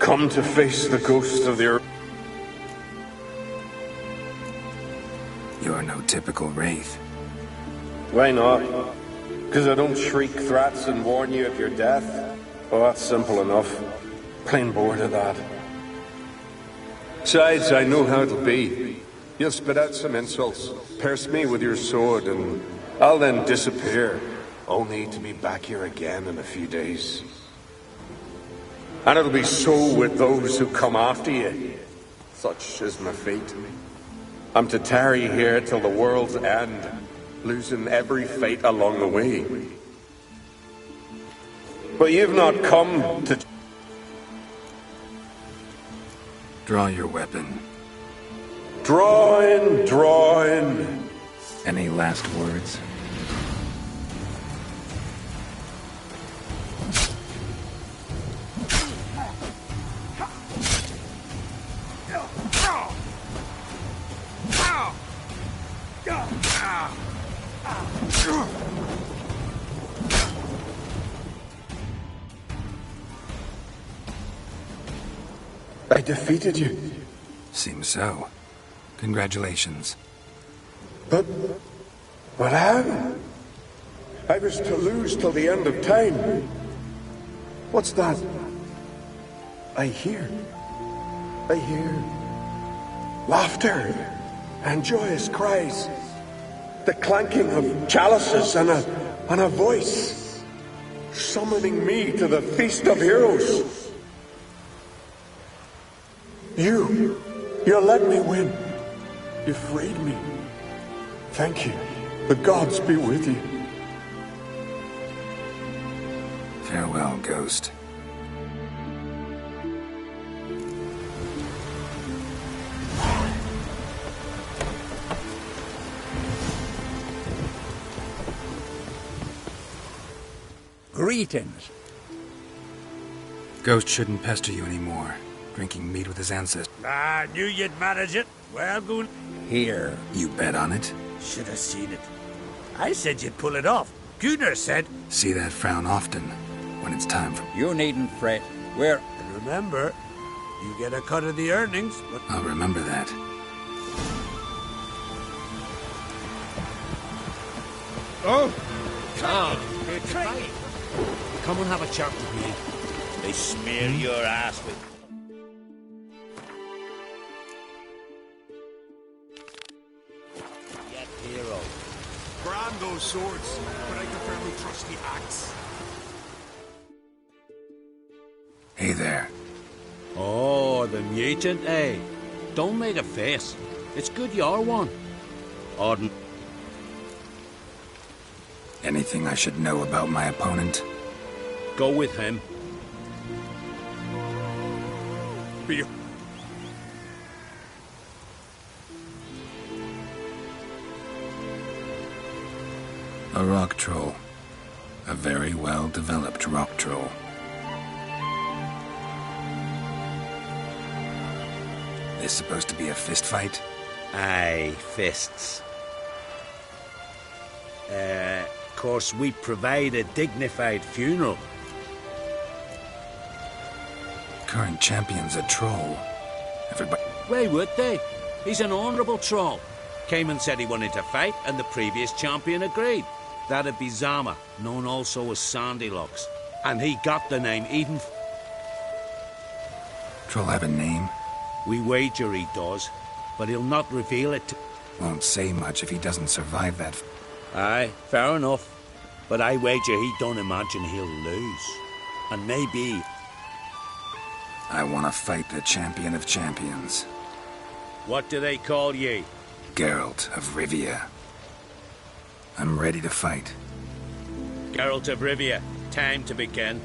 Come to face the ghost of the earth. You're no typical wraith. Why not? Because I don't shriek threats and warn you of your death? Well, that's simple enough. Plain bored of that. Besides, I know how it'll be. You'll spit out some insults, pierce me with your sword, and I'll then disappear, only to be back here again in a few days. And it'll be so with those who come after you. Such is my fate. I'm to tarry here till the world's end, losing every fate along the way. But you've not come to... Draw your weapon. Draw in. Any last words? I defeated you. Seems so. Congratulations. But how? I was to lose till the end of time. What's that? I hear laughter and joyous cries. The clanking of chalices and a voice summoning me to the feast of heroes. You let me win. You freed me. Thank you. The gods be with you. Farewell, Ghost. Greetings. Ghost shouldn't pester you anymore. Drinking meat with his ancestors. I knew you'd manage it. Well, good. Here. You bet on it? Should have seen it. I said you'd pull it off. Gunnar said... See that frown often, when it's time for... You needn't fret. We're... Remember, you get a cut of the earnings, but... I'll remember that. Oh! Come and have a chat with me. They smear your ass with... Yet hero. Brand those swords, but I prefer my trusty axe. Hey there. Oh, the mutant, eh? Don't make a face. It's good you're one. Auden. Anything I should know about my opponent? Go with him. Be A rock troll. A very well-developed rock troll. This supposed to be a fist fight? Aye, fists. Of course, we provide a dignified funeral. Current champion's a troll. Everybody... Why would they? He's an honourable troll. Came and said he wanted to fight, and the previous champion agreed. That'd be Zama, known also as Sandylocks. And he got the name even... Troll have a name? We wager he does, but he'll not reveal it to... Won't say much if he doesn't survive that... Aye, fair enough. But I wager he don't imagine he'll lose. And maybe... I want to fight the champion of champions. What do they call ye? Geralt of Rivia. I'm ready to fight. Geralt of Rivia, time to begin.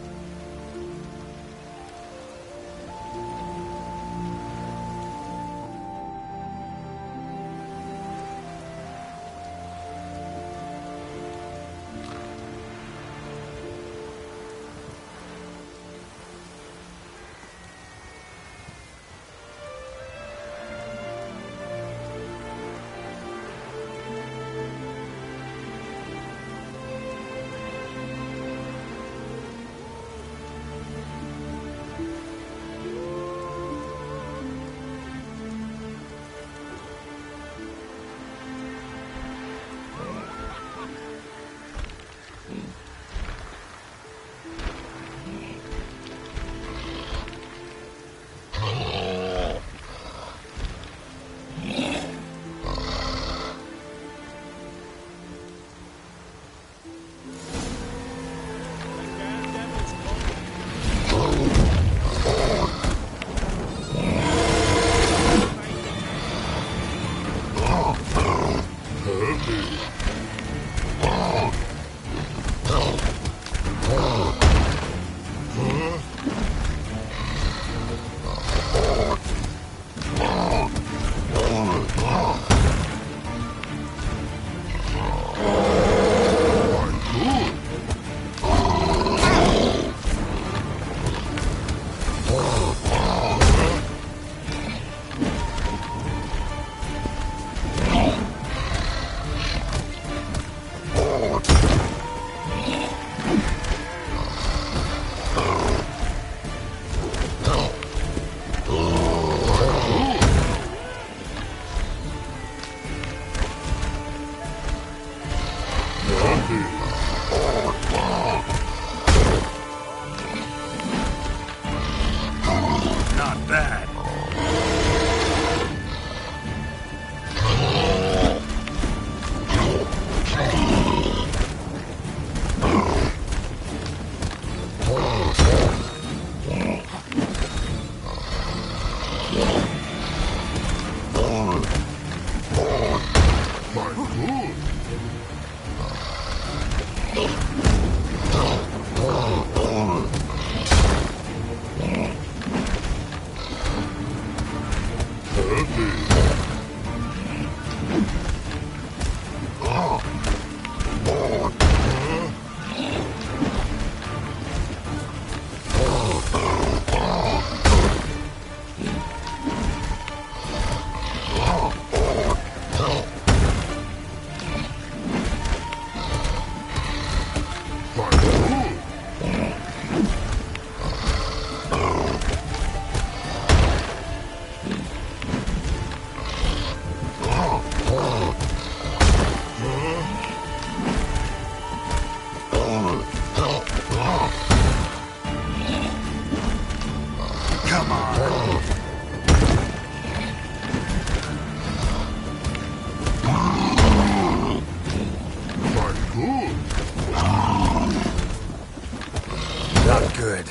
Not good.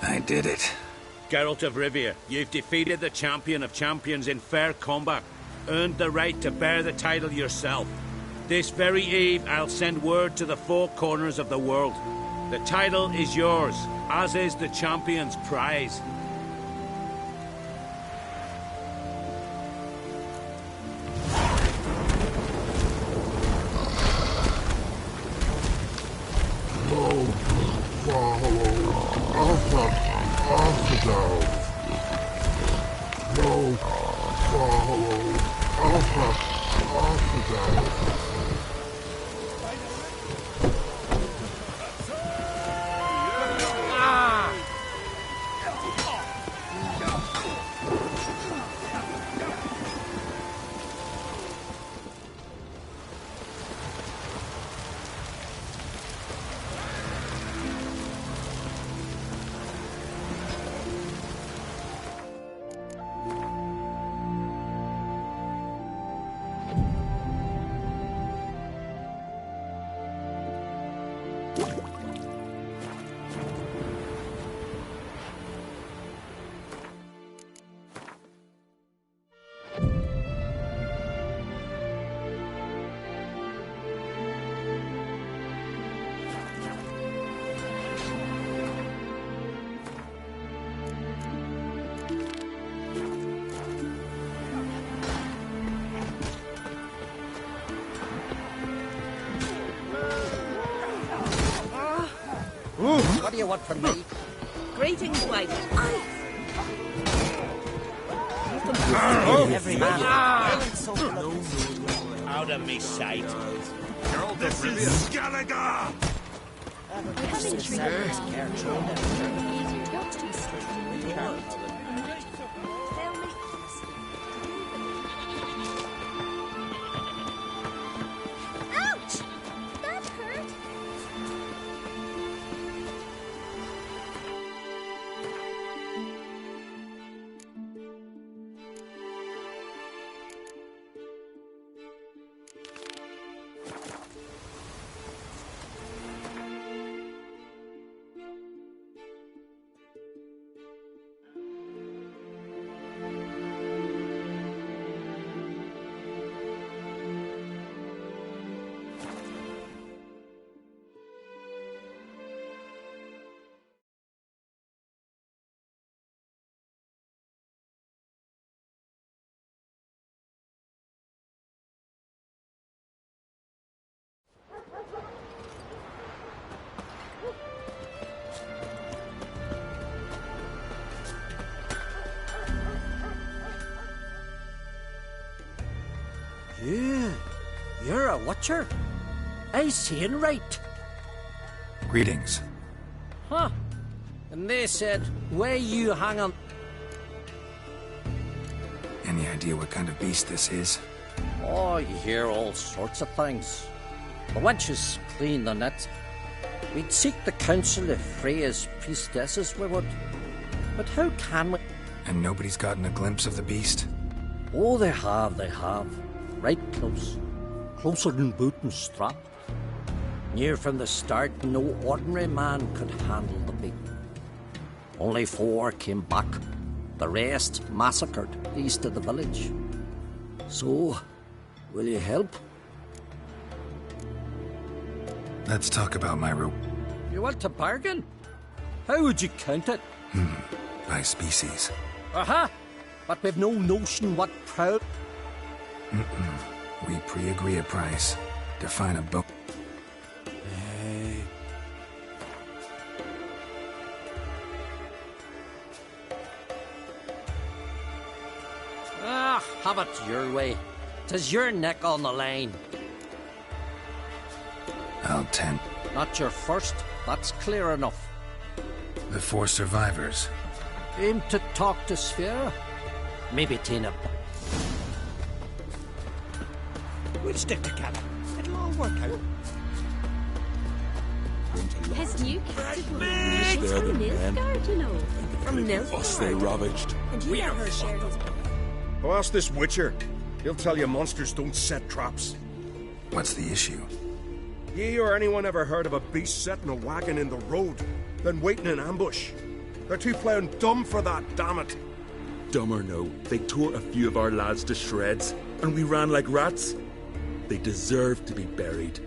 I did it. Geralt of Rivia, you've defeated the champion of champions in fair combat. Earned the right to bear the title yourself. This very eve, I'll send word to the four corners of the world. The title is yours, as is the champion's prize. What do you want from me? Greetings, wife. Every man. Out of me sight. Geralt de Rivia. Skellige! Ouch! That hurt. You're a watcher? I seeing right. Greetings. Huh. And they said, where you hang on... Any idea what kind of beast this is? Oh, you hear all sorts of things. The wench is clean the net. We'd seek the counsel of Freya's priestesses, we would. But how can we... And nobody's gotten a glimpse of the beast? Oh, they have. Right close. Closer than boot and strap. Near from the start, no ordinary man could handle the beast. Only 4 came back. The rest massacred east of the village. So, will you help? Let's talk about my rope. You want to bargain? How would you count it? By species. Aha! But we've no notion what proud... We pre-agree a price. Define a book. Have it your way. 'Tis your neck on the line. I'll tend. Not your first, that's clear enough. The 4 survivors. Aim to talk to Sphere? Maybe Tina. We'll stick together. It'll all work out. Has you They're the men. From Nilfgaard. Us they ravaged. And you never shared his... Go ask this Witcher. He'll tell you monsters don't set traps. What's the issue? Ye or anyone ever heard of a beast setting a wagon in the road, then waiting in ambush? They're too plough dumb for that, damn it. Dumb or no, they tore a few of our lads to shreds, and we ran like rats. They deserve to be buried.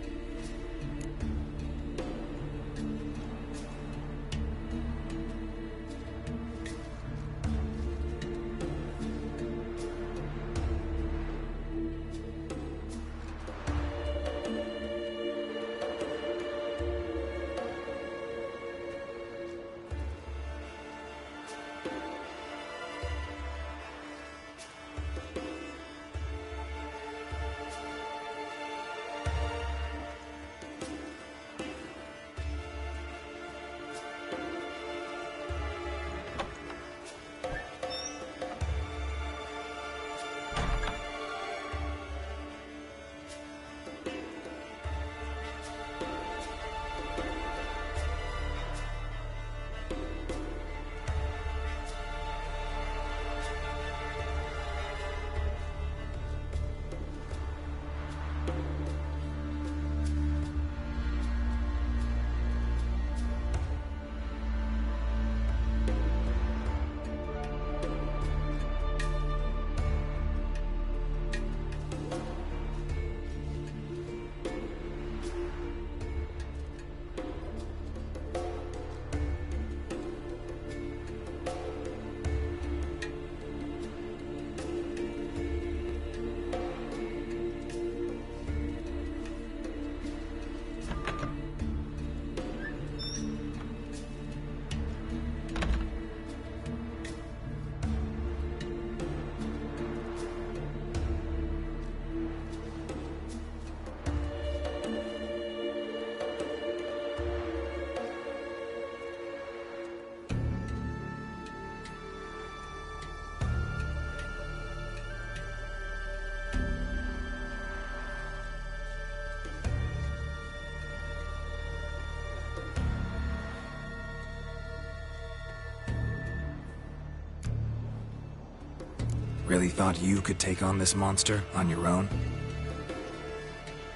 Really thought you could take on this monster on your own?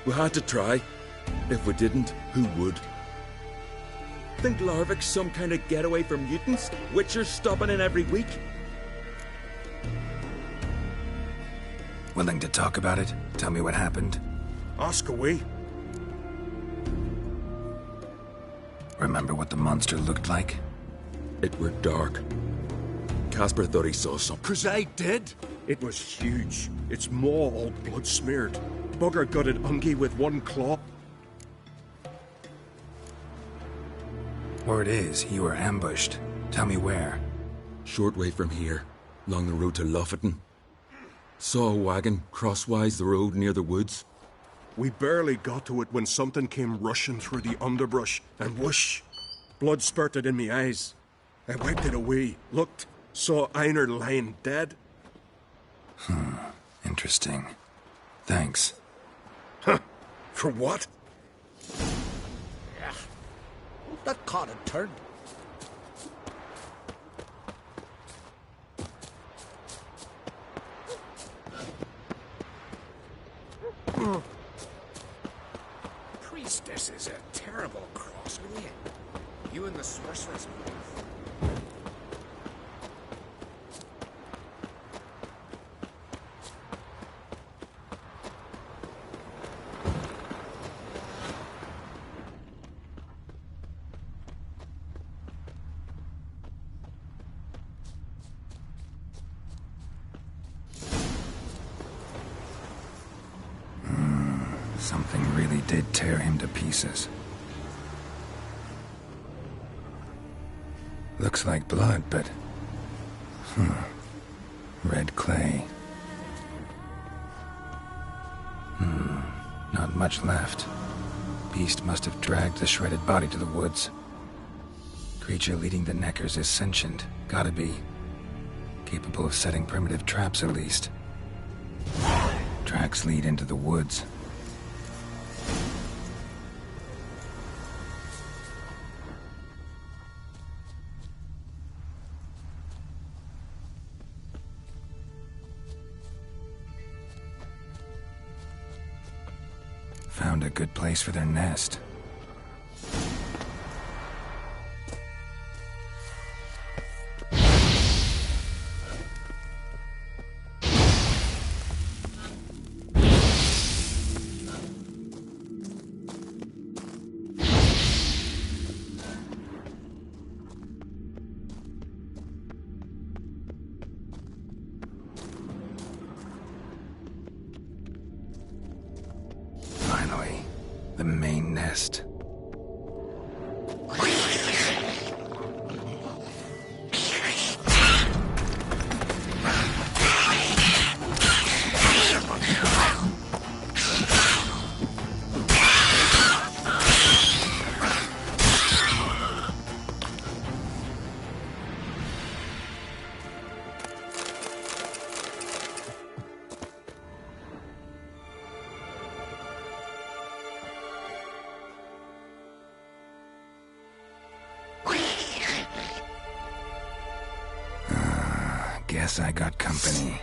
We had to try. If we didn't, who would? Think Larvik's some kind of getaway for mutants? Witchers stopping in every week? Willing to talk about it? Tell me what happened. Ask away. Remember what the monster looked like? It were dark. Casper thought he saw something. 'Cause I did. It was huge. Its maw all blood smeared. Bugger gutted Ungie with one claw. Word is, you were ambushed. Tell me where. Short way from here, along the road to Lofferton. Saw a wagon crosswise the road near the woods. We barely got to it when something came rushing through the underbrush, and whoosh! Blood spurted in me eyes. I wiped it away, looked, saw Einar lying dead. Interesting. Thanks. Huh? For what? That caught a turn. Priestess is a terrible cross with you. You and the sorceress. Something really did tear him to pieces. Looks like blood, but... red clay. Not much left. Beast must have dragged the shredded body to the woods. Creature leading the Neckers is sentient. Gotta be. Capable of setting primitive traps, at least. Tracks lead into the woods. Found a good place for their nest. rest. Guess I got company.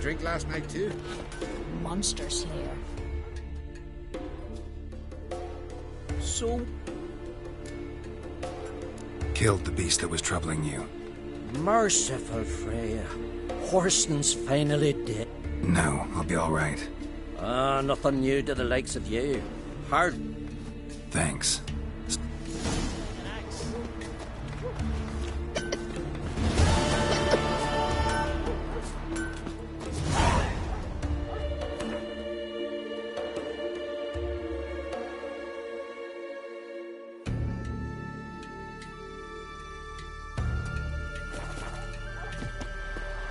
Drink last night too? Monster Slayer. So? Killed the beast that was troubling you. Merciful Freya. Horston's finally dead. No, I'll be all right. Nothing new to the likes of you. Hard. Thanks.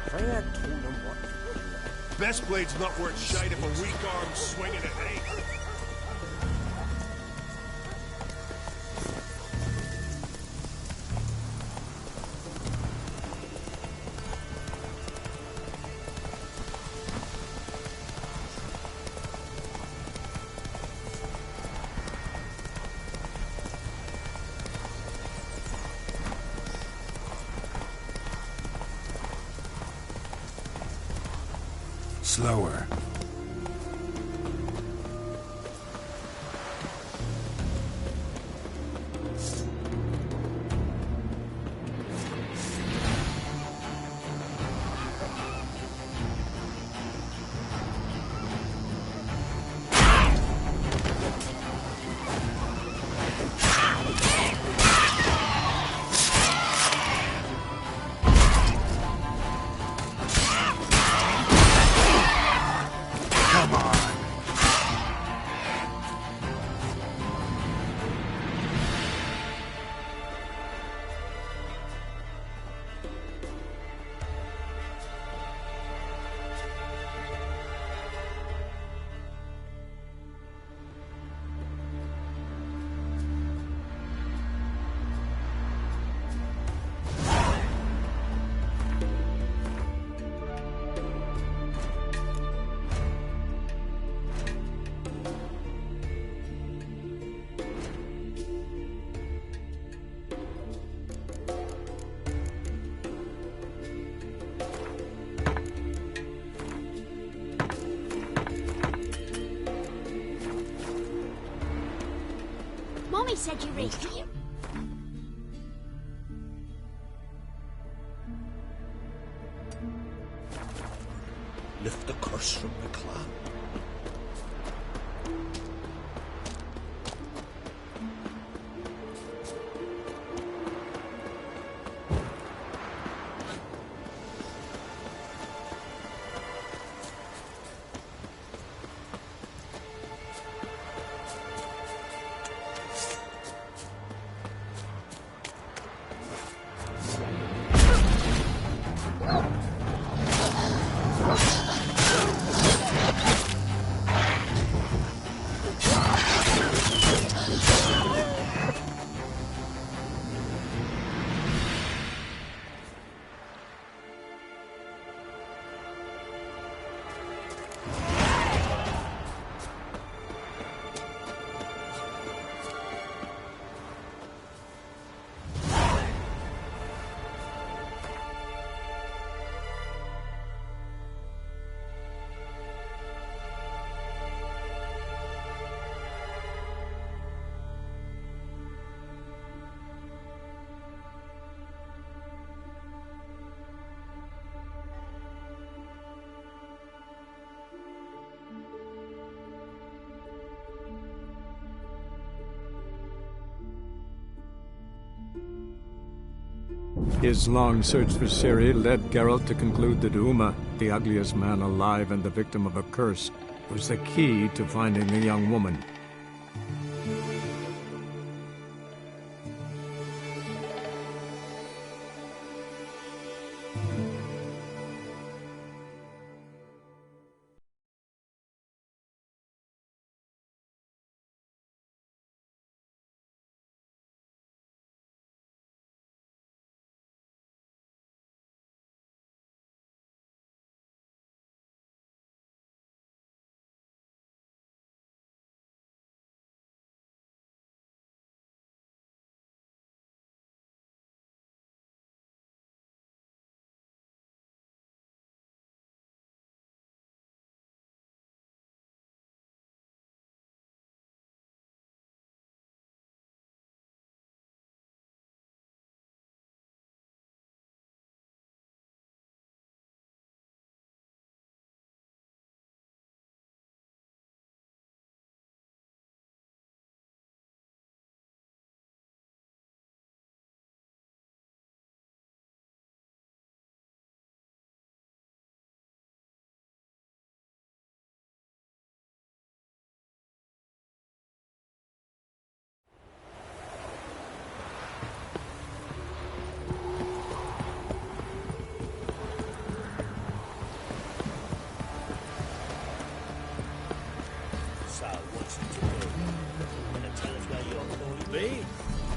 Freya told him what. Best blade's not worth shite if a weak arm's swinging it, eh? slower. Mommy said you reached here. Lift the curse from the clan. His long search for Ciri led Geralt to conclude that Uma, the ugliest man alive and the victim of a curse, was the key to finding the young woman. Me?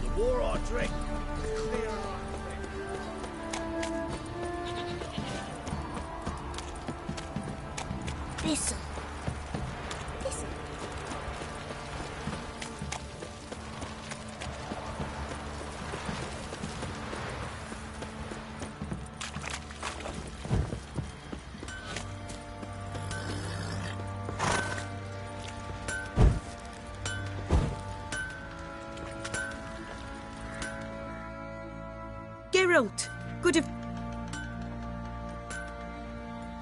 The more I drink, Listen. Listen. Geralt, good if...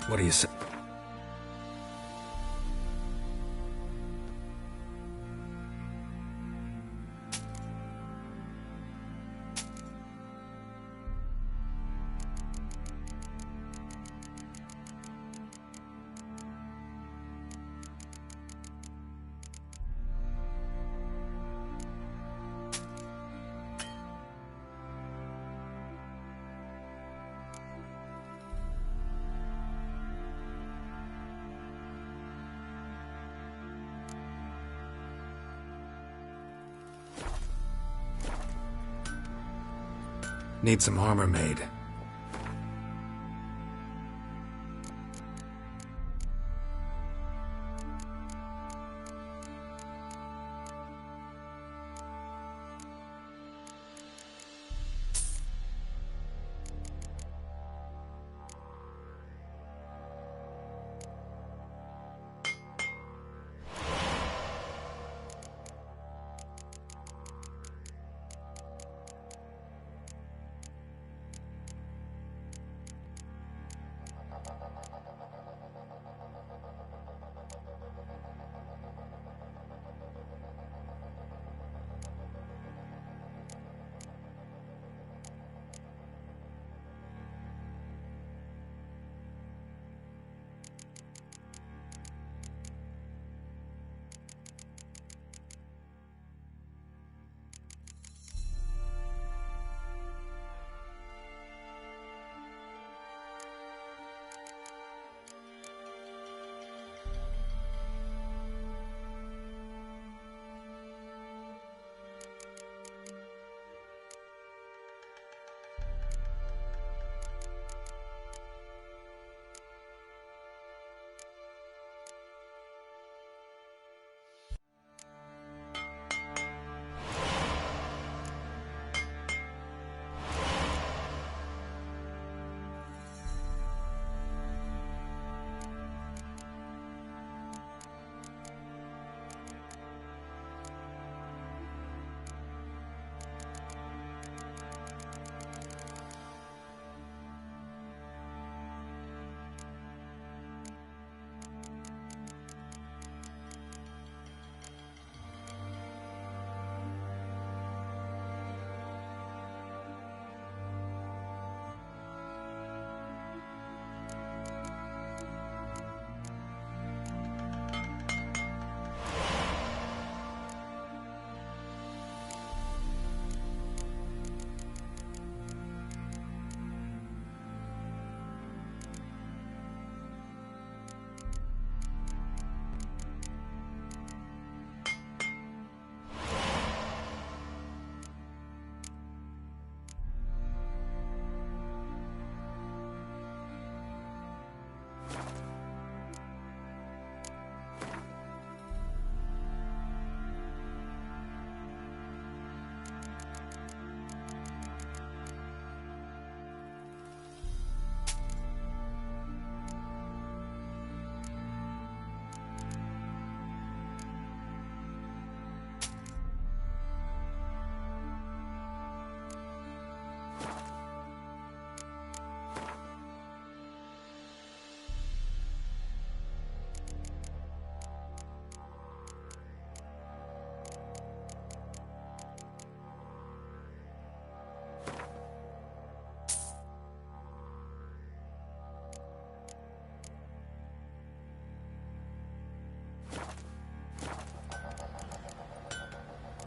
What do you say? Need some armor made.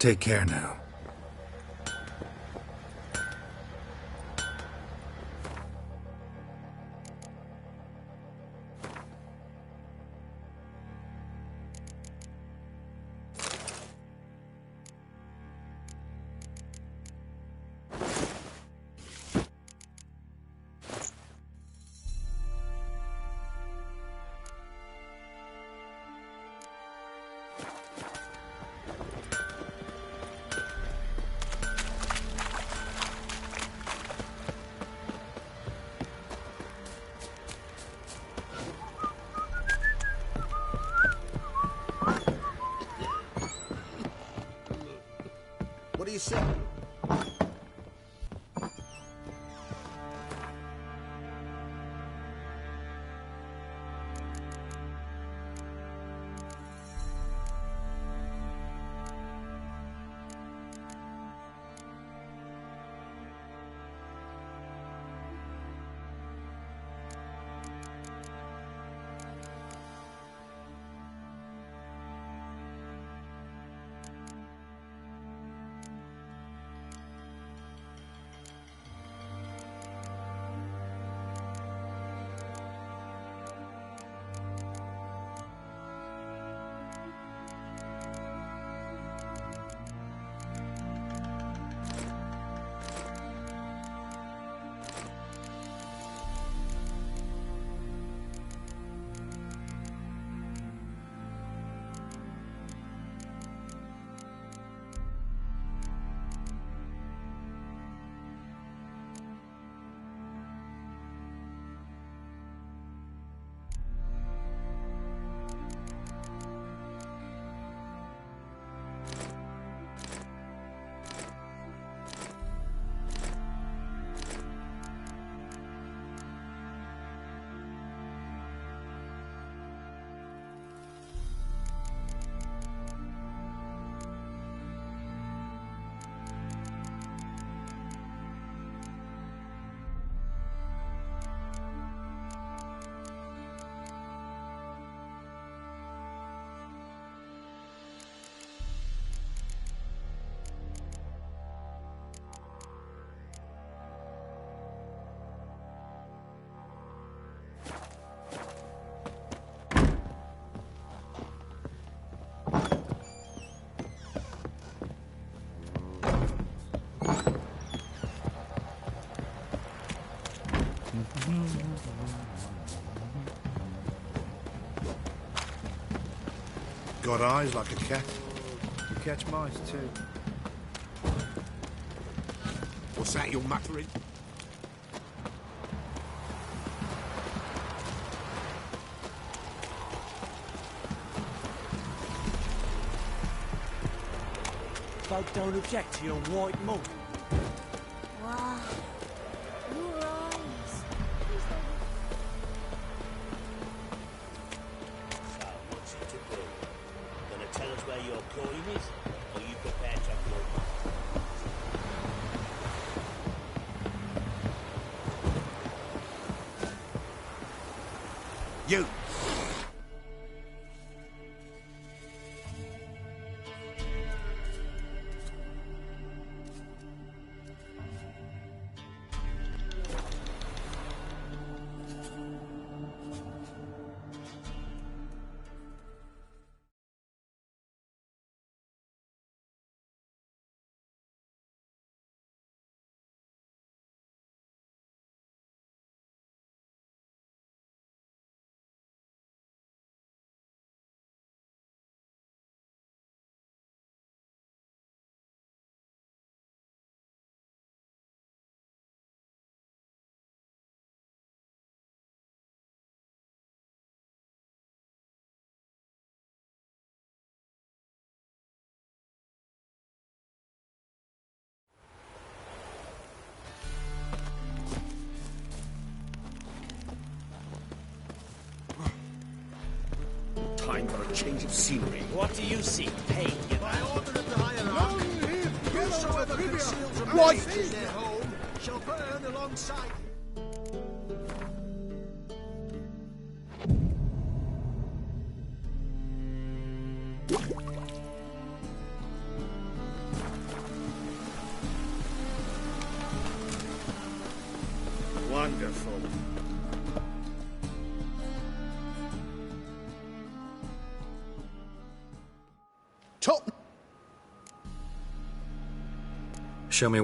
Take care now. What do you say? got eyes like a cat. You catch mice too. What's that you're muttering? Folk don't object to your white mug. Wow. Your eyes. So, what's it to do? Gonna tell us where your coin is? Or you prepared to upload? You! Time for a change of scenery. What do you seek? Pain. By order of the hierarchy, whosoever conceals a What? mage in their home shall burn alongside. Wonderful. Top. Show me.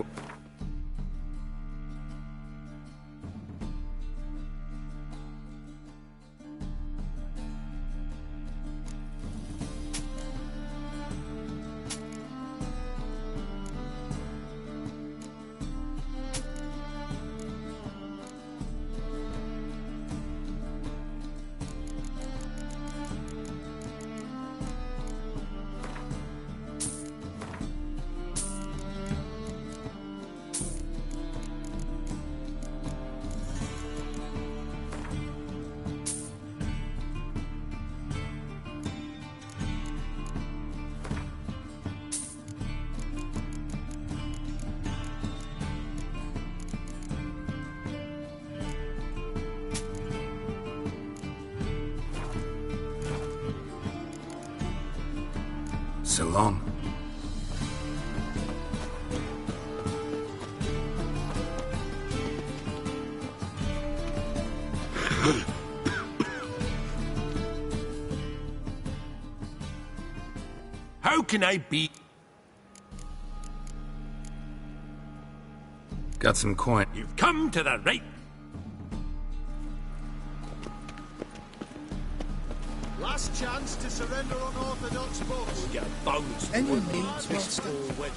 So long. How can I be? Got some coin. You've come to the right. Last chance to surrender unorthodox books. We'll get a bonus. Any for needs, this master? forward.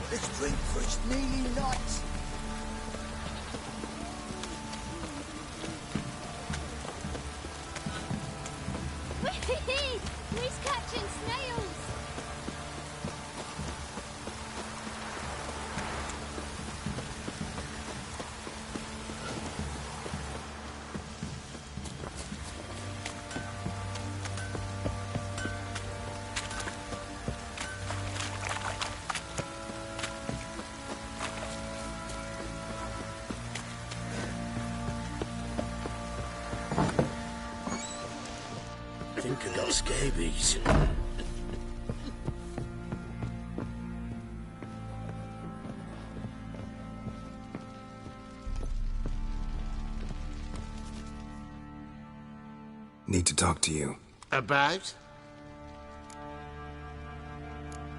This drink first nearly nuts. Whee! He's catching snails. like a lot of scabies. Need to talk to you. About?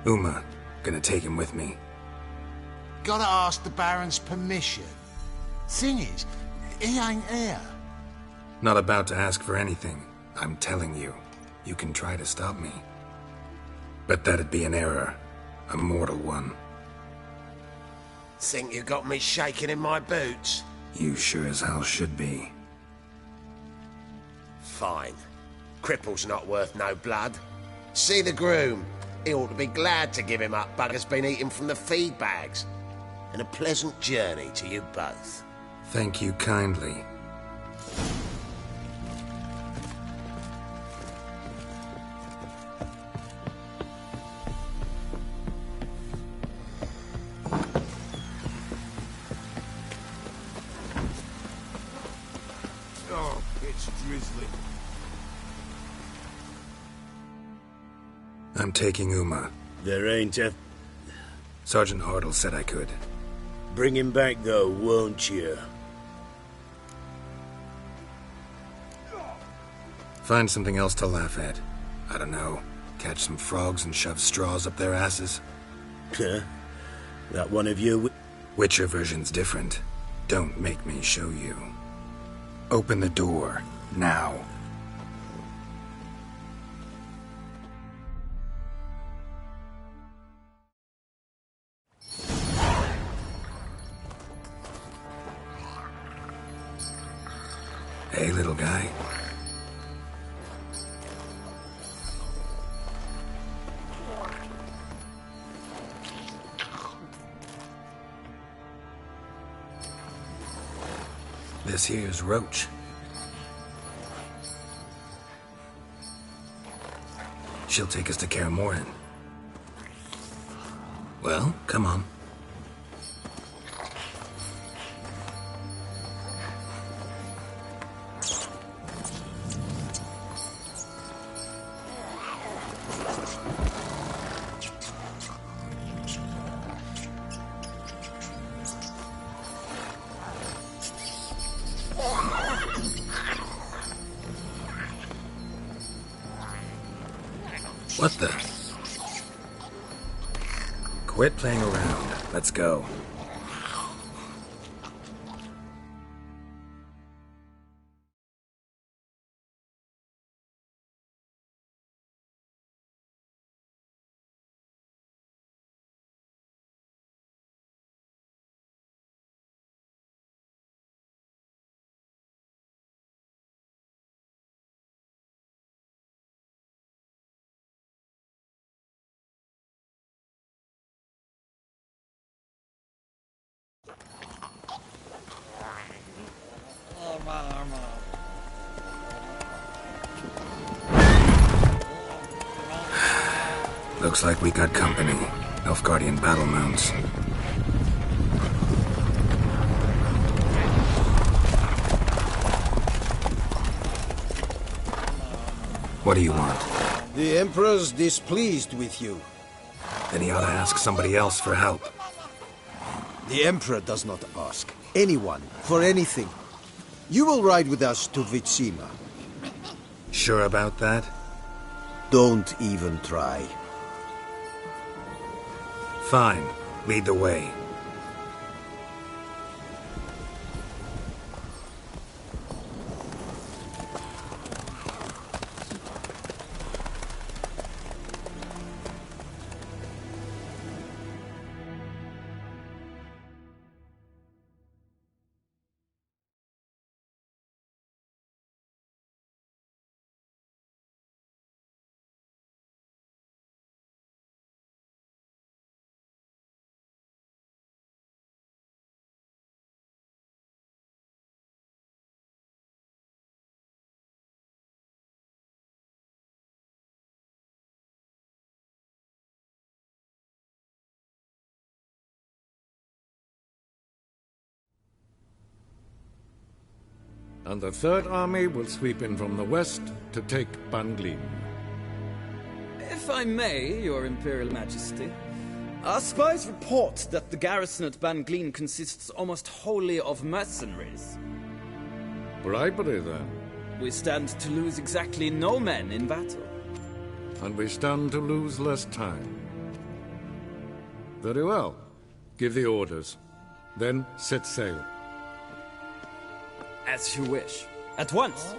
Uma. Gonna take him with me. Gotta ask the Baron's permission. Thing is, he ain't here. Not about to ask for anything. I'm telling you. You can try to stop me. But that'd be an error. A mortal one. Think you got me shaking in my boots? You sure as hell should be. Fine. Cripple's not worth no blood. See the groom. He ought to be glad to give him up. Bugger's been eating from the feed bags. And a pleasant journey to you both. Thank you kindly. Oh, it's drizzling. I'm taking Uma. There ain't a... Sergeant Hartle said I could. Bring him back, though, won't you? Find something else to laugh at. I don't know. Catch some frogs and shove straws up their asses. Huh? That one of you... Witcher version's different. Don't make me show you. Open the door. Now. Hey, little guy. This here's Roach. She'll take us to Kaer Morhen. Well, come on. What the? Quit playing around. Let's go. Looks like we got company. Nilfgaardian battle mounts. What do you want? The Emperor's displeased with you. Then he ought to ask somebody else for help. The Emperor does not ask anyone for anything. You will ride with us to Vitsima. Sure about that? Don't even try. Fine. Lead the way. And the Third Army will sweep in from the west to take Banglin. If I may, Your Imperial Majesty, our spies report that the garrison at Banglin consists almost wholly of mercenaries. Bribery, then? We stand to lose exactly no men in battle. And we stand to lose less time. Very well. Give the orders. Then set sail. As you wish. At once.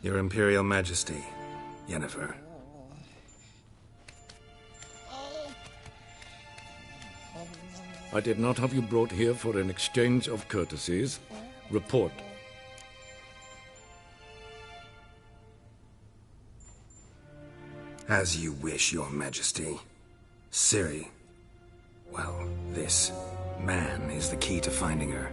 Your Imperial Majesty, Yennefer. I did not have you brought here for an exchange of courtesies. Report. As you wish, Your Majesty. Ciri. Well, this man is the key to finding her.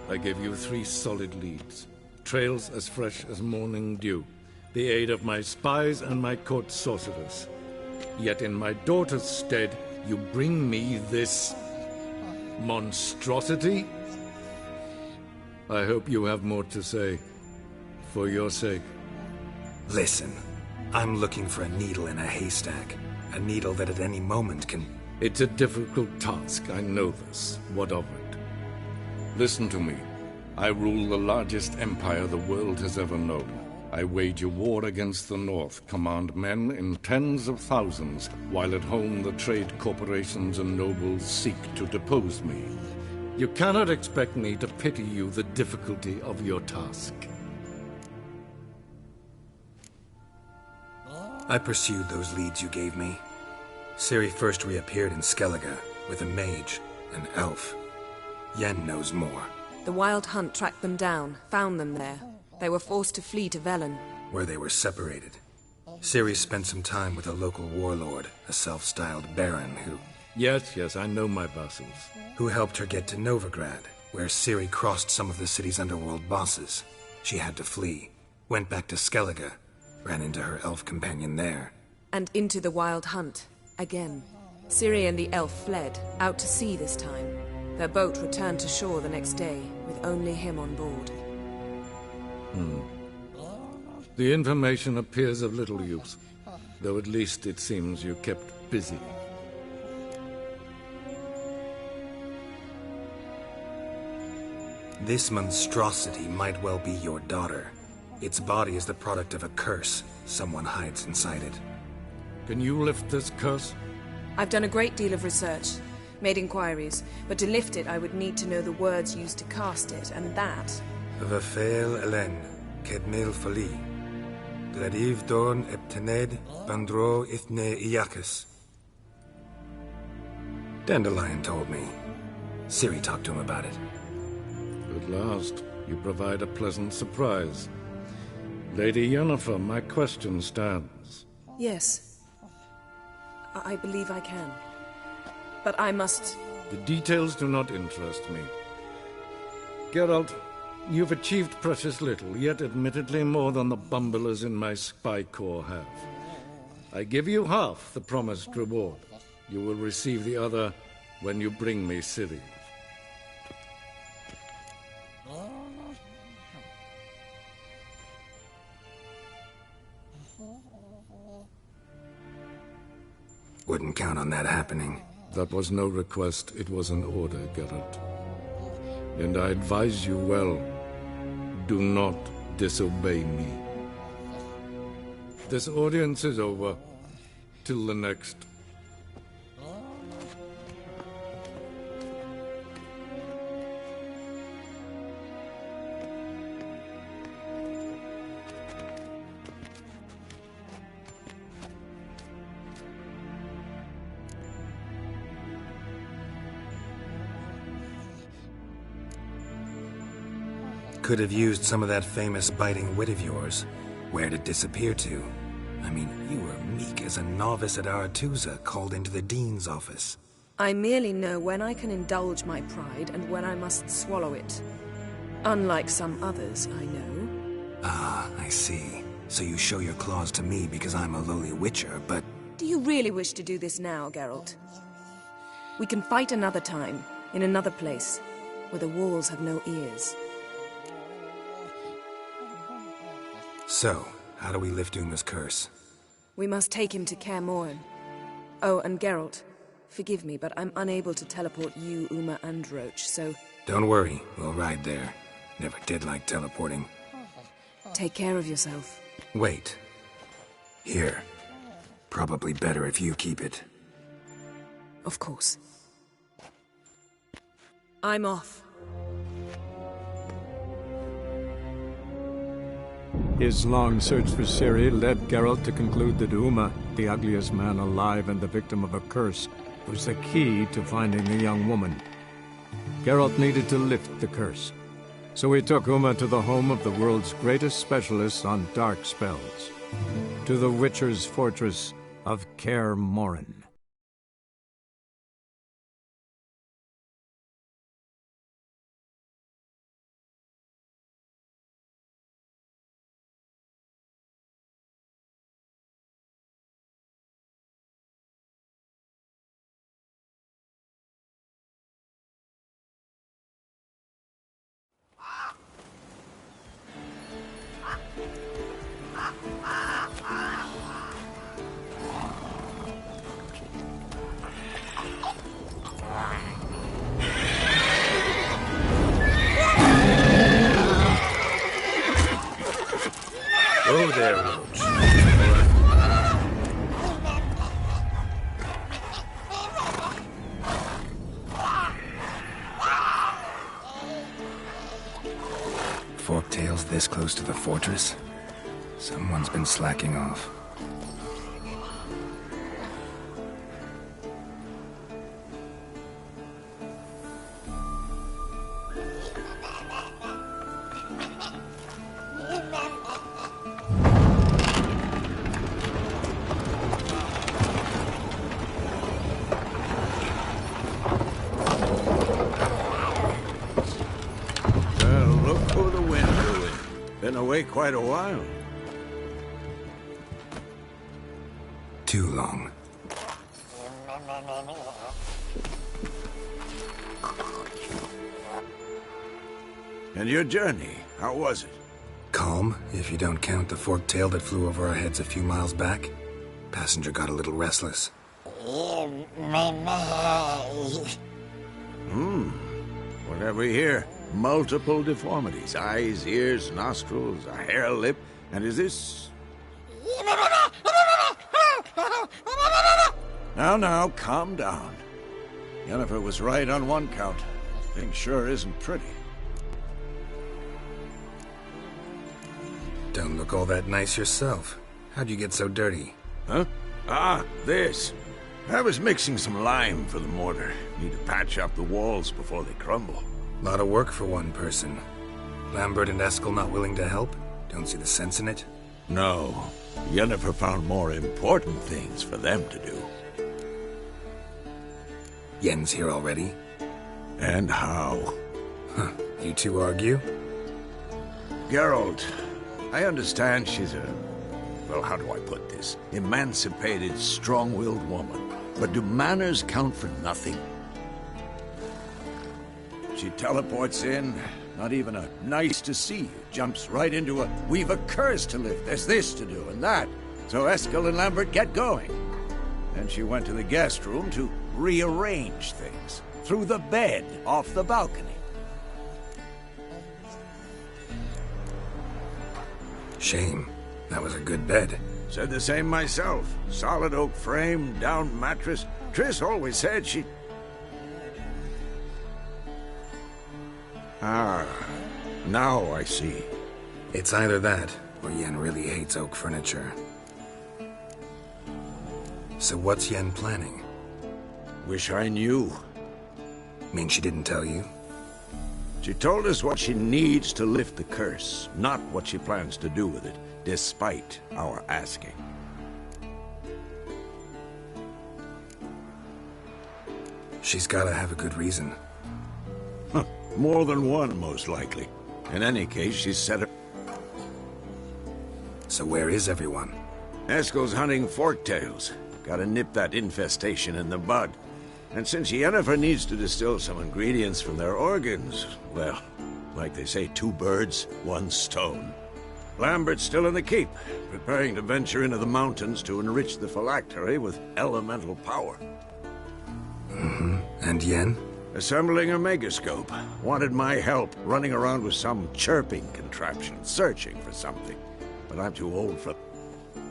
I gave you 3 solid leads. Trails as fresh as morning dew. The aid of my spies and my court sorcerers. Yet in my daughter's stead, you bring me this monstrosity? I hope you have more to say. For your sake. Listen, I'm looking for a needle in a haystack. A needle that at any moment can... It's a difficult task, I know this. What of it? Listen to me. I rule the largest empire the world has ever known. I wage a war against the North, command men in tens of thousands, while at home the trade corporations and nobles seek to depose me. You cannot expect me to pity you the difficulty of your task. I pursued those leads you gave me. Ciri first reappeared in Skellige with a mage, an elf. Yen knows more. The Wild Hunt tracked them down, found them there. They were forced to flee to Velen, where they were separated. Ciri spent some time with a local warlord, a self-styled baron who... Yes, I know my vassals. Who helped her get to Novigrad, where Ciri crossed some of the city's underworld bosses. She had to flee, went back to Skellige, ran into her elf companion there. And into the Wild Hunt, again. Ciri and the elf fled, out to sea this time. Their boat returned to shore the next day, with only him on board. The information appears of little use, though at least it seems you kept busy. This monstrosity might well be your daughter. Its body is the product of a curse someone hides inside it. Can you lift this curse? I've done a great deal of research, made inquiries, but to lift it I would need to know the words used to cast it, and that... Vafel Elen, Kedmil Fali, Gladiv Dorn Eptened, Bandro Ithne Iakis. Dandelion told me. Ciri talked to him about it. At last, you provide a pleasant surprise. Lady Yennefer, my question stands. Yes. I believe I can. But I must... The details do not interest me. Geralt, you've achieved precious little, yet admittedly more than the bumblers in my spy corps have. I give you half the promised reward. You will receive the other when you bring me Ciri. Wouldn't count on that happening. That was no request, it was an order, Geralt. And I advise you well, do not disobey me. This audience is over. Till the next. Could have used some of that famous biting wit of yours. Where'd it disappear to? I mean, you were meek as a novice at Aretusa called into the Dean's office. I merely know when I can indulge my pride and when I must swallow it. Unlike some others, I know. Ah, I see. So you show your claws to me because I'm a lowly witcher, but Do you really wish to do this now, Geralt? We can fight another time, in another place, where the walls have no ears. So, how do we lift Uma's curse? We must take him to Kaer Morhen. Oh, and Geralt, forgive me, but I'm unable to teleport you, Uma, and Roach, so... Don't worry, we'll ride there. Never did like teleporting. Take care of yourself. Wait. Here. Probably better if you keep it. Of course. I'm off. His long search for Ciri led Geralt to conclude that Uma, the ugliest man alive and the victim of a curse, was the key to finding the young woman. Geralt needed to lift the curse, so he took Uma to the home of the world's greatest specialists on dark spells, to the Witcher's fortress of Kaer Morhen. Oh, there, Roach. Forktails this close to the fortress? Someone's been slacking off. Quite a while. Too long. And your journey, how was it? Calm, if you don't count the forktail that flew over our heads a few miles back. Passenger got a little restless. What have we here? Multiple deformities. Eyes, ears, nostrils, a hair lip. And is this... Now, calm down. Yennefer was right on one count. Thing sure isn't pretty. Don't look all that nice yourself. How'd you get so dirty? Huh? Ah, this. I was mixing some lime for the mortar. Need to patch up the walls before they crumble. Lot of work for one person. Lambert and Eskel not willing to help? Don't see the sense in it? No. Yennefer found more important things for them to do. Yen's here already? And how? Huh. You two argue? Geralt, I understand she's a... well, how do I put this? Emancipated, strong-willed woman. But do manners count for nothing? She teleports in, not even a nice to see you, jumps right into a we've a curse to lift, there's this to do and that. So Eskel and Lambert get going. Then she went to the guest room to rearrange things. Through the bed, off the balcony. Shame. That was a good bed. Said the same myself. Solid oak frame, down mattress. Triss always said she... Ah, now I see. It's either that, or Yen really hates oak furniture. So what's Yen planning? Wish I knew. Mean she didn't tell you? She told us what she needs to lift the curse, not what she plans to do with it, despite our asking. She's gotta have a good reason. More than one, most likely. In any case, she's set her... So where is everyone? Eskel's hunting forktails. Gotta nip that infestation in the bud. And since Yennefer needs to distill some ingredients from their organs, well, like they say, 2 birds, 1 stone. Lambert's still in the keep, preparing to venture into the mountains to enrich the phylactery with elemental power. And Yen? Assembling a megascope. Wanted my help running around with some chirping contraption, searching for something. But I'm too old for...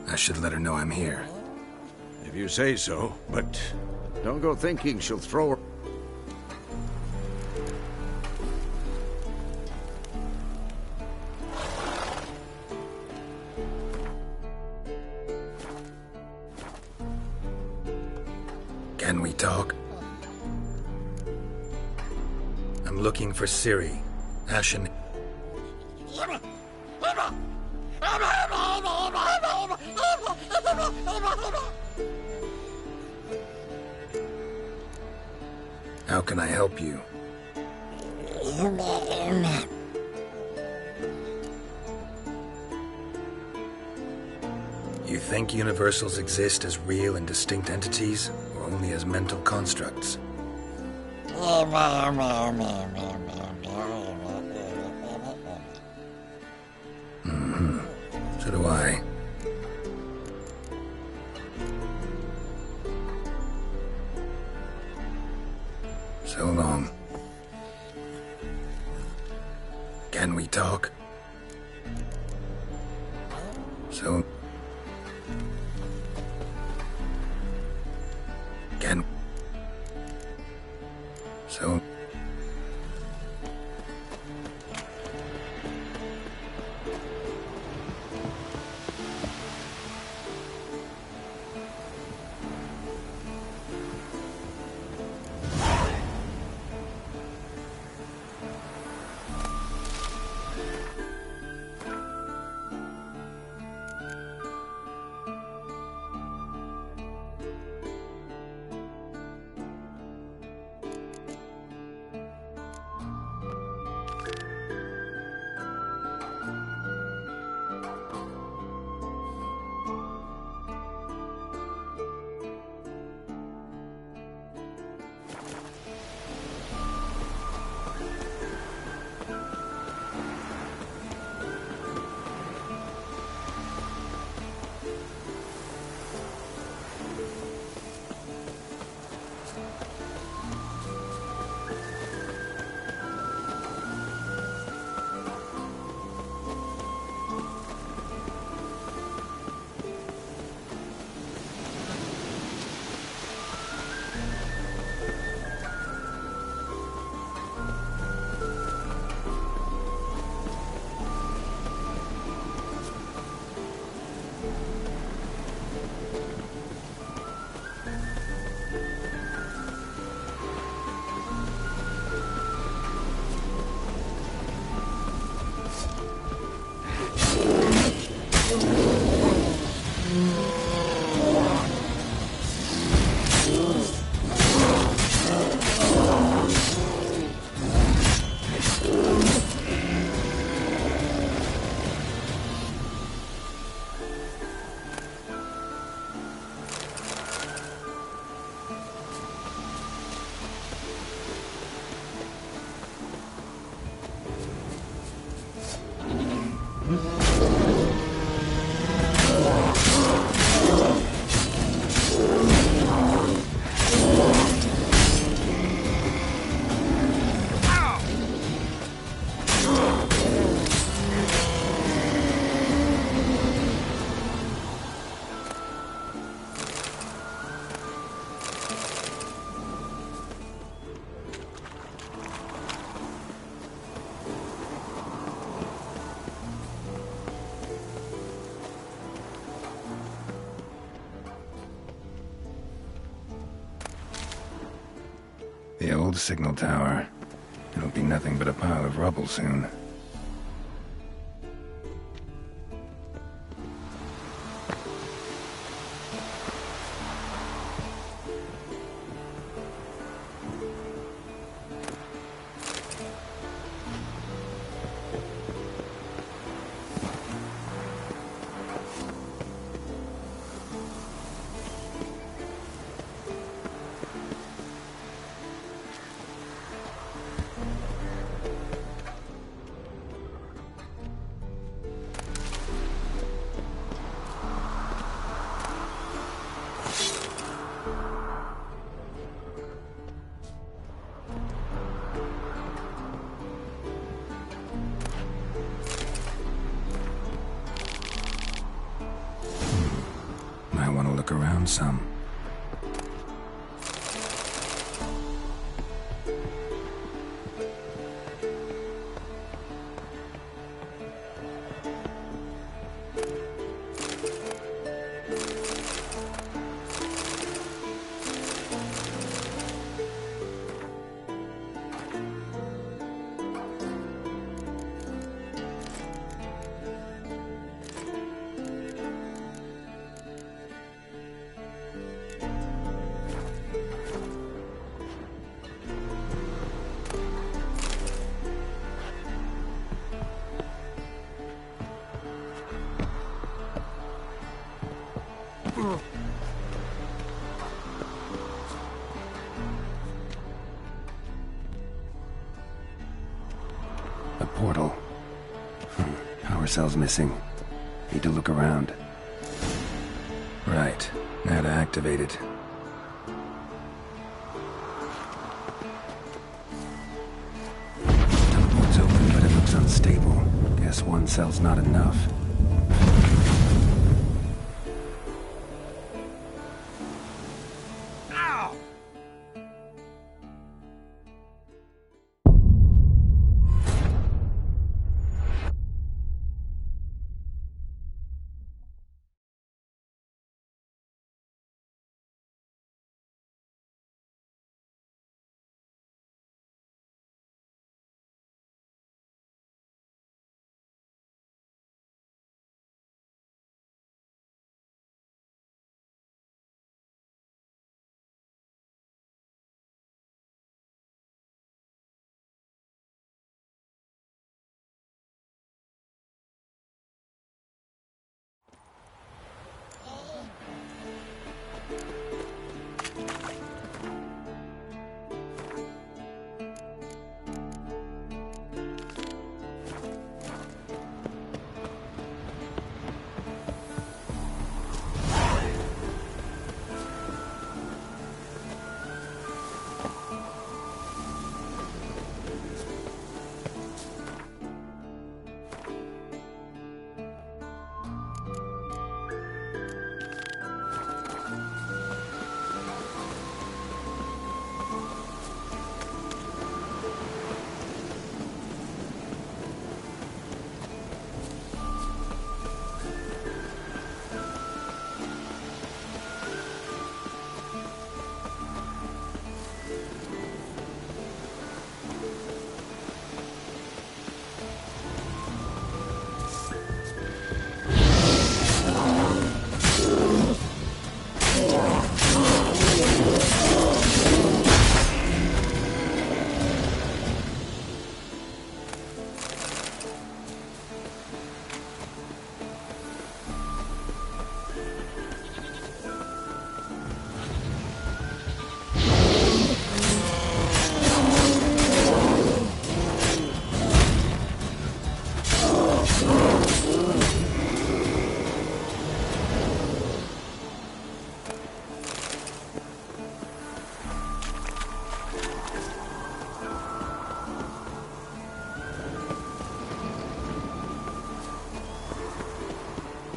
I should let her know I'm here. If you say so, but don't go thinking she'll throw her... Can we talk? I'm looking for Ciri. Ashen... How can I help you? You think universals exist as real and distinct entities, or only as mental constructs? So do I. So long. Can we talk? So... Can... So... The old signal tower. It'll be nothing but a pile of rubble soon. look around some. A portal. Power cell's missing. Need to look around. Right. Now to activate it. Teleport's open, but it looks unstable. Guess one cell's not enough.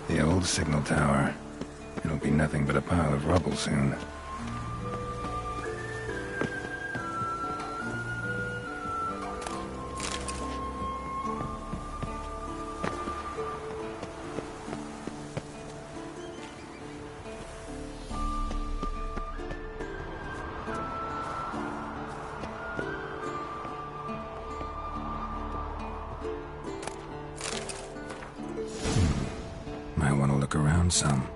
The old signal tower. It'll be nothing but a pile of rubble soon. Might want to look around some.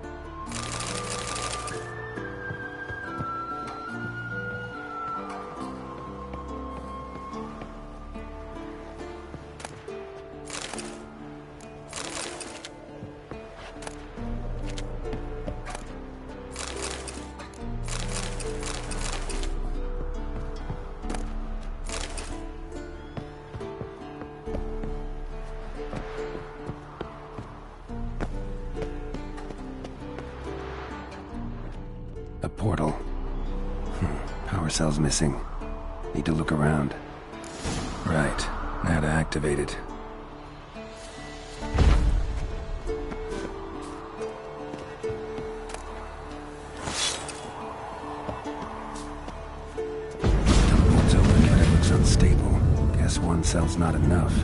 A portal. Power cell's missing. Need to look around. Right. Now to activate it. cell's not enough.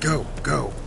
Go, go.